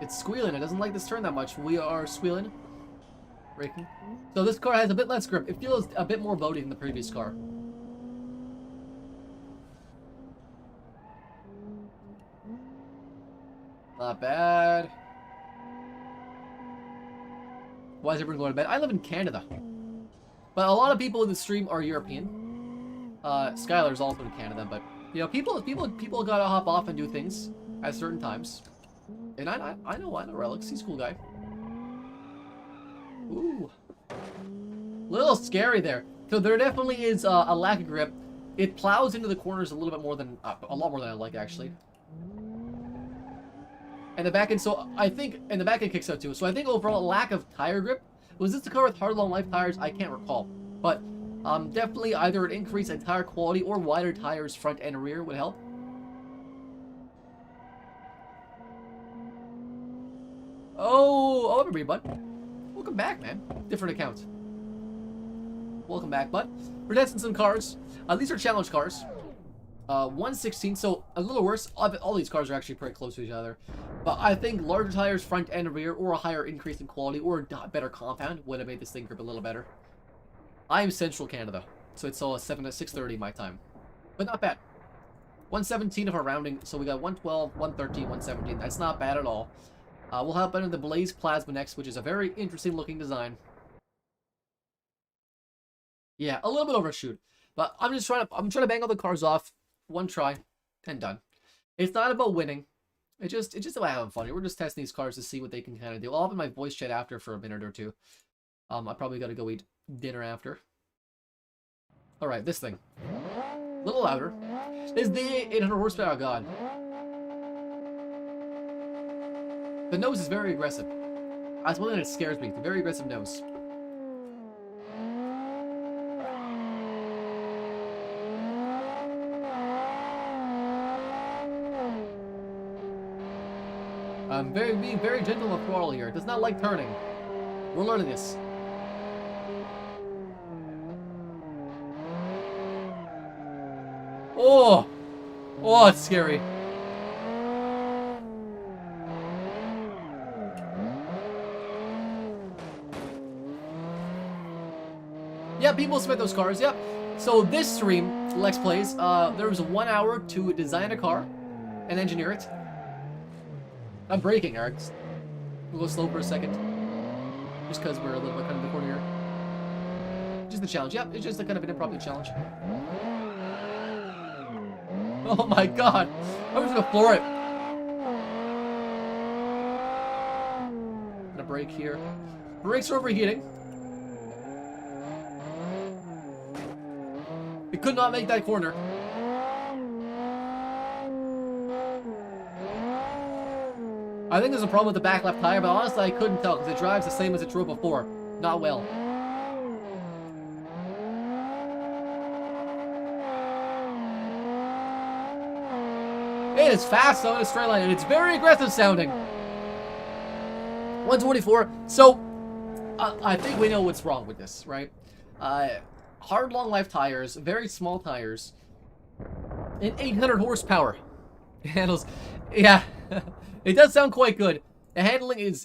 It's squealing. It doesn't like this turn that much. We are squealing. Braking. So this car has a bit less grip. It feels a bit more boaty than the previous car. Not bad. Why is everyone going to bed? I live in Canada. But a lot of people in the stream are European. Skylar's also in Canada, but you know, people gotta hop off and do things at certain times. And I know Relics. He's a cool guy. Ooh. Little scary there. So there definitely is a lack of grip. It plows into the corners a little bit more than, a lot more than I like, actually. And the back end, so I think, and the back end kicks out too. So I think overall, lack of tire grip. Was this the car with hard long life tires? I can't recall. But definitely either an increase in tire quality or wider tires front and rear would help. Oh, I remember you, bud. Welcome back, man. Different account. Welcome back, bud. We're testing some cars. These are challenge cars. 116, so a little worse. All these cars are actually pretty close to each other. But I think larger tires front and rear, or a higher increase in quality, or a better compound would have made this thing grip a little better. I am Central Canada, so it's all 6:30 my time. But not bad. 117 if we're rounding, so we got 112, 113, 117. That's not bad at all. We'll hop into the Blaze Plasma next, which is a very interesting looking design. Yeah, a little bit overshoot. But I'm trying to bang all the cars off. One try, and done. It's not about winning. It's just about having fun. We're just testing these cars to see what they can kind of do. I'll have in my voice chat after for a minute or two. I probably got to go eat dinner after. All right, this thing. A little louder. This is the 800 horsepower. Oh, God. The nose is very aggressive. That's one thing that scares me. The very aggressive nose. I'm being very gentle with throttle here. It does not like turning. We're learning this. Oh! Oh, it's scary. Yeah, people submit those cars, yep. So this stream, Lex Plays, there was 1 hour to design a car and engineer it. I'm braking, Eric. We'll go slow for a second. Just because we're a little bit kind of in the corner here. Just the challenge, yep. It's just a kind of an impromptu challenge. Oh my god. I'm just gonna floor it. Gonna brake here. Brakes are overheating. It could not make that corner. I think there's a problem with the back left tire, but honestly I couldn't tell because it drives the same as it drove before. Not well. It is fast though in a straight line, and it's very aggressive sounding. 124. So, I think we know what's wrong with this, right? Hard long life tires, very small tires, and 800 horsepower. It handles, yeah, it does sound quite good. The handling is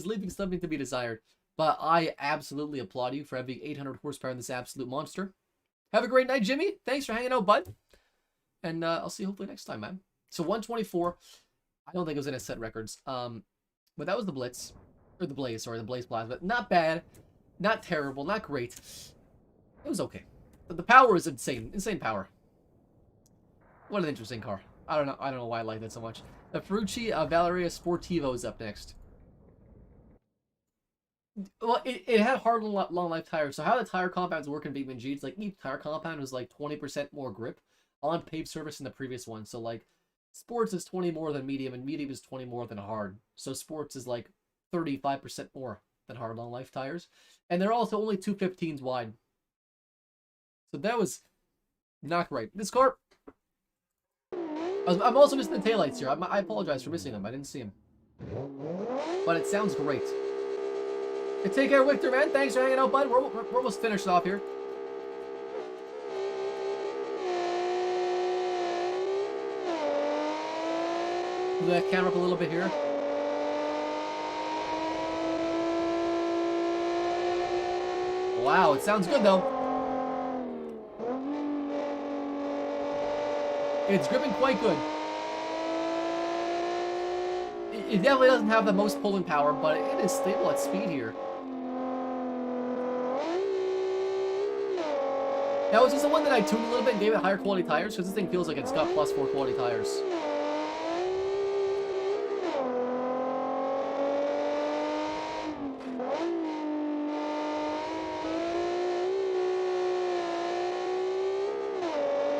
leaving something to be desired, but I absolutely applaud you for having 800 horsepower in this absolute monster. Have a great night, Jimmy. Thanks for hanging out, bud. And I'll see you hopefully next time, man. So 124, I don't think it was gonna set records. But that was the Blitz, or the Blaze, sorry, the Blaze Plasma. Not bad, not terrible, not great. It was okay. But the power is insane, insane power. What an interesting car. I don't know why I like that so much. The Ferrucci Valeria Sportivo is up next. Well, it had hard long life tires. So how the tire compounds work in BeamNG, it's like each tire compound was like 20% more grip on paved surface than the previous one. So like sports is 20 more than medium, and medium is 20 more than hard. So sports is like 35% more than hard long life tires. And they're also only 215s wide. So that was not great. This car, I'm also missing the taillights here. I apologize for missing them. I didn't see them. But it sounds great. Hey, take care, Victor, man. Thanks for hanging out, bud. We're almost finished off here. Move that camera up a little bit here. Wow, it sounds good, though. It's gripping quite good. It definitely doesn't have the most pulling power, but it is stable at speed here. Now, is this the one that I tuned a little bit and gave it higher quality tires? Because this thing feels like it's got +4 quality tires.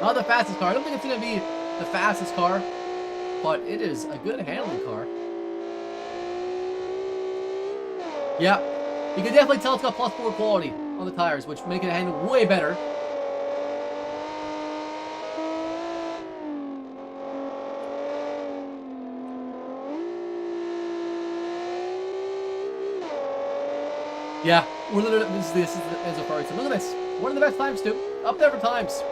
Not the fastest car. I don't think it's going to be the fastest car, but it is a good handling car. Yeah, you can definitely tell it's got +4 quality on the tires, which make it handle way better. Yeah, we're literally, this is a Ferrari. Look at this. One of the best times, too. Up there for times.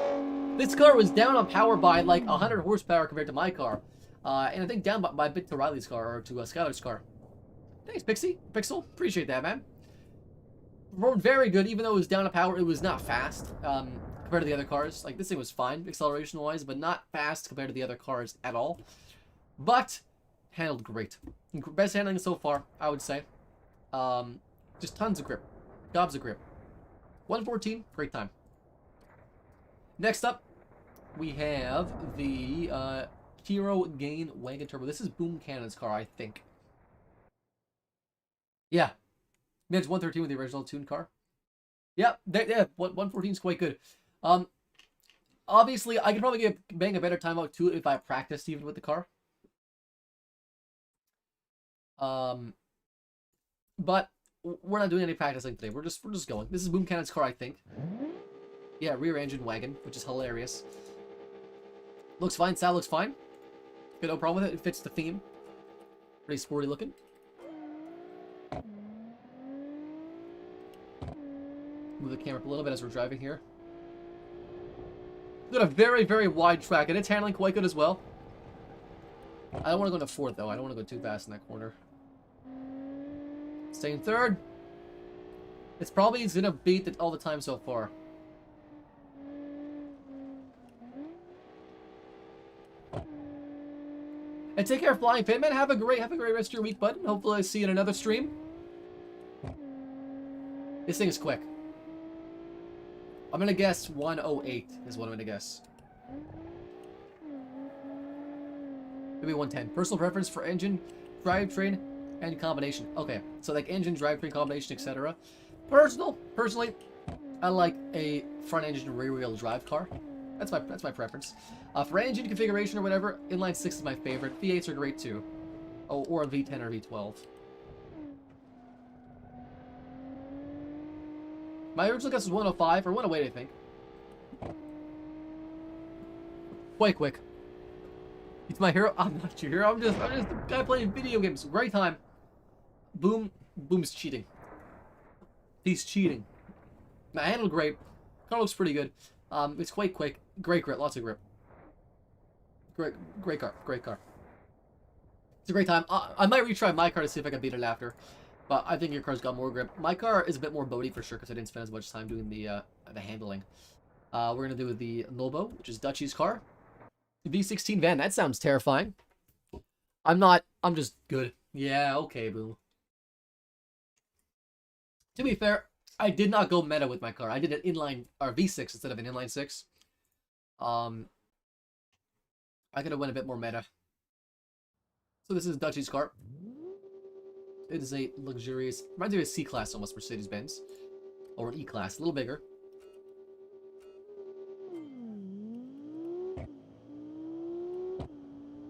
This car was down on power by like 100 horsepower compared to my car. And I think down by a bit to Riley's car, or to Skylar's car. Thanks, Pixel. Appreciate that, man. Performed very good, even though it was down on power. It was not fast compared to the other cars. Like, this thing was fine, acceleration-wise, but not fast compared to the other cars at all. But, handled great. Best handling so far, I would say. Just tons of grip. Gobs of grip. 114, great time. Next up, we have the Hero Gain Wagon Turbo. This is Boom Cannon's car, I think. Yeah. It's 113 with the original tuned car. Yeah, 114 is quite good. Obviously, I could probably bang a better time out too if I practiced even with the car. But we're not doing any practicing today. We're just going. This is Boom Cannon's car, I think. Yeah, rear engine wagon, which is hilarious. Looks fine. Style looks fine. Got no problem with it. It fits the theme. Pretty sporty looking. Move the camera up a little bit as we're driving here. Got a very, very wide track, and it's handling quite good as well. I don't want to go into fourth, though. I don't want to go too fast in that corner. Staying third. It's probably going to beat it all the time so far. And take care, Flying Fin, man. Have a great rest of your week, bud. Hopefully I see you in another stream. This thing is quick. I'm going to guess 108 is what I'm going to guess. Maybe 110. Personal preference for engine, drivetrain, and combination. Okay, so like engine, drivetrain, combination, etc. Personally, I like a front engine rear wheel drive car. That's my preference. For engine configuration or whatever, inline 6 is my favorite. V8s are great too. Oh, or a V10 or V12. My original guess was 105 or 108, I think. Quite quick. He's my hero. I'm not your hero. I'm just a guy playing video games. Great time. Boom's cheating. He's cheating. I handled great. Car looks pretty good. It's quite quick. Great grip. Lots of grip. Great car. Great car. It's a great time. I might retry my car to see if I can beat it after. But I think your car's got more grip. My car is a bit more boaty for sure because I didn't spend as much time doing the handling. We're going to do the Lobo, which is Dutchy's car. V16 van. That sounds terrifying. I'm just good. Yeah, okay, Boom. To be fair, I did not go meta with my car. I did an inline, or V6 instead of an inline 6. I could have went a bit more meta. So this is Dutchy's car. It is a luxurious, reminds me of a C-Class almost, Mercedes-Benz. Or an E-Class, a little bigger.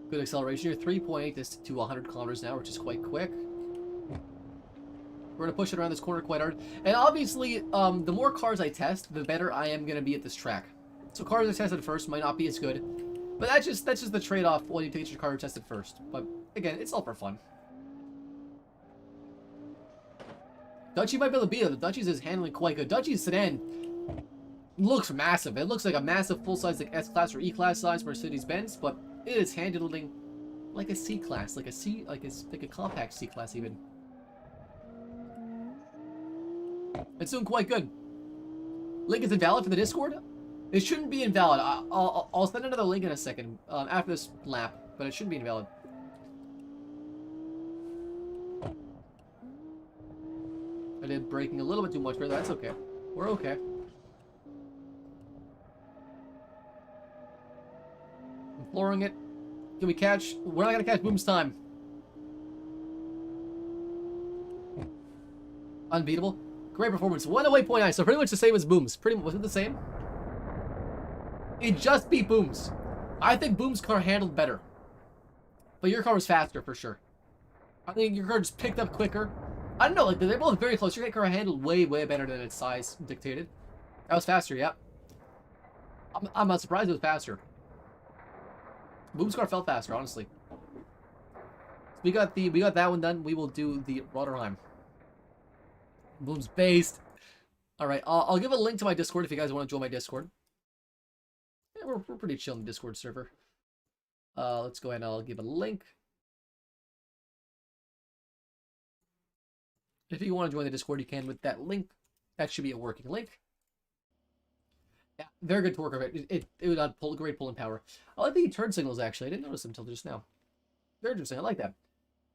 Good acceleration here, 3.8 to 100 kilometers an hour, which is quite quick. We're going to push it around this corner quite hard. And obviously, the more cars I test, the better I am going to be at this track. So cars I tested first might not be as good. But that's just the trade-off when you take your car tested first. But again, it's all for fun. Dutchy might be able to beat it. The Dutchy's is handling quite good. Dutchy's sedan looks massive. It looks like a massive full-size like S-Class or E-Class size Mercedes-Benz, but it is handling like a C-Class, like a compact C-Class even. It's doing quite good. Link is invalid for the Discord? It shouldn't be invalid. I'll send another link in a second after this lap, but it shouldn't be invalid. I did braking a little bit too much, but that's okay. We're okay. I'm flooring it. Can we catch? We're not gonna catch Boom's time. Unbeatable. Great performance. 108.9, so pretty much the same as Boom's. Was it the same? It just beat Boom's. I think Boom's car handled better. But your car was faster, for sure. I think your car just picked up quicker. I don't know, like, they're both very close. Your car handled way better than its size dictated. That was faster, yeah. I'm not surprised it was faster. Boom's car felt faster, honestly. So we got that one done. We will do the Rotterdam. Boom's based. Alright, I'll give a link to my Discord if you guys want to join my Discord. Yeah, we're pretty chill in the Discord server. Let's go ahead and I'll give a link. If you want to join the Discord, you can with that link. That should be a working link. Yeah, very good torque of it. It would have great pulling power. I like the turn signals, actually. I didn't notice them until just now. Very interesting. I like that.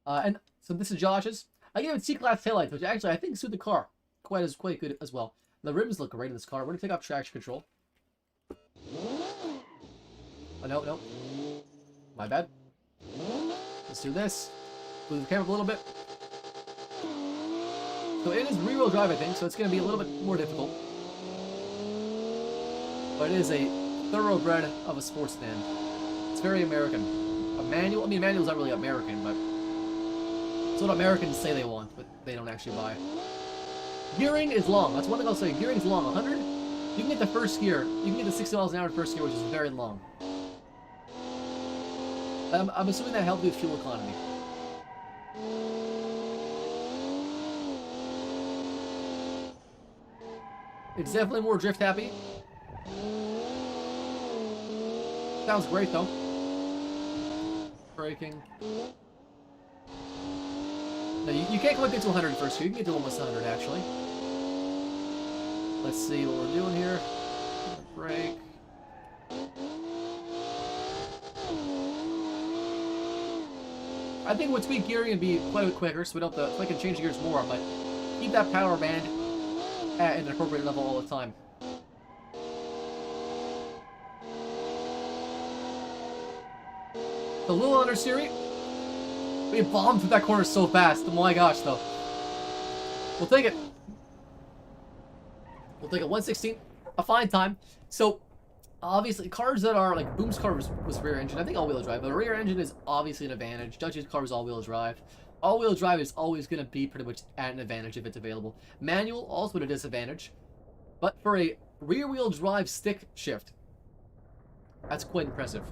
And so this is Josh's. I gave it C-Class taillights, which actually I think suit the car quite good as well. The rims look great in this car. We're going to take off traction control. Oh, no. My bad. Let's do this. Move the camera up a little bit. So it is rear-wheel drive, I think, so it's going to be a little bit more difficult. But it is a thoroughbred of a sports sedan. It's very American. A manual? I mean, manual's not really American, but it's what Americans say they want, but they don't actually buy. Gearing is long. That's one thing I'll say. Gearing's long. 100? You can get the first gear. You can get the 60 miles an hour in first gear, which is very long. I'm assuming that helped with fuel economy. It's definitely more drift happy. Sounds great though. Braking. No, you can't quite get to 100 first. You can get to almost 100 actually. Let's see what we're doing here. Brake. I think with tweak gearing, it'd be quite a bit quicker, so we don't have to. So I can change the gears more, but keep that power band at an appropriate level all the time. A little understeering. We bombed through that corner so fast. Oh my gosh, though. We'll take it. We'll take it. 116. A fine time. So, obviously, cars that are like Boom's car was rear engine. I think all-wheel drive, but a rear engine is obviously an advantage. Dutch's car is all-wheel drive. All-wheel drive is always going to be pretty much at an advantage if it's available. Manual, also at a disadvantage. But for a rear-wheel drive stick shift, that's quite impressive.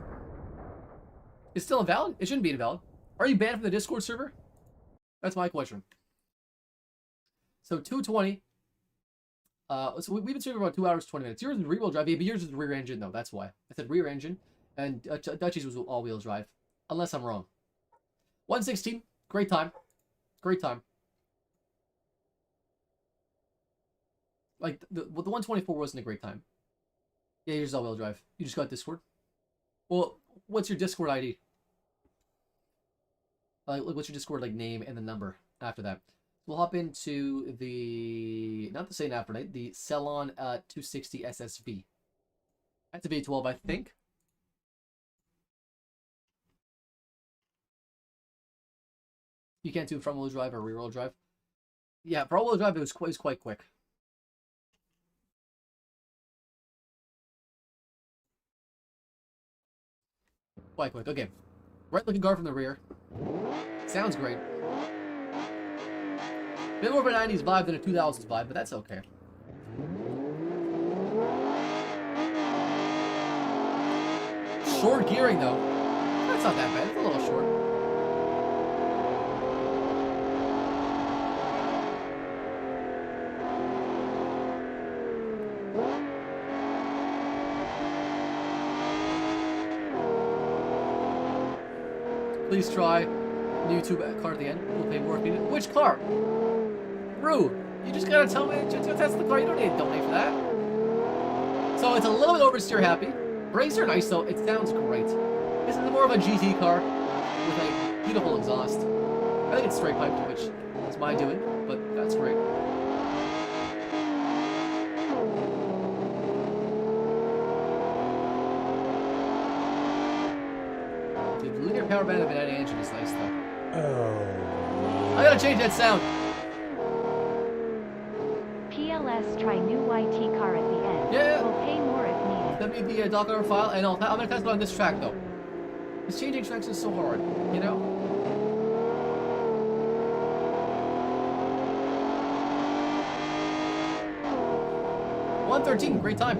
It's still invalid? It shouldn't be invalid. Are you banned from the Discord server? That's my question. So 220. So we've been streaming about 2 hours, 20 minutes. Yours is rear-wheel drive. Yeah, but yours is rear engine, though. That's why. I said rear engine. And Dutchie's was all-wheel drive. Unless I'm wrong. 116. Great time. Great time. Like, the 124 wasn't a great time. Yeah, yours is all-wheel drive. You just got Discord? Well, what's your Discord ID? What's your Discord like name and the number after that? We'll hop into the not the St. Aphrodite, the Cellon 260 SSV. That's a V12, I think. You can't do front-wheel drive or rear-wheel drive. Yeah, front-wheel drive it was quite quick. Quite quick. Okay. Right-looking guard from the rear. Sounds great. A bit more of a 90s vibe than a 2000s vibe, but that's okay. Short gearing, though. That's not that bad. It's a little short. Please try YouTube car at the end. We'll pay more if needed. Which car? Rue, you just gotta tell me that's the car. You don't need to donate for that. So it's a little bit oversteer happy. Brakes are nice though. It sounds great. This is more of a GT car with a beautiful exhaust. I think it's straight piped, which is my doing, but that's great. Dude, the linear power band of an engine is nice though. Oh. I gotta change that sound. PLS try new YT car at the end. Yeah. We'll pay more if needed. Send me the document file, and I'm gonna test it on this track though. Because changing tracks is so hard, you know? $113, great time.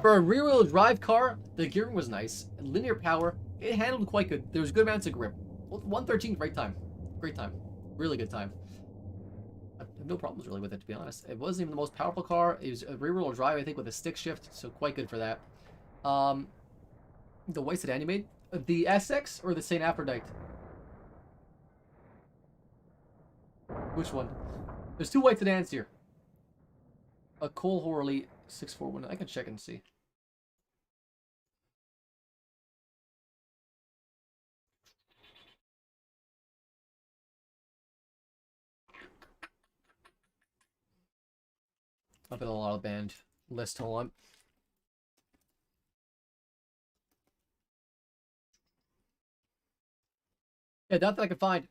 For a rear-wheel drive car, the gearing was nice. Linear power, it handled quite good. There was good amounts of grip. 113, great time. Great time. Really good time. I have no problems really with it, to be honest. It wasn't even the most powerful car. It was a rear-wheel drive, I think, with a stick shift, so quite good for that. The white sedan you made? The SX or the St. Aphrodite? Which one? There's two white sedans here. A Cole Horley 641. I can check and see. I've been a lot of band list. Hold on. Yeah, not that I can find.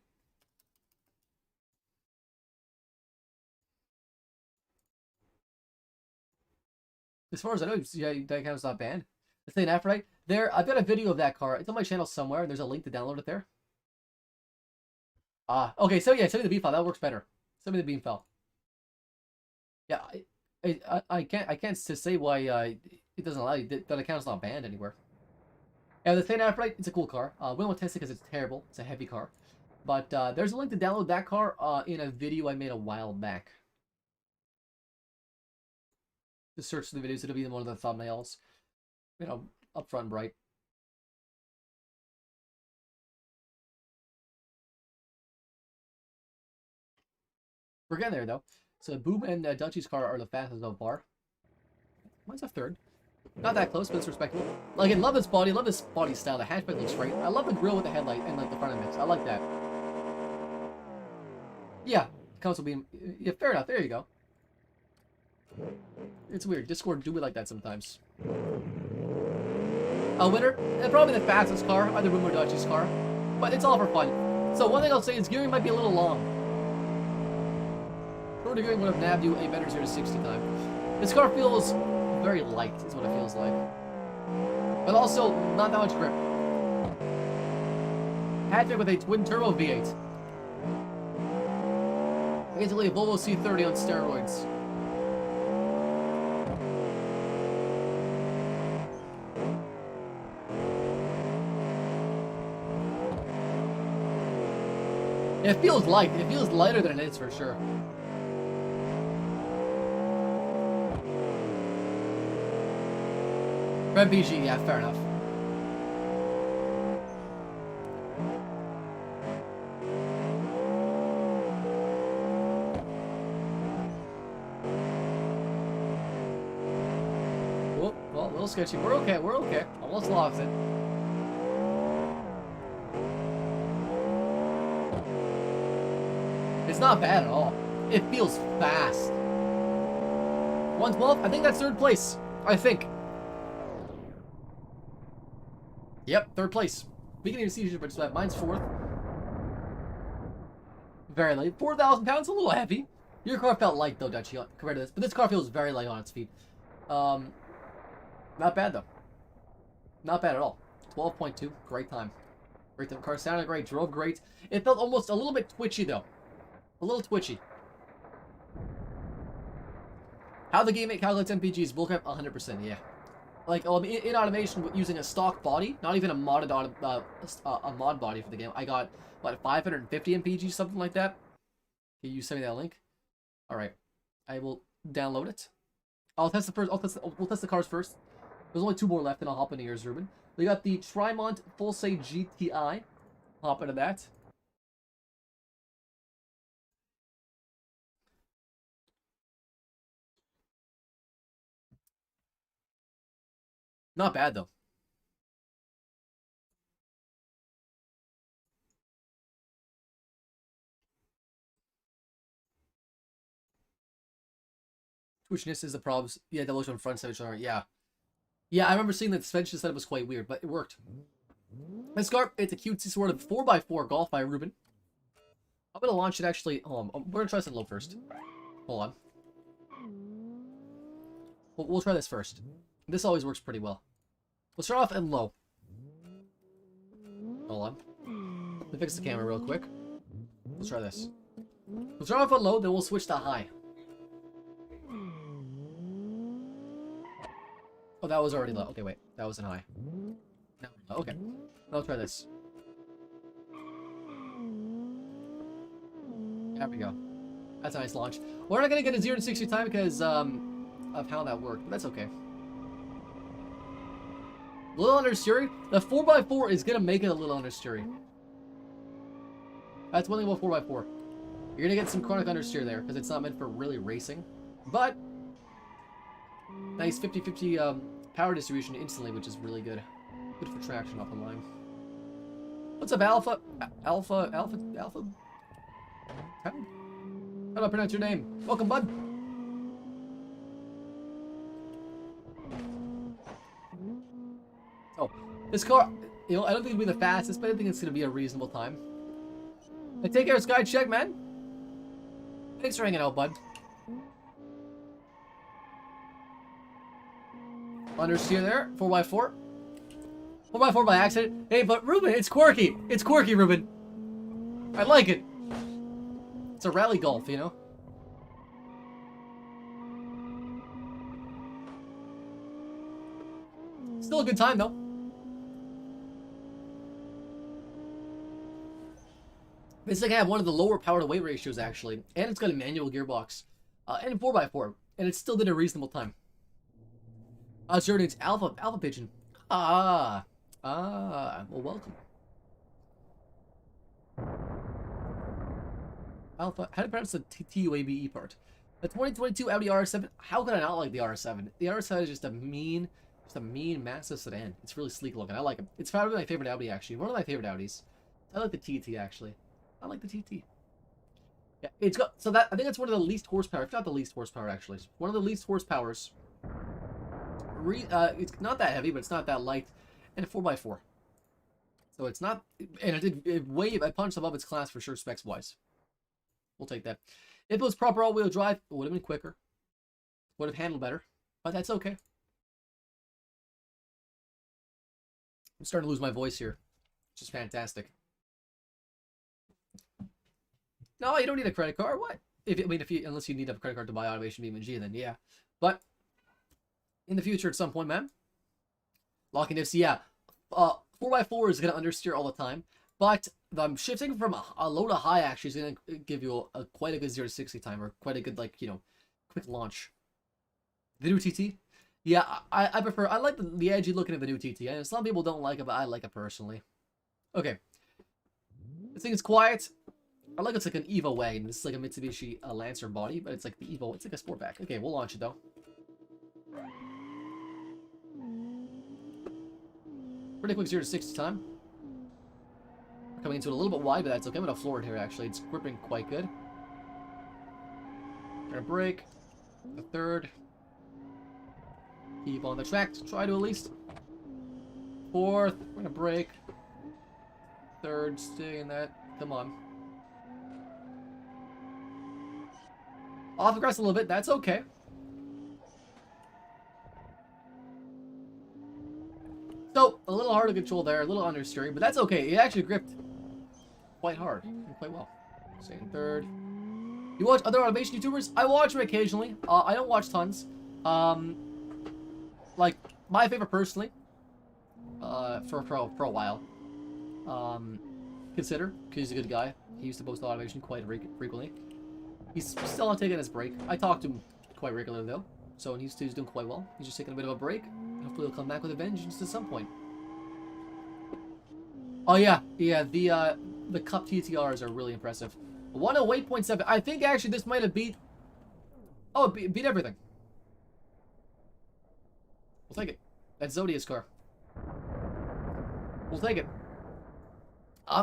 As far as I know, yeah, that account's not banned. The St. Aphrodite. There, I've got a video of that car. It's on my channel somewhere, and there's a link to download it there. Ah, okay, so yeah, send me the beam file. That works better. Send me the beam file. Yeah, I can't say why it doesn't allow you. That account's not banned anywhere. Yeah, the St. Aphrodite, it's a cool car. We won't test it because it's terrible. It's a heavy car. But there's a link to download that car in a video I made a while back. Just search the videos. It'll be in one of the thumbnails. You know, up front bright. We're getting there, though. So Boom and Dutchie's car are the fastest so far. Mine's a third. Not that close, but it's respectable. Like, I love this body. I love this body style. The hatchback looks great. I love the grille with the headlight and, like, the front end mix. I like that. Yeah. Comes with being... Yeah, fair enough. There you go. It's weird. Discord do it like that sometimes. A winner? Probably the fastest car. Either Boom or Dutchie's car. But it's all for fun. So one thing I'll say is gearing might be a little long. Shorter gearing would have nabbed you a better 0 to 60 time. This car feels very light, is what it feels like. But also, not that much grip. Hatchback with a twin-turbo V8. Basically a Volvo C30 on steroids. It feels light. It feels lighter than it is for sure. Red BG, yeah, fair enough. Whoop, well, a little sketchy. We're okay, we're okay. Almost lost it. It's not bad at all. It feels fast. 112? I think that's third place. I think. Yep, third place. We can even see but mine's fourth. Very light. 4,000 pounds, a little heavy. Your car felt light though, Dutchie, compared to this. But this car feels very light on its feet. Not bad though. Not bad at all. 12.2, great time. Great time. Car sounded great, drove great. It felt almost a little bit twitchy though. A little twitchy. How the game calculates MPGs, bullcrap 100%, yeah. Like, in automation, using a stock body, not even a modded a mod body for the game. I got, what, 550 MPG, something like that? Can you send me that link? Alright. I will download it. I'll test the first, we'll test the cars first. There's only 2 more left, and I'll hop into yours, Ruben. We got the Trimont Full Say GTI. Hop into that. Not bad, though. Twitchiness is the problem. Yeah, the on front side. Yeah. Yeah, I remember seeing that the suspension setup was quite weird, but it worked. This car, it's a cutesy sort of 4x4 Golf by Ruben. I'm going to launch it actually. Hold on. We're going to try something low first. Hold on. We'll try this first. This always works pretty well. We'll start off in low. Hold on. Let me fix the camera real quick. Let's try this. We'll start off at low, then we'll switch to high. Oh, that was already low. Okay, wait. That wasn't high. No, okay. I'll try this. There we go. That's a nice launch. We're not going to get a 0 to 60 time because of how that worked, but that's okay. A little understeering. The 4x4 is going to make it a little understeering. That's one thing about 4x4. You're going to get some chronic understeer there because it's not meant for really racing. But nice 50-50 power distribution instantly, which is really good. Good for traction off the line. What's up, Alpha? Alpha? How do I pronounce your name? Welcome, bud. Oh, this car, you know, I don't think it'll be the fastest, but I think it's going to be a reasonable time. Hey, take care, Sky Check, man. Thanks for hanging out, bud. Understeer there, 4x4. 4x4 by accident. Hey, but Ruben, it's quirky. It's quirky, Ruben. I like it. It's a rally golf, you know? Still a good time, though. This thing has one of the lower power to weight ratios, actually. And it's got a manual gearbox. And 4x4. And it still did a reasonable time. Jordan's Alpha Pigeon. Well, welcome. Alpha. How do you pronounce the TUABE part? The 2022 Audi R7. How could I not like the R7? The R7 is just a mean, massive sedan. It's really sleek looking. I like it. It's probably my favorite Audi, actually. One of my favorite Audis. I like the TT, actually. I like the TT. Yeah, it's got, so that, I think it's one of the least horsepower, if not the least horsepower, actually. It's one of the least horsepowers. It's not that heavy, but it's not that light. And a 4x4. So it's not, and it punched above its class for sure, specs-wise. We'll take that. If it was proper all-wheel drive, it would have been quicker. Would have handled better. But that's okay. I'm starting to lose my voice here. Which is fantastic. No, you don't need a credit card. What? Unless you need a credit card to buy automation BeamNG, then yeah. But in the future, at some point, man. Locking diffs, yeah. 4x4 is going to understeer all the time. But the shifting from a low to high actually is going to give you quite a good 0 to 60 time, or quite a good, like, you know, quick launch. The new TT? Yeah, I prefer, I like the edgy looking of the new TT. I know some people don't like it, but I like it personally. Okay. This thing is quiet. I like it's like an Evo wagon. This is like a Mitsubishi Lancer body, but it's like the Evo. It's like a Sportback. Okay, we'll launch it though. Pretty quick 0 to 60 time. We're coming into it a little bit wide, but that's okay. I'm going to floor it here, actually. It's gripping quite good. We're going to brake. The third. Keep on the track. Try to at least. Fourth. We're going to brake. Third. Stay in that. Come on. Off the grass a little bit. That's okay. So, a little hard to control there. A little understeering, but that's okay. It actually gripped quite hard. Quite well. Second, third. You watch other automation YouTubers? I watch them occasionally. I don't watch tons. Like, my favorite personally, for a while, Consider, because he's a good guy. He used to post automation quite frequently. He's still not taking his break. I talk to him quite regularly, though. So he's doing quite well. He's just taking a bit of a break. Hopefully he'll come back with a vengeance at some point. Oh, yeah. Yeah, the Cup TTRs are really impressive. 108.7. I think, actually, this might have beat... Oh, it beat everything. We'll take it. That's Zodiac's car. We'll take it.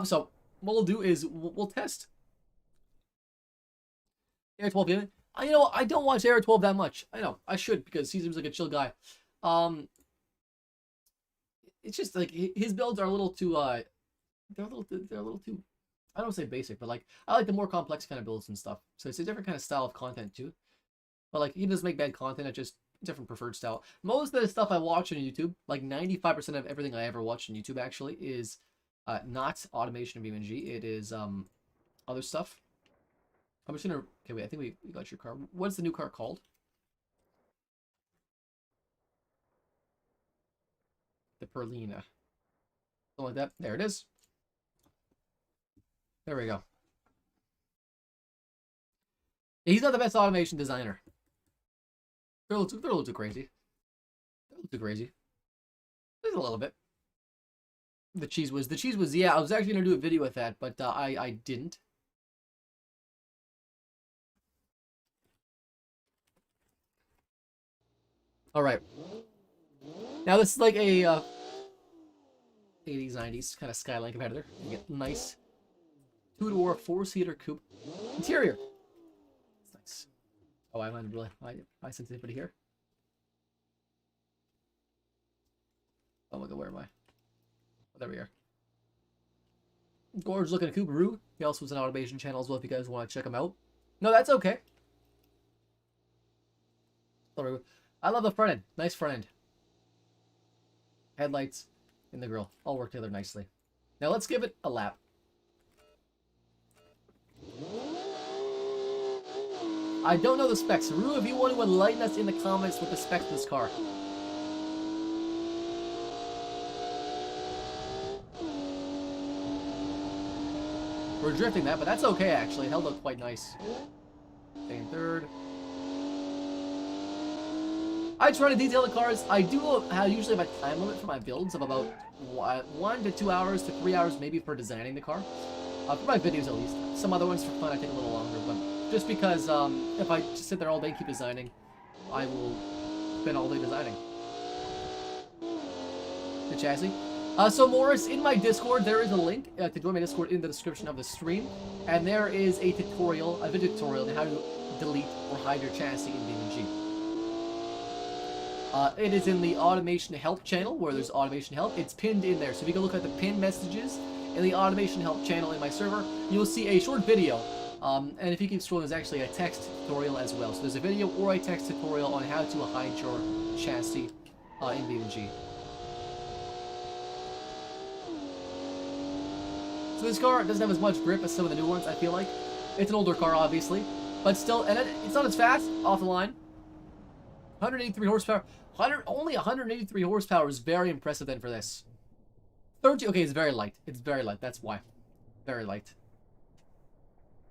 So, what we'll do is, we'll test Air 12 unit. You know, I don't watch Air 12 that much. I know, I should, because he seems like a chill guy. It's just, like, his builds are a little too, they're a little too, I don't say basic, but, like, I like the more complex kind of builds and stuff. So it's a different kind of style of content, too. But, like, he doesn't make bad content, it's just different preferred style. Most of the stuff I watch on YouTube, like 95% of everything I ever watch on YouTube, actually, is not automation of BeamNG. It is other stuff. I'm just gonna... Okay, wait, I think we got your car. What's the new car called? The Perlina. Something like that. There it is. There we go. He's not the best automation designer. They're a little too crazy. They're a little too crazy. Just a little bit. The cheese was, yeah, I was actually going to do a video with that, but I didn't. Alright. Now this is like a 80s, 90s kind of Skyline competitor. You get nice two-door, four-seater coupe. Interior. It's nice. Oh, I went really high sensitivity here. Oh my god, where am I? Oh, there we are. Gorgeous looking coupe. He also has an automation channel as well if you guys want to check him out. No, that's okay. I love the front end. Nice front end. Headlights and the grille all work together nicely. Now let's give it a lap. I don't know the specs. Rue, if you want to enlighten us in the comments with the specs of this car. We're drifting that, but that's okay, actually. It held up quite nice. Staying third. I try to detail the cars. I do usually have a time limit for my builds of about 1 to 2 hours to 3 hours maybe for designing the car. For my videos at least. Some other ones for fun I take a little longer, but just because if I just sit there all day and keep designing, I will spend all day designing. The chassis. So Morris, in my Discord, there is a link to join my Discord in the description of the stream, and there is a tutorial, a video tutorial on how to delete or hide your chassis in BeamNG. It is in the automation help channel where there's automation help. It's pinned in there, so if you can look at the pinned messages in the automation help channel in my server, you'll see a short video. And if you keep scrolling, there's actually a text tutorial as well. So there's a video or a text tutorial on how to hide your chassis in BeamNG. So this car doesn't have as much grip as some of the new ones, I feel like. It's an older car, obviously. But still, and it's not as fast, off the line. 183 horsepower. Only 183 horsepower is very impressive then for this. 30, okay, it's very light. It's very light, that's why. Very light.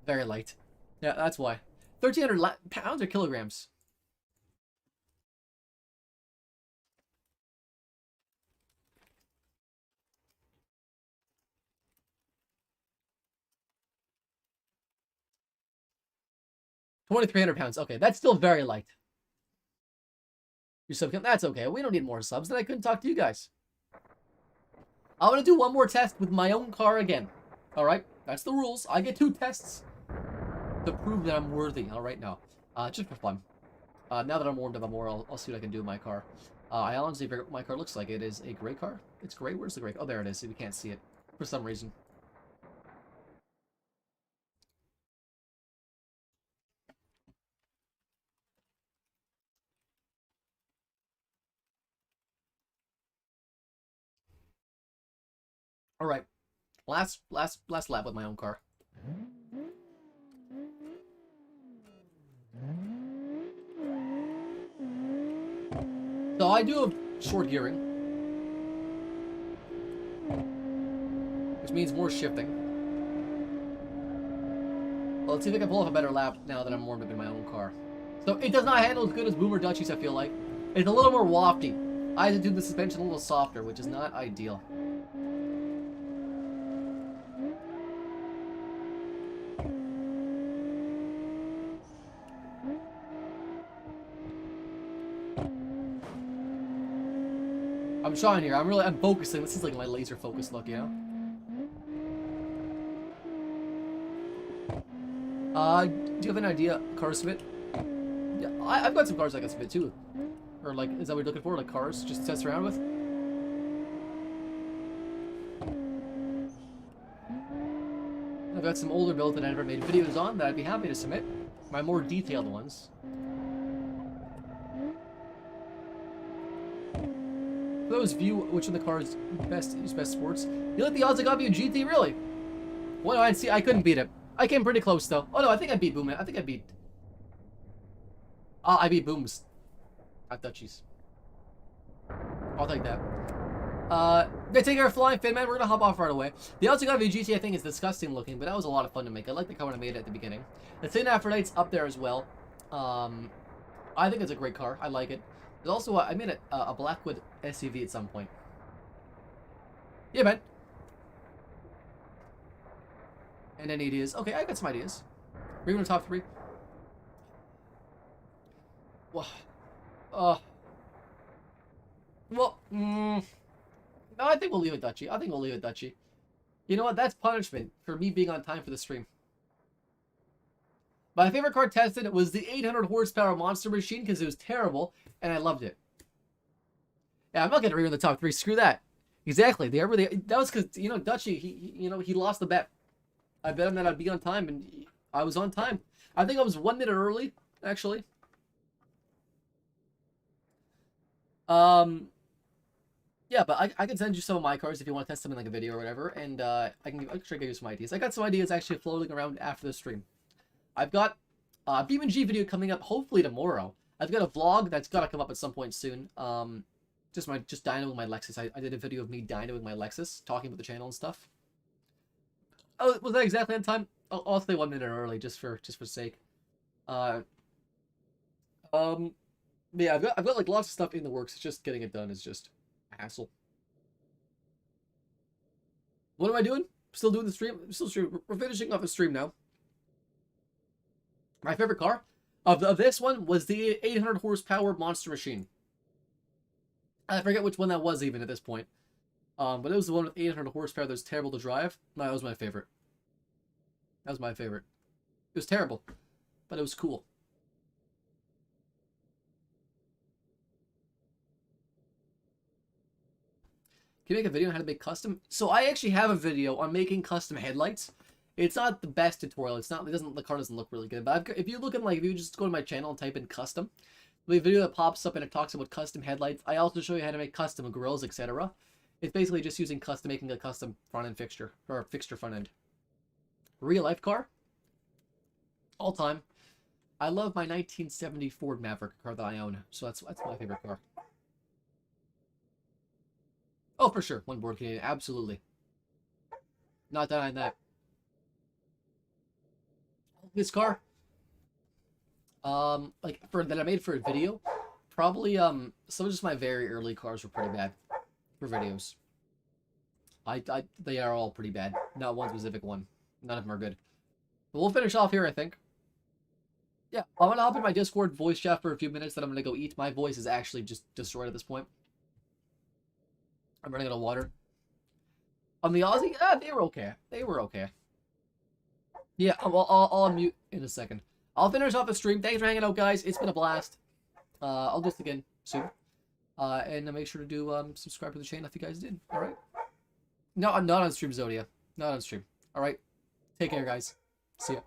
Very light. Yeah, that's why. 1,300 pounds or kilograms? £2,300. Okay, that's still very light. Your sub count, that's okay. We don't need more subs. Then I couldn't talk to you guys. I'm gonna do one more test with my own car again. All right, that's the rules. I get 2 tests to prove that I'm worthy. All right, now, just for fun. Now that I'm warmed up more, I'll see what I can do with my car. I honestly figure what my car looks like. It is a gray car. It's gray. Where's the gray? Oh, there it is. We can't see it for some reason. All right, last lap with my own car. So I do have short gearing, which means more shifting. Well, let's see if I can pull off a better lap now that I'm warmed up in my own car. So it does not handle as good as Boomer Dutchies, I feel like. It's a little more wafty. I had to do the suspension a little softer, which is not ideal. I'm trying here. I'm focusing. This is like my laser focus look, you know? Do you have an idea, car submit? Yeah, I've got some cars I can submit too. Or like, is that what you're looking for? Like cars, just to test around with? I've got some older builds that I never made videos on that I'd be happy to submit. My more detailed ones. Those view which of the cars is best sports. You like the odds I got you in GT, really? Well, I see. I couldn't beat it. I came pretty close though. Oh no, I think I beat Boom. I think I beat. I beat Booms. Not Dutchies. I'll take that. They take care of flying fin, man. We're gonna hop off right away. The odds I got you GT, I think, is disgusting looking, but that was a lot of fun to make. I like the car when I made it at the beginning. The Tin Aphrodite's up there as well. I think it's a great car. I like it. There's also I made a Blackwood SUV at some point. Yeah, man. And any ideas? Okay, I got some ideas. We're going to top 3. Well, no, I think we'll leave it Dutchy. I think we'll leave it Dutchy. You know what? That's punishment for me being on time for the stream. My favorite car tested was the 800 horsepower Monster Machine because it was terrible, and I loved it. Yeah, I'm not going to read in the top 3. Screw that. Exactly. That was because, you know, Dutchy, he lost the bet. I bet him that I'd be on time, and I was on time. I think I was 1 minute early, actually. Yeah, but I can send you some of my cars if you want to test them in like a video or whatever, and I can try to give you some ideas. I got some ideas actually floating around after the stream. I've got a BeamNG video coming up hopefully tomorrow. I've got a vlog that's got to come up at some point soon. Just dynoing my Lexus. I did a video of me dynoing my Lexus, talking about the channel and stuff. Oh, was that exactly on time? I'll stay 1 minute early just for sake. But yeah, I've got like lots of stuff in the works. It's just getting it done is just a hassle. What am I doing? Still doing the stream. Still stream. We're finishing off a stream now. My favorite car of this one was the 800 horsepower monster machine. I forget which one that was even at this point. But it was the one with 800 horsepower that was terrible to drive. No, that was my favorite. That was my favorite. It was terrible, but it was cool. Can you make a video on how to make custom? So I actually have a video on making custom headlights. It's not the best tutorial. It's not. It doesn't. The car doesn't look really good. But if you look in like, if you just go to my channel and type in custom, there'll be a video that pops up and it talks about custom headlights. I also show you how to make custom grills, etc. It's basically just using making a custom front end fixture or fixture front end. Real life car. All time. I love my 1970 Ford Maverick car that I own. So that's my favorite car. Oh, for sure. One board Canadian. Absolutely. Not denying that. This car, like that I made for a video, probably some of just my very early cars were pretty bad for videos. They are all pretty bad. Not one specific one. None of them are good. But we'll finish off here, I think. Yeah, I'm gonna hop in my Discord voice chat for a few minutes. Then I'm gonna go eat. My voice is actually just destroyed at this point. I'm running out of water. On the Aussie, they were okay. They were okay. Yeah, I'll unmute in a second. I'll finish off the stream. Thanks for hanging out, guys. It's been a blast. I'll do this again soon. And make sure to do subscribe to the channel if you guys did. All right. No, I'm not on stream, Zodia. Not on stream. All right. Take care, guys. See ya.